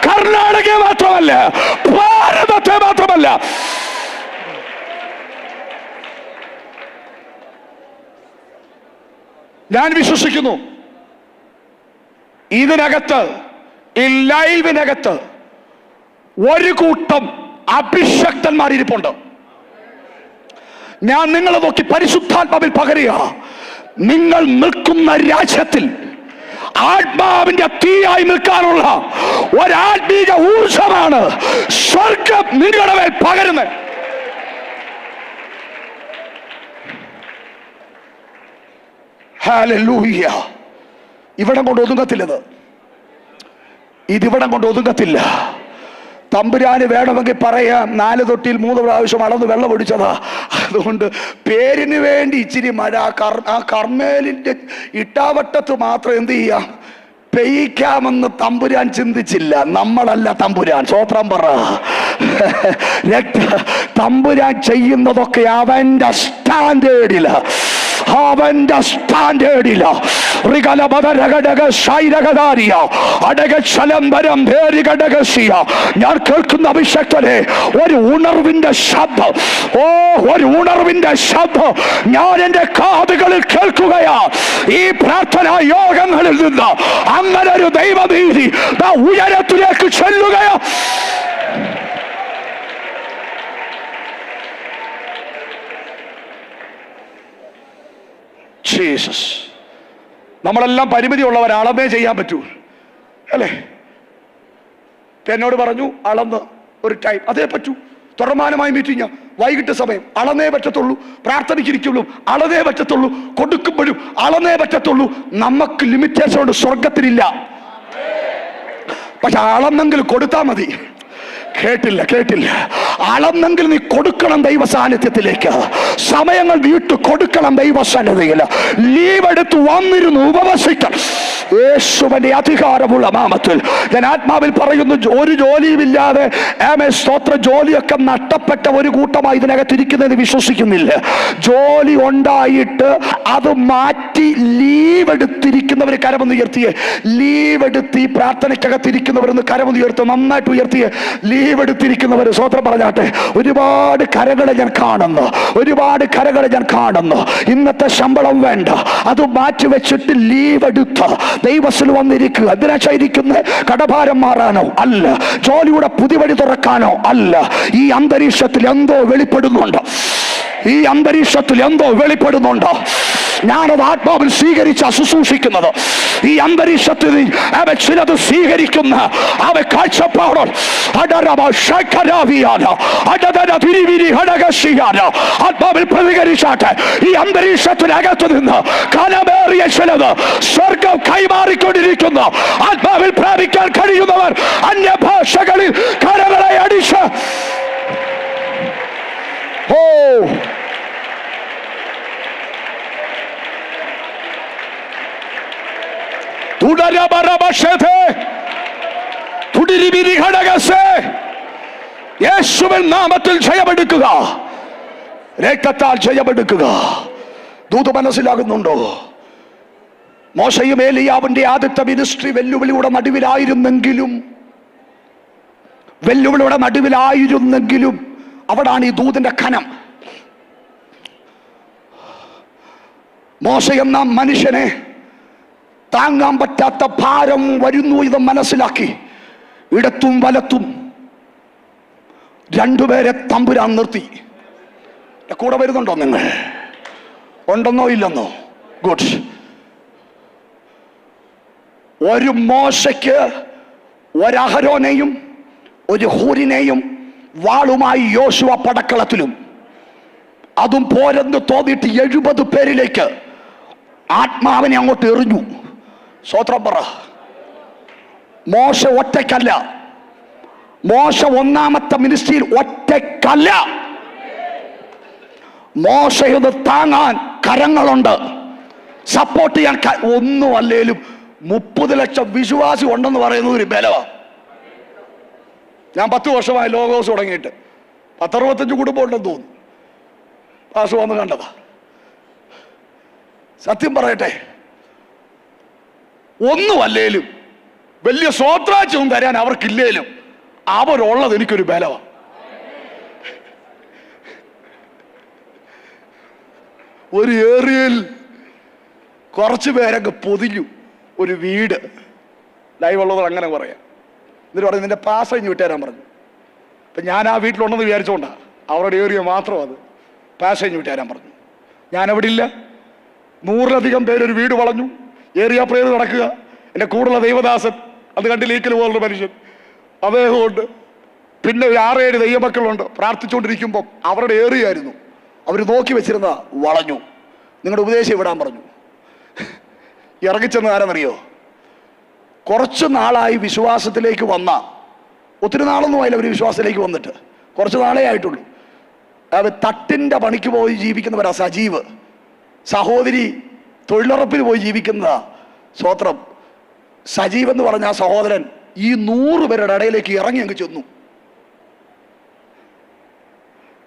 കർണാടകയെ മാത്രമല്ല, ഭാരതത്തെ മാത്രമല്ല, ഞാൻ വിശ്വസിക്കുന്നു ഇതിനകത്ത്, ഈ ലൈവിനകത്ത് ഒരു കൂട്ടം അഭിഷക്തന്മാരിരിപ്പുണ്ട്. ഞാൻ നിങ്ങളെ നോക്കി പരിശുദ്ധാത്മാവിൽ പകരുക, നിങ്ങൾ നിൽക്കുന്ന രാജ്യത്തിൽ ആത്മാവിന്റെ തീയായി നിൽക്കാനുള്ള ഒരാത്മീക ഊർജമാണ് സ്വർഗം നിങ്ങളുടെ മേൽ പകരുന്നത്. ഹല്ലേലൂയ. ഇവിടം കൊണ്ട് ഒതുങ്ങത്തില്ലത്, ഇതിവിടം കൊണ്ട് ഒതുങ്ങത്തില്ല. തമ്പുരാന് വേണമെങ്കിൽ പറയാം 4 തൊട്ടിയിൽ 3 പ്രാവശ്യം അളന്ന് വെള്ളം ഒഴിച്ചതാ. അതുകൊണ്ട് പേരിന് വേണ്ടി ഇച്ചിരി മഴ ആ കർമ്മേലിന്റെ ഇട്ടാവട്ടത്ത് മാത്രം എന്ത് ചെയ്യാം, പെയ്യിക്കാമെന്ന് തമ്പുരാൻ ചിന്തിച്ചില്ല. നമ്മളല്ല തമ്പുരാൻ. സ്വോത്രം പറ. തമ്പുരാൻ ചെയ്യുന്നതൊക്കെ അവന്റെ സ്റ്റാൻഡേർഡില, അവന്റെ സ്റ്റാൻഡേർഡില. ഞാൻ കേൾക്കുന്ന അഭിഷക്തനെ, ഒരു ഉണർവിന്റെ ശബ്ദം, ഒരു ഉണർവിന്റെ ശബ്ദം ഞാൻ എന്റെ കാതുകളിൽ കേൾക്കുകയാ. ഈ പ്രാർത്ഥനാ യോഗങ്ങളിൽ നിന്ന് അങ്ങനെ ഒരു ദൈവനീതി ഉയരത്തിലേക്ക് ചെല്ലുകയാ. ജീസസ്. നമ്മളെല്ലാം പരിമിതിയുള്ളവർ, അളന്നേ ചെയ്യാൻ പറ്റൂ അല്ലേ? എന്നോട് പറഞ്ഞു അളന്ന് ഒരു ടൈം, അതേ പറ്റൂ. തുടർമാനമായി മീറ്റിംഗ്, വൈകിട്ട് സമയം അളന്നേ പറ്റത്തുള്ളൂ. പ്രാർത്ഥനയ്ക്കിരിക്കുള്ളൂ അളന്നേ പറ്റത്തുള്ളൂ. കൊടുക്കുമ്പോഴും അളന്നേ പറ്റത്തുള്ളൂ. നമുക്ക് ലിമിറ്റേഷൻ ഉണ്ട്, സ്വർഗത്തിലില്ല. പക്ഷെ അളന്നെങ്കിൽ കൊടുത്താൽ മതി. കേട്ടില്ല. അളന്നെങ്കിൽ നീ കൊടുക്കണം ദൈവ സാന്നിധ്യത്തിലേക്ക്. സമയങ്ങൾ വീട്ടു കൊടുക്കണം ദൈവ സന്നിധിയിൽ. ലീവ് എടുത്ത് വന്നിരുന്നു ഉപവസിക്കണം. യേശുവിന്റെ അധികാരമുള്ള നാമത്തിൽ ഞാൻ ആത്മാവിൽ പറയുന്നു, ഒരു ജോലിയുമില്ലാതെ സ്തോത്ര ജോലിയൊക്കെ നഷ്ടപ്പെട്ട ഒരു കൂട്ടമായി ഇതിനകത്തിരിക്കുന്നതിന് വിശ്വസിക്കുന്നില്ല. ജോലി ഉണ്ടായിട്ട് അത് മാറ്റി ലീവ് എടുത്തിരിക്കുന്നവർ കരമൊന്ന് ഉയർത്തിയേ. ലീവ് എടുത്ത് ഈ പ്രാർത്ഥനയ്ക്കകത്തിരിക്കുന്നവരൊന്ന് കരമൊന്ന് ഉയർത്തുക. നന്നായിട്ട് ഉയർത്തിയേ. ലീവ് എടുത്തിരിക്കുന്നവർ സ്വോത്രം പറഞ്ഞാട്ടെ. ഒരുപാട് കരകളെ ഞാൻ കാണുന്നു, ഒരുപാട് കരകളെ ഞാൻ കാണുന്നു. ഇന്നത്തെ ശമ്പളം വേണ്ട, അത് മാറ്റി വെച്ചിട്ട് ലീവ് എടുത്ത് ദൈവത്തിൽ വന്നിരിക്കുക. എന്തിനായിരിക്കുന്ന? കടഭാരം മാറാനോ അല്ല, ജോലിയുടെ പുതിയ വഴി തുറക്കാനോ അല്ല. ഈ അന്തരീക്ഷത്തിൽ എന്തോ വെളിപ്പെടുന്നുണ്ട്. ഈ അന്തരീക്ഷത്തിൽ എന്തോ വെളിപ്പെടുന്നുണ്ട്. ഞാനത് ആത്മാവിൽ സ്വീകരിച്ച ശുശ്രൂഷിക്കുന്നത്. ഈ അന്തരീക്ഷത്തിൽ ചിലത് സ്വീകരിക്കുന്ന അവ കാഴ്ചപ്പാടോ ആത്മാവിൽ പ്രതികരിച്ചാട്ടെ. ഈ അന്തരീക്ഷത്തിനകത്ത് നിന്ന് കലമേറിയ ചിലത് സ്വർഗം കൈമാറിക്കൊണ്ടിരിക്കുന്ന ആത്മാവിൽ പ്രാപിക്കാൻ കഴിയുന്നവർ അന്യഭാഷകളിൽ കരകളെ അടിച്ച് യേശുവിൻ നാമത്തിൽ ജയമെടുക്കുക, രക്തത്താൽ ജയമെടുക്കുക. ദൂത് മനസ്സിലാകുന്നുണ്ടോ? മോശയും ഏലിയാവിന്റെ ആദ്യത്തെ മിനിസ്ട്രി വെല്ലുവിളിയുടെ നടുവിലായിരുന്നെങ്കിലും അവിടാണ് ഈ ദൂതിന്റെ ഖനം. മോശ എന്ന മനുഷ്യനെ താങ്ങാൻ പറ്റാത്ത ഭാരം വരുന്നു ഇത് മനസ്സിലാക്കി ഇടത്തും വലത്തും രണ്ടുപേരെ തമ്പുരാൻ നിർത്തി. കൂടെ വരുന്നുണ്ടോ? നിങ്ങൾ ഉണ്ടെന്നോ ഇല്ലെന്നോ? ഗുഡ്. ഒരു മോശയ്ക്ക് ഒരഹരോനെയും ഒരു ഹൂരിനെയും വാളുമായി യോശുവ പടക്കളത്തിലും, അതും പോരെന്ന് തോന്നിയിട്ട് 70 പേരിലേക്ക് ആത്മാവിനെ അങ്ങോട്ട് എറിഞ്ഞു. സ്തോത്രം പറ. മോശ ഒറ്റയ്ക്കല്ല. മോശ ഒന്നാമത്തെ മിനിസ്ട്രിയിൽ ഒറ്റയ്ക്കല്ല. മോശയൊന്ന് താങ്ങാൻ കരങ്ങളുണ്ട്, സപ്പോർട്ട് ചെയ്യാൻ ഒന്നും അല്ലേലും 30 ലക്ഷം വിശ്വാസി ഉണ്ടെന്ന് പറയുന്നത് ഒരു ബലമാണ്. ഞാൻ 10 വർഷമായി ലോഗോസ് തുടങ്ങിയിട്ട് 10-65 കുടുംബം ഉണ്ടെന്ന് തോന്നുന്നു. പാസ് വന്ന് കണ്ടതാ. സത്യം പറയട്ടെ, ഒന്നുമല്ലേലും വലിയ സ്വോത്രാജ്യം തരാൻ അവർക്കില്ലേലും അവരുള്ളത് എനിക്കൊരു ബലമാണ്. ഒരു ഏറിയയിൽ കുറച്ച് പേരൊക്കെ പൊതിഞ്ഞു ഒരു വീട്. ലൈവ് ഉള്ളത് അങ്ങനെ പറയാം. എന്നിട്ട് പറഞ്ഞു നിന്റെ പാസ് കഴിഞ്ഞ് വിട്ടുതരാൻ പറഞ്ഞു. അപ്പം ഞാൻ ആ വീട്ടിലുണ്ടെന്ന് വിചാരിച്ചുകൊണ്ടാണ് അവരുടെ ഏരിയ മാത്രം അത് പാസേജ് വിട്ടുതരാൻ പറഞ്ഞു. ഞാനവിടെ ഇല്ല. 100-ലധികം പേരൊരു വീട് വളഞ്ഞു, ഏരിയ പ്രേയർ നടക്കുക. എൻ്റെ കൂടുള്ള ദൈവദാസൻ, അത് കണ്ട് ലീക്കൽ പോലുള്ള മനുഷ്യൻ, അദ്ദേഹമുണ്ട്. പിന്നെ 6-7 ദൈവമക്കളുണ്ട്. പ്രാർത്ഥിച്ചുകൊണ്ടിരിക്കുമ്പം അവരുടെ ഏരിയ ആയിരുന്നു, അവർ നോക്കി വെച്ചിരുന്ന വളഞ്ഞു. നിങ്ങളുടെ ഉപദേശം വിടാൻ പറഞ്ഞു. ഇറങ്ങിച്ചെന്ന് ആരെന്നറിയോ? കുറച്ച് നാളായി വിശ്വാസത്തിലേക്ക് വന്ന, ഒത്തിരി നാളൊന്നും ആയില്ല അവർ വിശ്വാസത്തിലേക്ക് വന്നിട്ട്, കുറച്ച് നാളേ ആയിട്ടുള്ളൂ. തട്ടിൻ്റെ പണിക്ക് പോയി ജീവിക്കുന്നവരാ സജീവ്. സഹോദരി തൊഴിലുറപ്പിന് പോയി ജീവിക്കുന്നതാ. സ്വോത്രം. സജീവ് എന്ന് പറഞ്ഞ ആ സഹോദരൻ ഈ 100 പേരുടെ ഇടയിലേക്ക് ഇറങ്ങി അങ്ങ് ചെന്നു.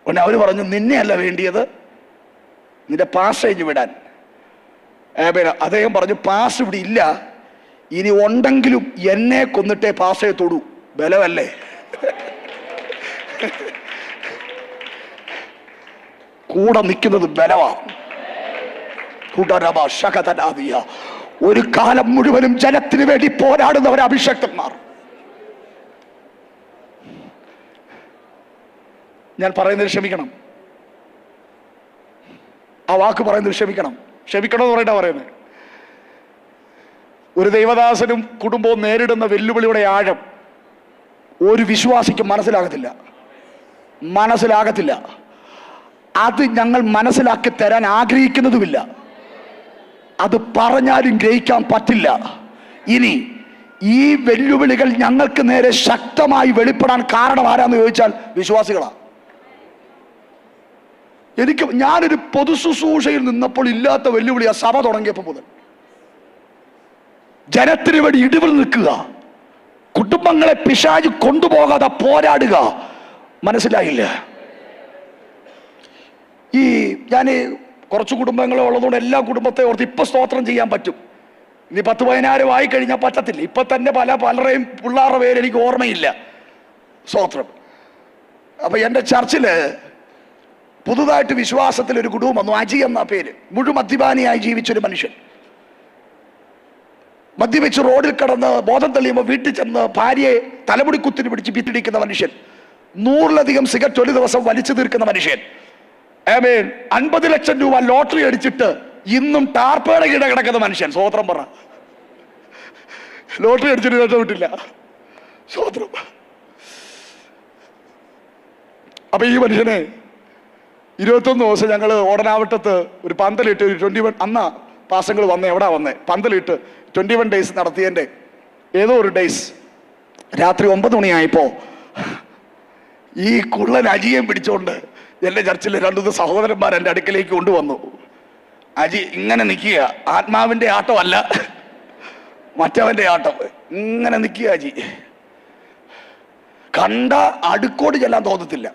പിന്നെ അവർ പറഞ്ഞു, നിന്നെയല്ല വേണ്ടിയത്, നിന്റെ പാസേജ് വിടാൻ. അദ്ദേഹം പറഞ്ഞു, പാസ് ഇവിടെ ഇല്ല, ഇനി ഉണ്ടെങ്കിലും എന്നെ കൊന്നിട്ടേ പാസേ തൊടൂ. ബലമല്ലേ? കൂടെ നിൽക്കുന്നത് ബലമാണ്. ഒരു കാലം മുഴുവനും ജനത്തിന് വേണ്ടി പോരാടുന്നവർ അഭിഷക്തന്മാർ. ഞാൻ പറയുന്നത് ക്ഷമിക്കണം, ആ വാക്ക് പറയുന്നത് ക്ഷമിക്കണം. ക്ഷമിക്കണമെന്ന് പറയട്ടാ പറയുന്നത്. ഒരു ദൈവദാസനും കുടുംബവും നേരിടുന്ന വെല്ലുവിളിയുടെ ആഴം ഒരു വിശ്വാസിക്കും മനസ്സിലാകത്തില്ല. അത് ഞങ്ങൾ മനസ്സിലാക്കി തരാൻ ആഗ്രഹിക്കുന്നതുമില്ല. അത് പറഞ്ഞാലും ഗ്രഹിക്കാൻ പറ്റില്ല. ഇനി ഈ വെല്ലുവിളികൾ ഞങ്ങൾക്ക് നേരെ ശക്തമായി വെളിപ്പെടാൻ കാരണം ആരാന്ന് ചോദിച്ചാൽ വിശ്വാസികളാ. ഞാനൊരു പൊതു ശുശ്രൂഷയിൽ നിന്നപ്പോൾ ഇല്ലാത്ത വെല്ലുവിളിയാ സഭ തുടങ്ങിയപ്പോൾ മുതൽ. ജനത്തിന് വേണ്ടി ഇടിവിൽ നിൽക്കുക, കുടുംബങ്ങളെ പിശാച് കൊണ്ടുപോകാതെ പോരാടുക. മനസ്സിലായില്ല? ഞാൻ കുറച്ച് കുടുംബങ്ങളെ ഉള്ളതുകൊണ്ട് എല്ലാ കുടുംബത്തെ ഓർത്ത് ഇപ്പൊ സ്തോത്രം ചെയ്യാൻ പറ്റും. ഇനി 10-15 ആയി കഴിഞ്ഞാൽ പറ്റത്തില്ല. ഇപ്പൊ തന്നെ പലരെയും പിള്ളേരുടെ പേര് എനിക്ക് ഓർമ്മയില്ല. സ്തോത്രം. അപ്പൊ എൻ്റെ ചർച്ചില് പുതുതായിട്ട് വിശ്വാസത്തിൽ ഒരു കുടുംബം വന്നു. അജി എന്ന പേര്. മദ്യപാനിയായി ജീവിച്ചൊരു മനുഷ്യൻ. മദ്യപിച്ച് റോഡിൽ കിടന്ന് ബോധം തെളിയുമ്പോൾ വീട്ടിൽ ചെന്ന് ഭാര്യയെ തലമുടി കുത്തിന് പിടിച്ച് ഭിത്തിടിക്കുന്ന മനുഷ്യൻ. 100-ലധികം സിഗരറ്റ് ഒരു ദിവസം വലിച്ചു തീർക്കുന്ന മനുഷ്യൻ. 50 ലക്ഷം രൂപ ലോട്ടറി അടിച്ചിട്ട് ഇന്നും ടാർപ്പയുടെ കീഴ കിടക്കുന്ന മനുഷ്യൻ. സ്വോത്രം പറ. ലോട്ടറി അടിച്ചിട്ട് രക്ഷപ്പെട്ടില്ല. സ്വോത്രം. അപ്പൊ ഈ മനുഷ്യനെ 21 ദിവസം ഞങ്ങൾ ഓടനാവട്ടത്ത് ഒരു പന്തലിട്ട്, ഒരു 21 അന്നാ പാസങ്ങൾ വന്നേ, എവിടാ വന്നേ, പന്തലിട്ട് 21 ഡേയ്സ് നടത്തിയതിൻ്റെ ഏതോ ഒരു ഡേയ്സ് രാത്രി 9 മണിയായപ്പോ ഈ കുള്ളൻ അജിയെ പിടിച്ചോണ്ട് എൻ്റെ ചർച്ചിലെ 2 സഹോദരന്മാർ എൻ്റെ അടുക്കലേക്ക് കൊണ്ടുവന്നു. അജി ഇങ്ങനെ നിൽക്കുക, ആത്മാവിൻ്റെ ആട്ടമല്ല, മറ്റവൻ്റെ ആട്ടം. ഇങ്ങനെ നിൽക്കുക അജി. കണ്ട അടുക്കോട് ചെല്ലാൻ തോന്നത്തില്ല.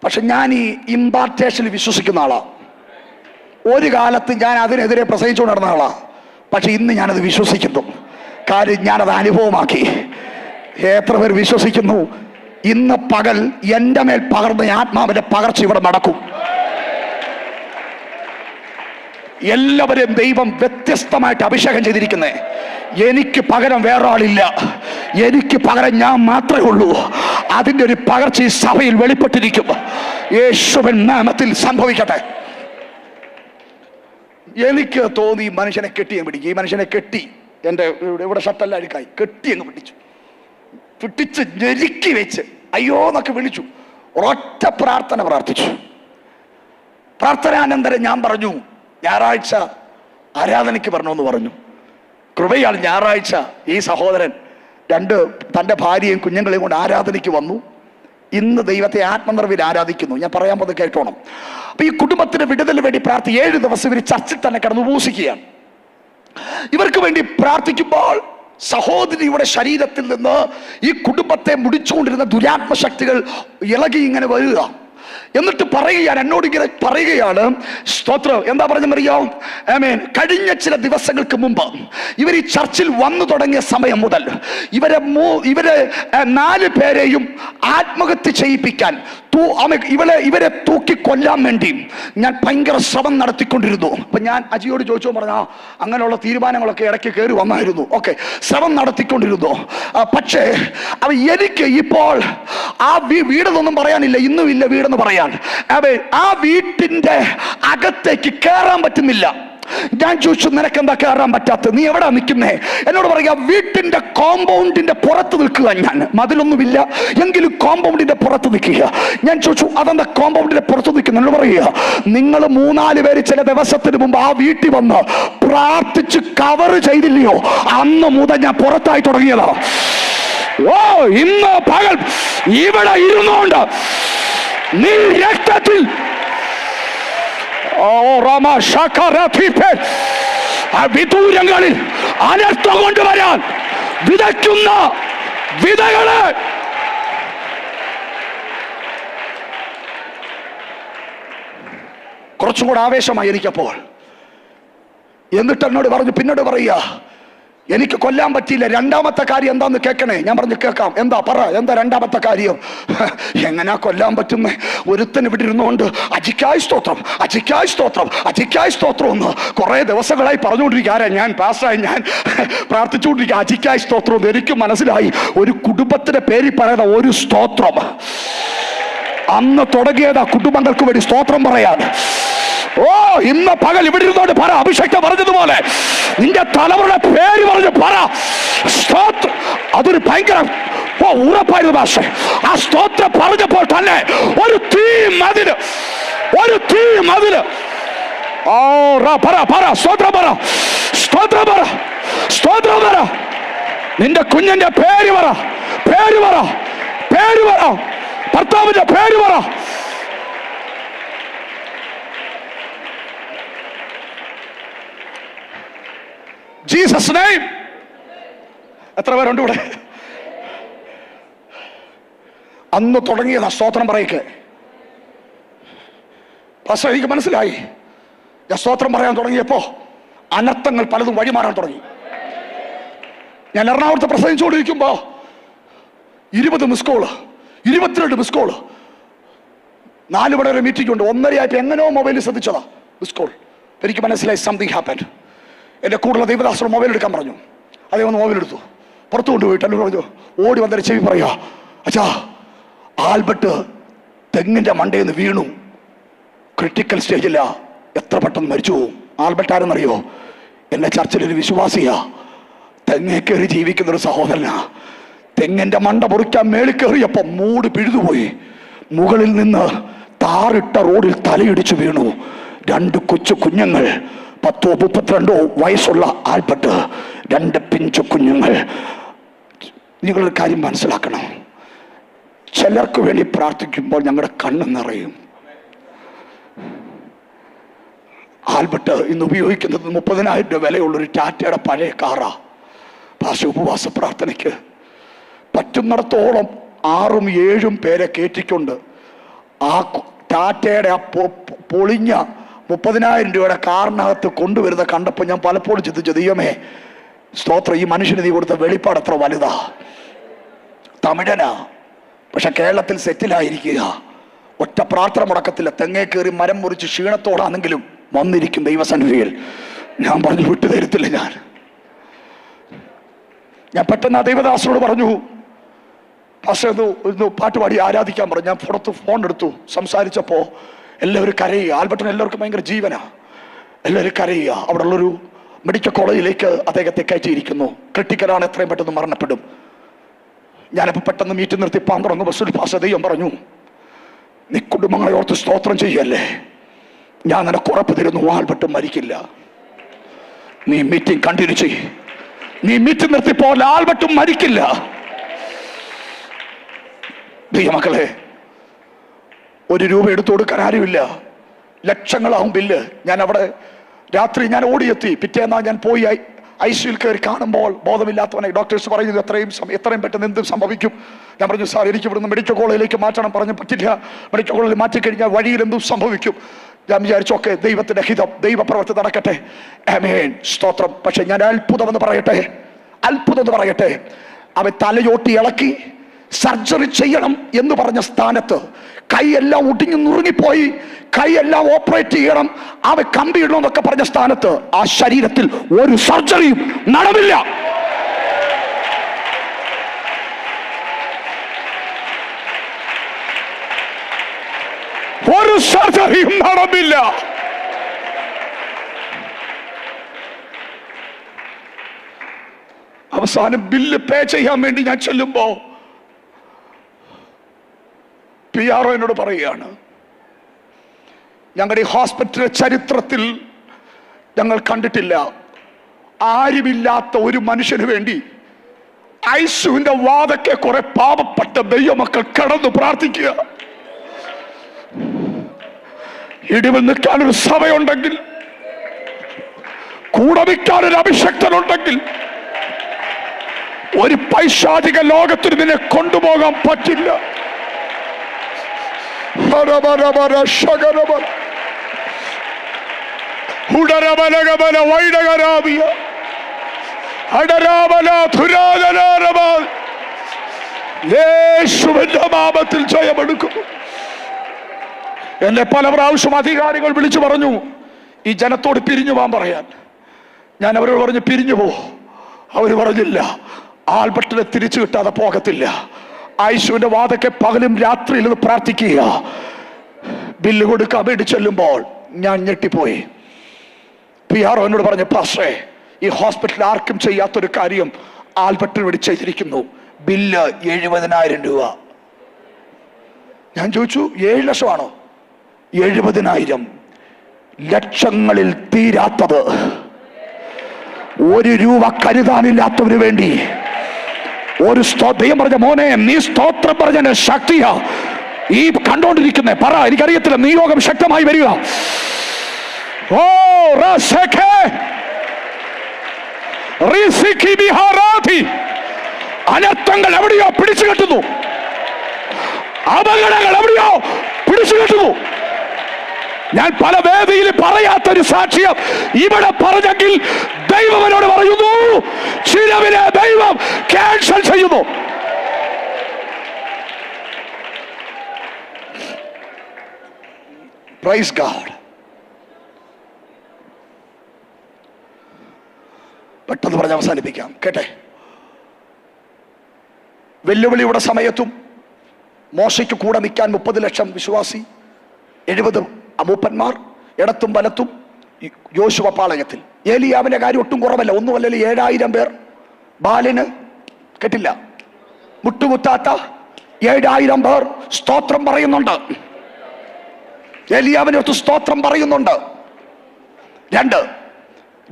പക്ഷെ ഞാൻ ഈ ഇമ്പാർട്ടേഷനിൽ വിശ്വസിക്കുന്ന ആളാ. ഒരു കാലത്ത് ഞാൻ അതിനെതിരെ പ്രസംഗിച്ചുകൊണ്ട് നടന്ന ആളാ. പക്ഷെ ഇന്ന് ഞാനത് വിശ്വസിക്കുന്നു. കാര്യം ഞാനത് അനുഭവമാക്കി. എത്ര പേർ വിശ്വസിക്കുന്നു? ഇന്ന് പകൽ എൻ്റെ മേൽ പകർന്ന ആത്മാവിന്റെ പകർച്ച ഇവിടെ നടക്കും. എല്ലാവരെയും ദൈവം വ്യത്യസ്തമായിട്ട് അഭിഷേകം ചെയ്തിരിക്കുന്നേ. എനിക്ക് പകരം വേറെ ആളില്ല, എനിക്ക് പകരം ഞാൻ മാത്രമേ ഉള്ളൂ. അതിൻ്റെ ഒരു പകർച്ച ഈ സഭയിൽ വെളിപ്പെട്ടിരിക്കും. യേശുവിൻ നാമത്തിൽ സംഭവിക്കട്ടെ. എനിക്ക് തോന്നി മനുഷ്യനെ കെട്ടി ഞാൻ പിടിക്കും. ഈ മനുഷ്യനെ കെട്ടി, എൻ്റെ ഇവിടെ ഷർട്ടെല്ലാം അഴുക്കായി, കെട്ടി അങ്ങ് പിടിച്ച് ഞെരുക്കി വെച്ച് അയ്യോ എന്നൊക്കെ വിളിച്ചു. ഒരൊറ്റ പ്രാർത്ഥന പ്രാർത്ഥിച്ചു. പ്രാർത്ഥനാനന്തരം ഞാൻ പറഞ്ഞു, ഞായറാഴ്ച ആരാധനയ്ക്ക് വരണമെന്ന് പറഞ്ഞു. കൃപയാൽ ഞായറാഴ്ച ഈ സഹോദരൻ തൻ്റെ ഭാര്യയും കുഞ്ഞുങ്ങളെയും കൊണ്ട് ആരാധനയ്ക്ക് വന്നു. ഇന്ന് ദൈവത്തെ ആത്മനിറവിൽ ആരാധിക്കുന്നു. ഞാൻ പറയാൻ പോകുന്നത് കേട്ടോണം. അപ്പൊ ഈ കുടുംബത്തിന് വിടുതലിന് വേണ്ടി 7 ദിവസം ഇവർ ചർച്ചിൽ തന്നെ കിടന്ന് ഉപവസിക്കുകയാണ്. ഇവർക്ക് വേണ്ടി പ്രാർത്ഥിക്കുമ്പോൾ സഹോദരിയുടെ ശരീരത്തിൽ നിന്ന് ഈ കുടുംബത്തെ മുടിച്ചുകൊണ്ടിരുന്ന ദുരാത്മശക്തികൾ ഇളകി ഇങ്ങനെ വരിക. എന്നിട്ട് എന്നോട് ഇങ്ങനെ പറയുകയാണ്, സ്തോത്രം. എന്താ പറഞ്ഞറിയോ? കഴിഞ്ഞ ചില ദിവസങ്ങൾക്ക് മുമ്പ് ഇവർ ഈ ചർച്ചിൽ വന്നു തുടങ്ങിയ സമയം മുതൽ ഇവരെ 4 പേരെയും ആത്മഹത്യ ചെയ്യിപ്പിക്കാൻ, ഇവരെ തൂക്കി കൊല്ലാൻ വേണ്ടി ഞാൻ ഭയങ്കര ശ്രമം നടത്തിക്കൊണ്ടിരുന്നു. അപ്പൊ ഞാൻ അജിയോട് ചോദിച്ചോ, പറഞ്ഞാ അങ്ങനെയുള്ള തീരുമാനങ്ങളൊക്കെ ഇടയ്ക്ക് കയറി വന്നായിരുന്നു. ഓക്കെ, ശ്രമം നടത്തിക്കൊണ്ടിരുന്നു. പക്ഷേ എനിക്ക് ഇപ്പോൾ ആ വീടെന്നൊന്നും പറയാനില്ല, ഇന്നും ഇല്ല വീടെന്ന് പറയാൻ. ആ വീട്ടിന്റെ അകത്തേക്ക് കയറാൻ പറ്റുന്നില്ല. ഞാൻ ചോദിച്ചു, നിനക്കെന്താ കയറാൻ പറ്റാത്തത്? നീ എവിടാ നിൽക്കുന്നേ? എന്നോട് പറയാ, വീട്ടിന്റെ കോമ്പൗണ്ടിന്റെ പുറത്ത് നിൽക്കുക. ഞാൻ മതിലൊന്നുമില്ല എങ്കിലും കോമ്പൗണ്ടിന്റെ പുറത്ത് നിൽക്കുക. ഞാൻ ചോദിച്ചു, അതെന്താ കോമ്പൗണ്ടിന്റെ പുറത്ത് നിൽക്കുന്ന? എന്നോട് പറയുക, നിങ്ങൾ 3-4 പേര് ചില ദിവസത്തിന് മുമ്പ് ആ വീട്ടിൽ വന്ന് പ്രാർത്ഥിച്ച് കവർ ചെയ്തില്ലയോ, അന്ന് മുതൽ ഞാൻ പുറത്തായി തുടങ്ങിയതാ. ഓ, ഇന്ന് പകൽ ഇവിടെ ഇരുന്നുകൊണ്ട് നീ രക്തത്തിൽ വിദൂരങ്ങളിൽ അനർത്ഥം കൊണ്ടുവരാൻ വിതയ്ക്കുന്ന വിതകള് കുറച്ചും കൂടെ ആവേശമായി എനിക്കപ്പോൾ. എന്നിട്ട് എന്നോട് പറഞ്ഞു, പിന്നോട് പറയുക, എനിക്ക് കൊല്ലാൻ പറ്റിയില്ല. രണ്ടാമത്തെ കാര്യം എന്താന്ന് കേൾക്കണേ? ഞാൻ പറഞ്ഞു, കേൾക്കാം. എന്താ പറ, എന്താ രണ്ടാമത്തെ കാര്യം? എങ്ങനാ കൊല്ലാൻ പറ്റുന്നേ? ഒരുത്തൻ ഇവിടെ ഇരുന്നുകൊണ്ട് അജിക്കായ് സ്തോത്രം, അജിക്കായ് സ്തോത്രം, അജിക്കായ് സ്തോത്രം എന്ന് കുറെ ദിവസങ്ങളായി പറഞ്ഞുകൊണ്ടിരിക്കുക. ആരാ? ഞാൻ പാസ്റ്ററായി ഞാൻ പ്രാർത്ഥിച്ചുകൊണ്ടിരിക്കുക, അജിക്കായ് സ്തോത്രം എന്ന്. എനിക്ക് മനസ്സിലായി, ഒരു കുടുംബത്തിന്റെ പേരിൽ പറയുന്ന ഒരു സ്തോത്രം അന്ന് തുടങ്ങിയതാ കുടുംബങ്ങൾക്ക് വേണ്ടി സ്തോത്രം പറയാൻ. ഓ, ഇന്ന് പകൽ ഇവിടെ ഇരുന്നോണ്ട് പറ, അഭിഷേകം പറഞ്ഞതുപോലെ നിന്റെ തലമുറയുടെ പേര് പറഞ്ഞ് പറ സ്തോത്രം. അതൊരു ഭയങ്കര ഉറപ്പായിരുന്നു ഭാഷ. ആ സ്തോത്രം പറഞ്ഞപ്പോൾ തന്നെ ഒരു തീ മതില്, ഒരു തീ മതില്. ഓ, പറ പറ, സ്തോത്രം പറ, സ്തോത്രം പറ, സ്തോത്രം പറ. നിന്റെ കുഞ്ഞിന്റെ പേര് പറ, പേര് പറ, പേര് പറ, ഭർത്താവിന്റെ പേര് പറ. Jesus name. എത്ര പേരുണ്ട് ഇവിടെ? അന്ന് തുടങ്ങിയതാ സ്തോത്രം പറയിക്ക്. പക്ഷേ എനിക്ക് മനസ്സിലായി, ഞാൻ സ്തോത്രം പറയാൻ തുടങ്ങിയപ്പോ അനർത്ഥങ്ങൾ പലതും വഴിമാറാൻ തുടങ്ങി. ഞാൻ എറണാകുളത്ത് പ്രസംഗിച്ചുകൊണ്ടിരിക്കുമ്പോ 20 മിസ് കോള്, 22 മിസ് കോള്. 4 മണി വരെ മീറ്റിംഗ് ഉണ്ട്. 1:30 എങ്ങനെയോ മൊബൈലിൽ ശ്രദ്ധിച്ചതാ മിസ് കോൾ. എനിക്ക് മനസ്സിലായി, സംതിങ് ഹാപ്പൻഡ്. എൻ്റെ കൂടുതൽ ദൈവദാസർ മൊബൈൽ എടുക്കാൻ പറഞ്ഞു. അതേ വന്ന് മൊബൈൽ എടുത്തു, പുറത്തു കൊണ്ടുപോയിട്ട് എന്നോട് പറഞ്ഞു, ഓടി വന്നൊരു ചെവി പറയാ, അച്ഛാ, ആൽബർട്ട് തെങ്ങിന്റെ മണ്ടയിൽ നിന്ന് വീണു, ക്രിട്ടിക്കൽ സ്റ്റേജില്ല, എത്ര പെട്ടെന്ന് മരിച്ചു പോവും. ആൽബർട്ട് ആരെന്നറിയോ? എന്നെ ചർച്ചിലൊരു വിശ്വാസിയാ, തെങ്ങേ കയറി ജീവിക്കുന്നൊരു സഹോദരനാ. തെങ്ങിന്റെ മണ്ട മുറിക്കാൻ മേളിൽ കയറിയപ്പോ മൂട് പിഴുതുപോയി. മുകളിൽ നിന്ന് താറിട്ട റോഡിൽ തലയിടിച്ചു വീണു. 2 കൊച്ചു കുഞ്ഞുങ്ങൾ, 10 32 വയസ്സുള്ള ആൽബർട്ട്, 2 പിഞ്ചു കുഞ്ഞുങ്ങൾ. നിങ്ങളൊരു കാര്യം മനസ്സിലാക്കണം, ചിലർക്ക് വേണ്ടി പ്രാർത്ഥിക്കുമ്പോൾ ഞങ്ങളുടെ കണ്ണ് നിറയും. ആൽബർട്ട് ഇന്ന് ഉപയോഗിക്കുന്നത് 30,000 രൂപ വിലയുള്ളൊരു ടാറ്റയുടെ പഴയ കാറാ. ഭാഷ ഉപവാസ പ്രാർത്ഥനയ്ക്ക് പറ്റുന്നിടത്തോളം 6ഉം 7ഉം പേരെ കയറ്റിക്കൊണ്ട് ആ ടാറ്റയുടെ ആ പൊളിഞ്ഞ 30,000 രൂപയുടെ കാറിനകത്ത് കൊണ്ടുവരുന്ന കണ്ടപ്പോൾ ഞാൻ പലപ്പോഴും ചിന്തിച്ചു, ദൈവമേ സ്തോത്രം, ഈ മനുഷ്യന് നീ കൊടുത്ത വെളിപ്പാട് എത്ര വലുതാ. തമിഴനാ, പക്ഷെ കേരളത്തിൽ സെറ്റിലായിരിക്കുക. ഒറ്റ പ്രാർത്ഥന മുടക്കത്തില്ല. തെങ്ങേ കയറി മരം മുറിച്ച് ക്ഷീണത്തോടാണെങ്കിലും വന്നിരിക്കും ദൈവസന്നിധിയിൽ. ഞാൻ പറഞ്ഞു, വിട്ടു തരത്തില്ല. ഞാൻ പെട്ടെന്ന് ആ ദൈവദാസനോട് പറഞ്ഞു, പക്ഷേ ഒന്ന് പാട്ടുപാടി ആരാധിക്കാൻ പറഞ്ഞു. ഞാൻ പുറത്ത് ഫോൺ എടുത്തു. സംസാരിച്ചപ്പോ എല്ലാവരും കരയുക. ആൽബർട്ടിന് എല്ലാവർക്കും ഭയങ്കര ജീവനാ. എല്ലാവരും കരയുക. അവിടെ ഉള്ളൊരു മെഡിക്കൽ കോളേജിലേക്ക് അദ്ദേഹത്തെ കയറ്റിയിരിക്കുന്നു. ക്രിട്ടിക്കലാണ്, എത്രയും പെട്ടെന്ന് മരണപ്പെടും. ഞാനിപ്പോൾ പെട്ടെന്ന് മീറ്റ് നിർത്തി പാൻ തുടങ്ങും. ബസ്സിൽ ഭാഷ ദൈവം പറഞ്ഞു, നീ കുടുംബങ്ങളെ ഓർത്ത് സ്തോത്രം ചെയ്യല്ലേ, ഞാൻ നിനക്ക് ഉറപ്പ് തരുന്നു, ആൽബർട്ട് മരിക്കില്ല. നീ മീറ്റിംഗ് കണ്ടിന്യൂ ചെയ്യ്. നീ മീറ്റിംഗ് നിർത്തിപ്പോൾ ആൽബർട്ടും മരിക്കില്ല. ദൈവമക്കളെ, 1 രൂപ എടുത്തു കൊടുക്കാൻ ആരുമില്ല. ലക്ഷങ്ങളാവും ബില്ല്. ഞാൻ അവിടെ രാത്രി ഞാൻ ഓടിയെത്തി. പിറ്റേന്നാ ഞാൻ പോയി ICUയിൽ കയറി കാണുമ്പോൾ ബോധമില്ലാത്തവനെ ഡോക്ടേഴ്സ് പറയുന്നത് എത്രയും പെട്ടെന്ന് എന്തും സംഭവിക്കും. ഞാൻ പറഞ്ഞു, സാർ എനിക്ക് ഇവിടുന്ന് മെഡിക്കൽ കോളേജിലേക്ക് മാറ്റണം. പറഞ്ഞു, പറ്റില്ല, മെഡിക്കൽ കോളേജിൽ മാറ്റിക്കഴിഞ്ഞാൽ വഴിയിൽ എന്തും സംഭവിക്കും. ഞാൻ വിചാരിച്ചു, ഓക്കെ, ദൈവത്തിന്റെ ഹിതം, ദൈവപ്രവൃത്തി നടക്കട്ടെ. ആമേൻ, സ്തോത്രം. പക്ഷെ ഞാൻ അത്ഭുതം എന്ന് പറയട്ടെ, അവൻ തലയോട്ടി ഇളക്കി സർജറി ചെയ്യണം എന്ന് പറഞ്ഞ സ്ഥാനത്ത് കൈയെല്ലാം ഒടിഞ്ഞു നുറുങ്ങിപ്പോയി, കൈയെല്ലാം ഓപ്പറേറ്റ് ചെയ്യണം, അവ കമ്പി ഇടണം എന്നൊക്കെ പറഞ്ഞ സ്ഥാനത്ത് ആ ശരീരത്തിൽ ഒരു സർജറിയും നടന്നില്ല. 1 സർജറിയും നടന്നില്ല. അവസാനം ബില്ല് പേ ചെയ്യാൻ വേണ്ടി ഞാൻ ചെല്ലുമ്പോ PRO എന്നോട് പറയുകയാണ്, ഞങ്ങളുടെ ഈ ഹോസ്പിറ്റൽ ചരിത്രത്തിൽ ഞങ്ങൾ കണ്ടിട്ടില്ല, ആരുമില്ലാത്ത ഒരു മനുഷ്യന് വേണ്ടി ഐസുവിന്റെ വാതൊക്കെ കുറെ പാവപ്പെട്ട ദൈവമക്കൾ കടന്നു പ്രാർത്ഥിക്കുക. ഇടിവിൽ നിൽക്കാനൊരു സഭയുണ്ടെങ്കിൽ, കൂടെ നിൽക്കാനൊരു അഭിഷക്തനുണ്ടെങ്കിൽ, ഒരു പൈശാചിക ലോകത്തിന് നിന്നെ കൊണ്ടുപോകാൻ പറ്റില്ല. യേശുവിന്റെ നാമത്തിൽ ജയമെടുക്കുന്നു. എന്നെ പല പ്രാവശ്യം അധികാരികൾ വിളിച്ചു പറഞ്ഞു ഈ ജനത്തോട് പിരിഞ്ഞു പോകാൻ പറയാൻ. ഞാൻ അവരോട് പറഞ്ഞു പിരിഞ്ഞു പോ. അവര് പറഞ്ഞില്ല, ആൽബർട്ടിനെ തിരിച്ചു കിട്ടാതെ പോകത്തില്ല. ഐശുവിന്റെ വാതൊക്കെ പകലും രാത്രിയിൽ പ്രാർത്ഥിക്കുക. ബില്ല് കൊടുക്കാൻ വേണ്ടി ചെല്ലുമ്പോൾ ഞാൻ ഞെട്ടിപ്പോയി. PRO എന്നോട് പറഞ്ഞു, പാസ്റ്ററെ, ഈ ഹോസ്പിറ്റലിൽ ആർക്കും ചെയ്യാത്തൊരു കാര്യം ആൽബർട്ടിന് വേണ്ടി ചെയ്തിരിക്കുന്നു. ബില്ല് 70,000 രൂപ. ഞാൻ ചോദിച്ചു, 7 ലക്ഷമാണോ? 70,000. ലക്ഷങ്ങളിൽ തീരാത്തത്, 1 രൂപ കരുതാനില്ലാത്തവന് വേണ്ടി ഒരു ദൈവം പറഞ്ഞ, മോനെ നീ സ്തോത്രം പറഞ്ഞ ശക്തിയാ ഈ കണ്ടോണ്ടിരിക്കുന്നേ. പറ, എനിക്കറിയത്തില്ല, നിയോഗം ശക്തമായി വരിക. ഓ അനർത്ഥങ്ങൾ എവിടെയോ പിടിച്ചു കെട്ടുന്നു, അപകടങ്ങൾ എവിടെയോ പിടിച്ചു കെട്ടുന്നു. ഞാൻ പല വേദിയിൽ പറയാത്തൊരു സാക്ഷ്യം ഇവിടെ പറഞ്ഞെങ്കിൽ ദൈവമനോട് പറയുന്നു, ചിലവിനെ ദൈവം ക്യാൻസൽ ചെയ്യുന്നു. Praise God. പെട്ടെന്ന് പറഞ്ഞ് അവസാനിപ്പിക്കാം, കേട്ടെ. വെല്ലുവിളിയുടെ സമയത്തും മോശയ്ക്ക് കൂടെ നിൽക്കാൻ 30 ലക്ഷം വിശ്വാസി, 70 അമൂപ്പന്മാർ, ഇടത്തും വലത്തും യോശുവ പാളയത്തിൽ. ഏലിയാവിന്റെ കാര്യം ഒട്ടും കുറവല്ല, ഒന്നുമല്ലല്ലോ 7000 പേർ. ബാലിന് കേട്ടില്ല, മുട്ടുകുത്താത്ത 7000 പേർ സ്തോത്രം പറയുന്നുണ്ട്. ഏലിയാവിനടുത്ത് സ്തോത്രം പറയുന്നുണ്ട്.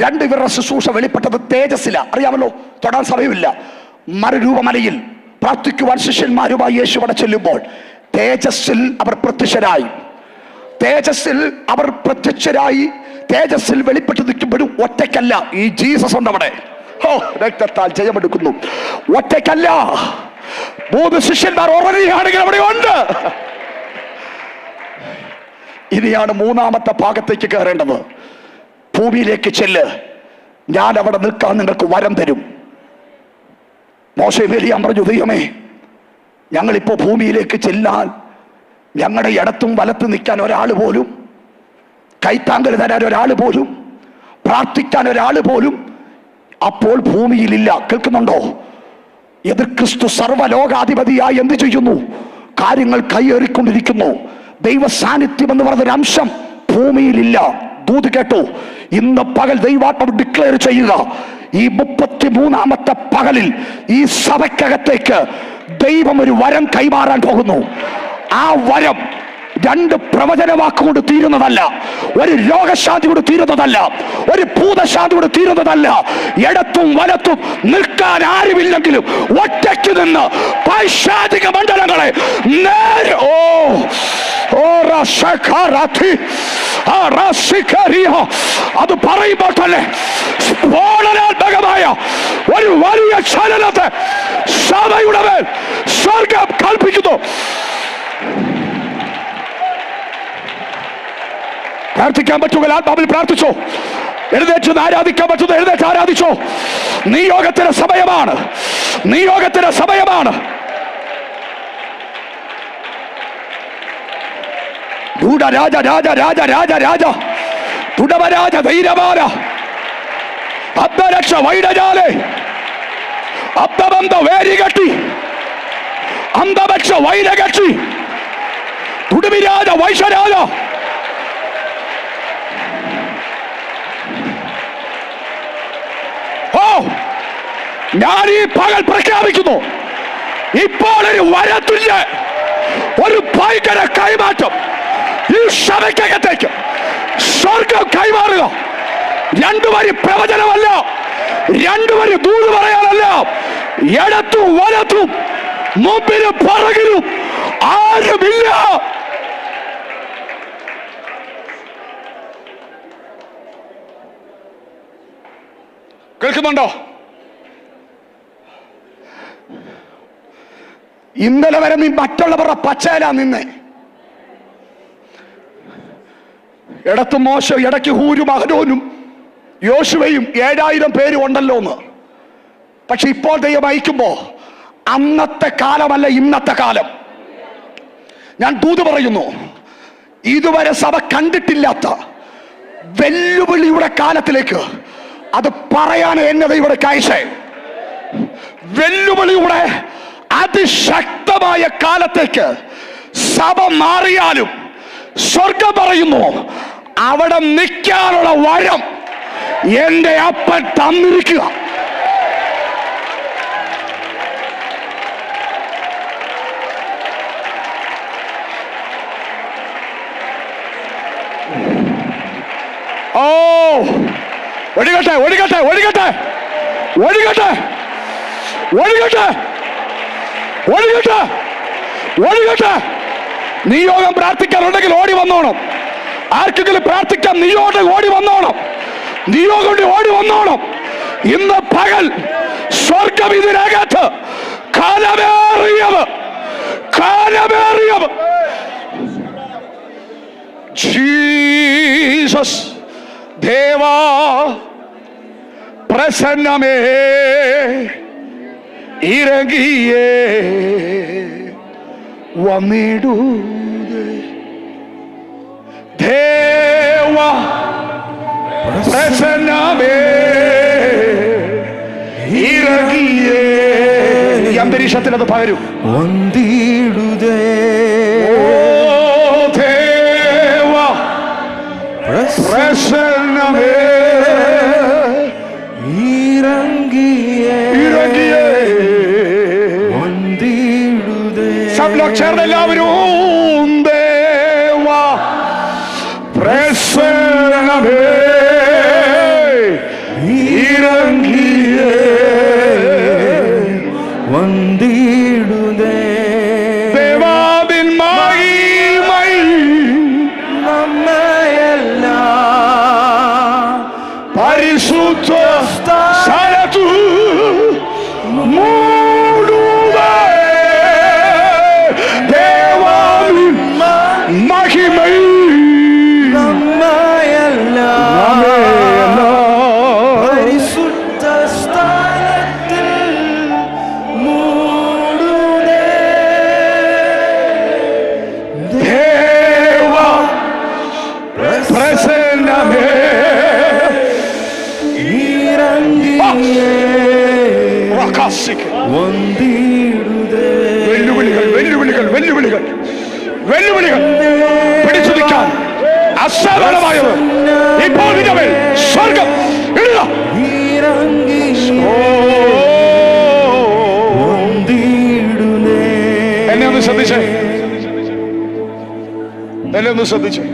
രണ്ട് ഇവരുടെ ശുശ്രൂഷ വെളിപ്പെട്ടത് തേജസ്സില. അറിയാമല്ലോ, തൊടാൻ സമയമില്ല. മറുരൂപമലയിൽ പ്രാർത്ഥിക്കുവാൻ ശിഷ്യന്മാരുമായി യേശു അവിടെ ചെല്ലുമ്പോൾ തേജസ്സിൽ അവർ പ്രത്യക്ഷരായി. തേജസ്സിൽ വെളിപ്പെട്ട് നിൽക്കുമ്പോഴും ഒറ്റയ്ക്കല്ല. ഈ ജീസസ് ഉണ്ട് അവിടെ. രക്തത്താൽ ജയമെടുക്കുന്നു. ഒറ്റയ്ക്കല്ല, 3 ശിഷ്യന്മാർ ഉറങ്ങുകയാണെങ്കിൽ അവിടെ ഉണ്ട്. ഇനിയാണ് 3ാമത്തെ ഭാഗത്തേക്ക് കയറേണ്ടത്. ഭൂമിയിലേക്ക് ചെല്ല്, ഞാൻ അവിടെ നിൽക്കാൻ നിങ്ങൾക്ക് വരം തരും. മോശെ ഏലിയാൻ പറഞ്ഞു, ദൈവമേ, ഞങ്ങളിപ്പോ ഭൂമിയിലേക്ക് ചെല്ലാൻ ഞങ്ങളുടെ ഇടത്തും വലത്തും നിൽക്കാൻ ഒരാൾ പോലും, കൈത്താങ്കൽ തരാൻ ഒരാൾ പോലും, പ്രാർത്ഥിക്കാൻ ഒരാൾ പോലും അപ്പോൾ ഭൂമിയിലില്ല. കേൾക്കുന്നുണ്ടോ? എതിർ ക്രിസ്തു സർവ്വലോകാധിപതിയായി എന്ത് ചെയ്യുന്നു? കാര്യങ്ങൾ കൈയേറിക്കൊണ്ടിരിക്കുന്നു. ദൈവ സാന്നിധ്യം എന്ന് പറഞ്ഞൊരു അംശം ഭൂമിയിലില്ല. ദൂത് കേട്ടു. ഇന്ന് പകൽ ദൈവാത്മാവ് ഡിക്ലെയർ ചെയ്യുക, ഈ 33ാമത്തെ പകലിൽ ഈ സഭയ്ക്കകത്തേക്ക് ദൈവം ഒരു വരം കൈമാറാൻ പോകുന്നു. ആ വരം 2 പ്രവചനവാക്കുകൊണ്ട് തീരുന്നതല്ല, ഒരു രോഗശാന്തി കൊണ്ട് തീരുന്നതല്ല, ഒരു ഭൂതശാന്തി കൊണ്ട് തീരുന്നതല്ല. ഇടത്തും വലത്തും നിൽക്കാൻ ആരുമില്ലെങ്കിലും ഒറ്റയ്ക്ക് നിന്ന് പൈശാചിക മണ്ഡലങ്ങളെ നേരെ അത് പറയുമ്പോൾ തന്നെ സ്ഫോടനാത്മകമായ ഒരു വലിയ ചലനത്തെ സഭയുടെ മേൽ സ്വർഗം കൽപ്പിക്കുന്നു. പ്രാർത്ഥിക്കാൻ പറ്റുമെങ്കിൽ ആത്മാവിൽ പ്രാർത്ഥിച്ചോ. എഴുന്നേറ്റ് ആരാധിക്കാൻ പറ്റുന്ന എഴുന്നേറ്റ് ആരാധിച്ചോ. നിയോഗത്തിന്റെ സമയമാണ്, നിയോഗത്തിന്റെ സമയമാണ്. രാജ രാജ രാജ രാജ രാജ തുടവരാജ ധൈര്യമാന അബ്ദരക്ഷ വൈഡജാലേ അബ്ദബന്ധ വേരികട്ടി അന്തപക്ഷ വൈരകക്ഷി തുടുവിരാജ വൈശ്വരാജ ഞാൻ ഈ പകൽ പ്രഖ്യാപിക്കുന്നു, ഇപ്പോൾ ഒരു വരത്തുല്യ ഒരു ഭയങ്കര കൈമാറ്റം ഈ സഭയ്ക്കകത്തേക്ക് സ്വർഗം കൈമാറുക. രണ്ടുപേരും പ്രവചനമല്ല, രണ്ടുപേരും ദൂത് പറയാനല്ല, ഇടത്തും വലത്തും മുമ്പിലും പുറകിലും ആരുമില്ല. കേൾക്കുന്നുണ്ടോ? ഇന്നലെ വരെ നീ മറ്റുള്ളവരുടെ പച്ചയിലാ നിന്നെ. ഇടത്ത് മോശ, ഇടയ്ക്ക് ഹൂരും അഹരോനും യോശുവയും 7000 പേരും ഉണ്ടല്ലോ എന്ന്. പക്ഷെ ഇപ്പോൾ ദൈവം അയക്കുമ്പോ അന്നത്തെ കാലമല്ല ഇന്നത്തെ കാലം. ഞാൻ ദൂത് പറയുന്നു, ഇതുവരെ സഭ കണ്ടിട്ടില്ലാത്ത വെല്ലുവിളിയുടെ കാലത്തിലേക്ക് അത് പറയാൻ എന്നെ ഇവിടെ കാഴ്ച. വെല്ലുവിളിയുടെ അതിശക്തമായ കാലത്തേക്ക് സഭ മാറിയാലും സ്വർഗം പറയുന്നു, അവിടെ നിൽക്കാനുള്ള വരം എന്റെ അപ്പൻ തന്നിരിക്കുക. ഓ, ഒഴുകട്ടെ ഒഴുകട്ടെ ഒഴുകട്ടെ ഒഴുകട്ടെ ഒഴുകട്ടെ ഒഴുകട്ടെ ഒഴുകട്ടെ. നിയോഗം പ്രാർത്ഥിക്കാനുണ്ടെങ്കിൽ ഓടി വന്നോണം. ആർക്കെങ്കിലും പ്രാർത്ഥിക്കാൻ നിയോഗം ഓടി വന്നോണം. നിയോഗം ഓടി വന്നോണം. ഇന്ന് പകൽ സ്വർഗം ഇതിനകത്ത് കാലമേറിയവ് കാലമേറിയവ് ജീസസ് ദേവാ പ്രസന്നമേ ഇറങ്ങിയേ വന്നിടൂതേ. ദേവാ പ്രസന്നമേ ഇറങ്ങിയേ. ഈ അന്തരീക്ഷത്തിൽ അത് പകരും. വന്നിടുതേ ദേവാ പ്രസന്നമേ ചേർന്ന് എല്ലാവരും ദേവാ പ്രസന്നമേ ഇറങ്ങിയേ വന്നിടുതേ. ദേവാവിൻ മഹിമൈ നമ്മയെല്ലാം പരിശുദ്ധ സ്ഥലത്തു മഹിമൈ നമ്മയെല്ലാം പരിശുദ്ധ സ്ഥാനത്തിൽ മൂടുതേ. ദേവാ പ്രസന്നമേ ഇറങ്ങിയേ വന്നിടുതേ. വെല്ലുവിളികൾ വെല്ലുവിളികൾ വെല്ലുവിളികൾ വെല്ലുവിളികൾ പിടിച്ചു നിൽക്കാൻ അസാധാരണമായത് ഇപ്പോൾ നിന്റെ മേൽ സ്വർഗം ഇടുക. എന്നെ ഒന്ന് ശ്രദ്ധിച്ചേ, എന്നെ ഒന്ന് ശ്രദ്ധിച്ചേ,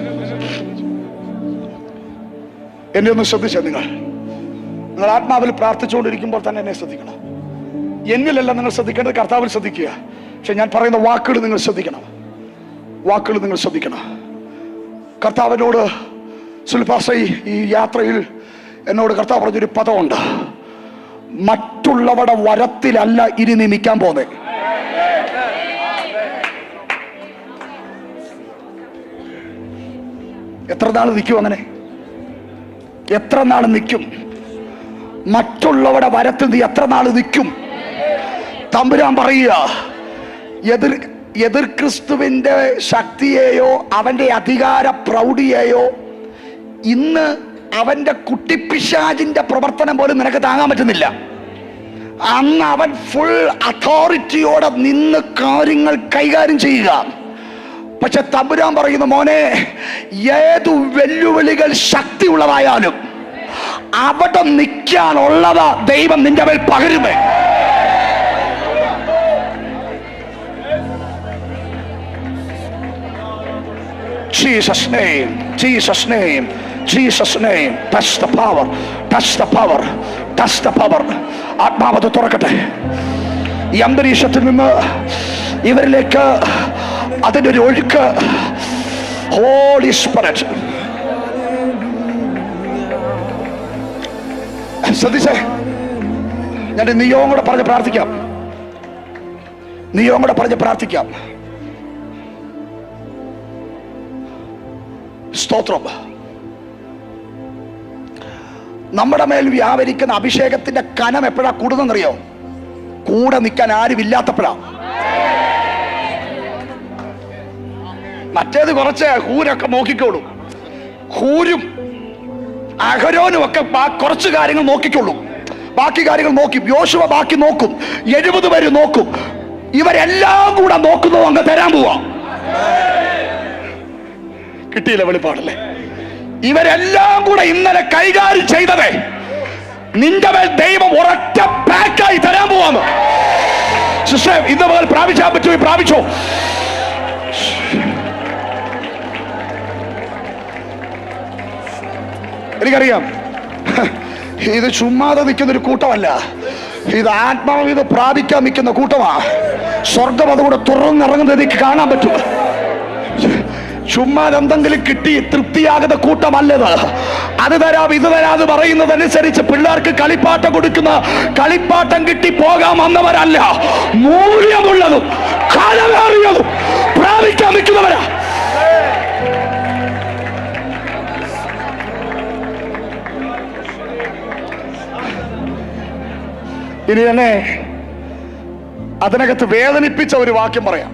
എന്നെ ഒന്ന് ശ്രദ്ധിച്ചേ. നിങ്ങൾ ആത്മാവിൽ പ്രാർത്ഥിച്ചുകൊണ്ടിരിക്കുമ്പോൾ തന്നെ എന്നെ ശ്രദ്ധിക്കണം. എന്നിലല്ല നിങ്ങൾ ശ്രദ്ധിക്കേണ്ടത്, കർത്താവിൽ ശ്രദ്ധിക്കുക. പക്ഷെ ഞാൻ പറയുന്ന വാക്കുകൾ നിങ്ങൾ ശ്രദ്ധിക്കണം. വാക്കുകൾ നിങ്ങൾ ശ്രദ്ധിക്കണം. കർത്താവിനോട് സുൽപാസ ഈ യാത്രയിൽ എന്നോട് കർത്താവ് പറഞ്ഞൊരു പദമുണ്ട്. മറ്റുള്ളവരുടെ വരത്തിലല്ല ഇനി നീ നിൽക്കാൻ പോന്നെ. എത്ര നാൾ നിൽക്കും? അങ്ങനെ എത്ര നാൾ നിൽക്കും? മറ്റുള്ളവരുടെ വരത്തിൽ നീ എത്ര നാൾ നിൽക്കും? തമ്പുരാൻ പറയുക, എതിർ ക്രിസ്തുവിന്റെ ശക്തിയെയോ അവന്റെ അധികാര പ്രൗഢിയെയോ ഇന്ന് അവന്റെ കുട്ടിപ്പിശാചിന്റെ പ്രവർത്തനം പോലും നിനക്ക് താങ്ങാൻ പറ്റുന്നില്ല. അന്ന് അവൻ ഫുൾ അതോറിറ്റിയോടെ നിന്ന് കാര്യങ്ങൾ കൈകാര്യം ചെയ്യുക. പക്ഷെ തമ്പുരാൻ പറയുന്നു, മോനെ, ഏതു വെല്ലുവിളികൾ ശക്തിയുള്ളതായാലും അവിടെ നിൽക്കാനുള്ളത് ദൈവം നിന്റെ മേൽ പകരുമേ. Jesus name, Jesus name, Jesus name. Touch the power, touch the power, touch the power. ആത്മാവത് തുറക്കട്ടെ. ഈ അന്തരീക്ഷത്തിൽ നിന്ന് ഇവരിലേക്ക് അതിൻ്റെ ഒരു ഒഴുക്ക്. Holy Spirit. ശ്രദ്ധിച്ചേ, ഞാൻ നീയോം കൂടെ പറഞ്ഞ് പ്രാർത്ഥിക്കാം. നീയോം കൂടെ പറഞ്ഞ് പ്രാർത്ഥിക്കാം. സ്തോത്രം. നമ്മുടെ മേൽ വ്യാപരിക്കുന്ന അഭിഷേകത്തിന്റെ കനം എപ്പോഴാ കൂടുന്നറിയോ? കൂടെ നിൽക്കാൻ ആരും ഇല്ലാത്തപ്പോഴാ. മറ്റേത് കുറച്ച് ഹൂരൊക്കെ നോക്കിക്കോളൂ. ഹൂരും അഹരോനും ഒക്കെ കുറച്ച് കാര്യങ്ങൾ നോക്കിക്കോളൂ. ബാക്കി കാര്യങ്ങൾ നോക്കി. യോശുവ ബാക്കി നോക്കും. 70 പേര് നോക്കും. ഇവരെല്ലാം കൂടെ നോക്കുന്നു. അങ്ങ് തരാൻ പോവാ. കിട്ടിയില്ല വെളിപ്പാടല്ലേ? ഇവരെല്ലാം കൂടെ ഇന്നലെ കൈകാര്യം ചെയ്തതേ നിന്റെ മേൽ ദൈവം ഒരൊറ്റ പാക്കായി തരാൻ പോവാന്ന്. സിസ്റ്റർ, ഇന്ന് മുതൽ പ്രാപിച്ചാൻ പറ്റുമോ? പ്രാപിച്ചോ? എനിക്കറിയാം, ഇത് ചുമ്മാതെ നിൽക്കുന്നൊരു കൂട്ടമല്ല. ഇത് ആത്മാവ് ഇത് പ്രാപിക്കാൻ നിൽക്കുന്ന കൂട്ടമാ. സ്വർഗം അതുകൂടെ തുറന്നിറങ്ങുന്നത് എനിക്ക് കാണാൻ പറ്റും. ചുമ്മാ എന്തെങ്കിലും കിട്ടി തൃപ്തിയാകുന്ന കൂട്ടമല്ലത്. അത് തരാം ഇത് തരാം പറയുന്നതനുസരിച്ച് പിള്ളേർക്ക് കളിപ്പാട്ടം കൊടുക്കുന്ന കളിപ്പാട്ടം കിട്ടി പോകാൻ വന്നവരല്ല. മൂല്യമുള്ളതും കാലമേറിയതും പ്രാപിക്കാൻ നിൽക്കുന്നവരാ. ഇനി തന്നെ അതിനകത്ത് വേദനിപ്പിച്ച ഒരു വാക്യം പറയാം.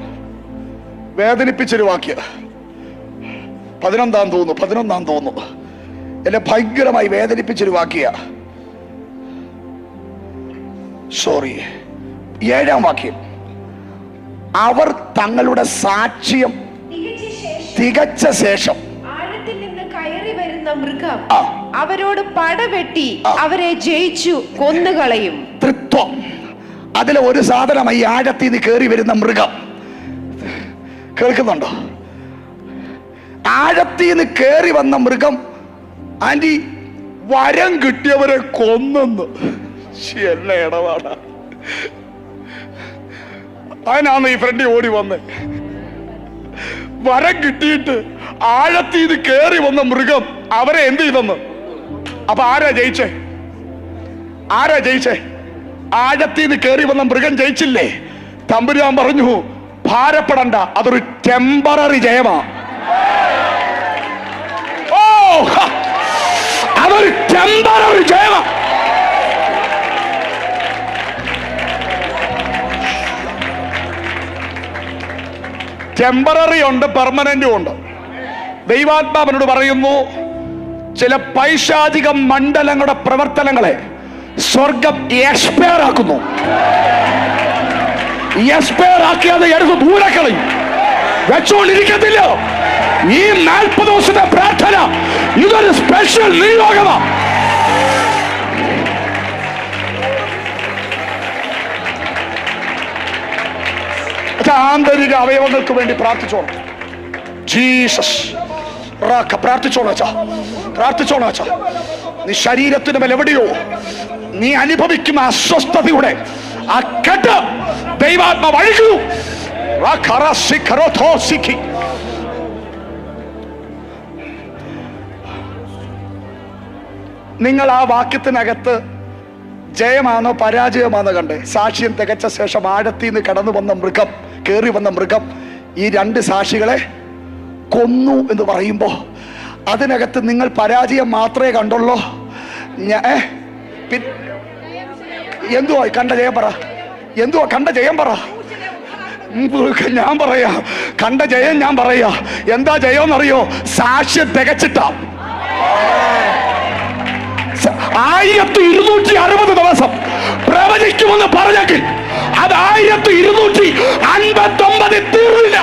വേദനിപ്പിച്ചൊരു വാക്യം 11 തോന്നുന്നു. എന്നെ ഭയങ്കരമായി വേദനിപ്പിച്ചൊരു വാക്യ. സോറി, 7-ാം വാക്യം. അവർ തങ്ങളുടെ സാക്ഷ്യം തികച്ച ശേഷം ആഴത്തിൽ നിന്ന് കയറി വരുന്ന മൃഗം അവരോട് പടവെട്ടി അവരെ ജയിച്ചു കൊന്നുകളയും. തൃത്വം. അതിലെ ഒരു സാധനമായി ആഴത്തിൽ നിന്ന് കയറി വരുന്ന മൃഗം. കേൾക്കുന്നുണ്ടോ? ആഴത്തിൽ നിന്ന് കയറി വന്ന മൃഗം ആന്റി വരം കിട്ടിയവരെ കൊന്നെന്ന്. എല്ലാ ഇടപാടാ. അതിനാന്ന് ഈ ഫ്രണ്ട് ഓടി വന്ന്. വരം കിട്ടിയിട്ട് ആഴത്തിൽ നിന്ന് കയറി വന്ന മൃഗം അവരെ എന്ത് ചെയ്തെന്ന്. അപ്പൊ ആരാ ജയിച്ചേ? ആഴത്തിൽ നിന്ന് കയറി വന്ന മൃഗം ജയിച്ചില്ലേ? തമ്പുരാൻ പറഞ്ഞു, ഭാരപ്പെടണ്ട, അതൊരു ടെമ്പററി ജയമാ. അതൊരു ടെമ്പററി ജയമാ. ടെമ്പററി ഉണ്ട്, പെർമനന്റും ഉണ്ട്. ദൈവാത്മാവിനോട് പറയുന്നു, ചില പൈശാചിക മണ്ഡലങ്ങളുടെ പ്രവർത്തനങ്ങളെ സ്വർഗം എക്സ്പയർ ആക്കുന്നു. എക്സ്പയർ ആക്കിയത് എടുത്ത് ദൂരെ കളയും. വെച്ചോണ്ടിരിക്കത്തില്ല. ഈ 40 ദിവസത്തെ പ്രാർത്ഥന ഇതൊരു സ്പെഷ്യൽ നിയോഗമാണ്. ആന്തരിക അവയവങ്ങൾക്ക് വേണ്ടി പ്രാർത്ഥിച്ചോണം. ജീസസ് പ്രാർത്ഥിച്ചോണം അച്ഛാ. നീ ശരീരത്തിന് മേൽ എവിടെയോ നീ അനുഭവിക്കുന്ന അസ്വസ്ഥതയുടെ ആ കെട്ട് ദൈവാത്മ വഴിക്കൂ. നിങ്ങൾ ആ വാക്യത്തിനകത്ത് ജയമാണോ പരാജയമാണോ കണ്ടേ? സാക്ഷ്യം തികച്ച ശേഷം ആഴത്തിൽ നിന്ന് കടന്നു വന്ന മൃഗം, കയറി വന്ന മൃഗം ഈ 2 സാക്ഷികളെ കൊന്നു എന്ന് പറയുമ്പോ അതിനകത്ത് നിങ്ങൾ പരാജയം മാത്രമേ കണ്ടുള്ളൂ. എന്തുവാ കണ്ട ജയം പറ? എന്തുവാ കണ്ട ജയം പറ? ഞാൻ പറയാ കണ്ട ജയം. ഞാൻ പറയാ എന്താ ജയം എന്നറിയോ? സാക്ഷ്യം തികച്ചിട്ടാ. 1260 ദിവസം പ്രവചിക്കുമെന്ന് പറഞ്ഞെങ്കിൽ അത് 1259 തീർന്നില്ല.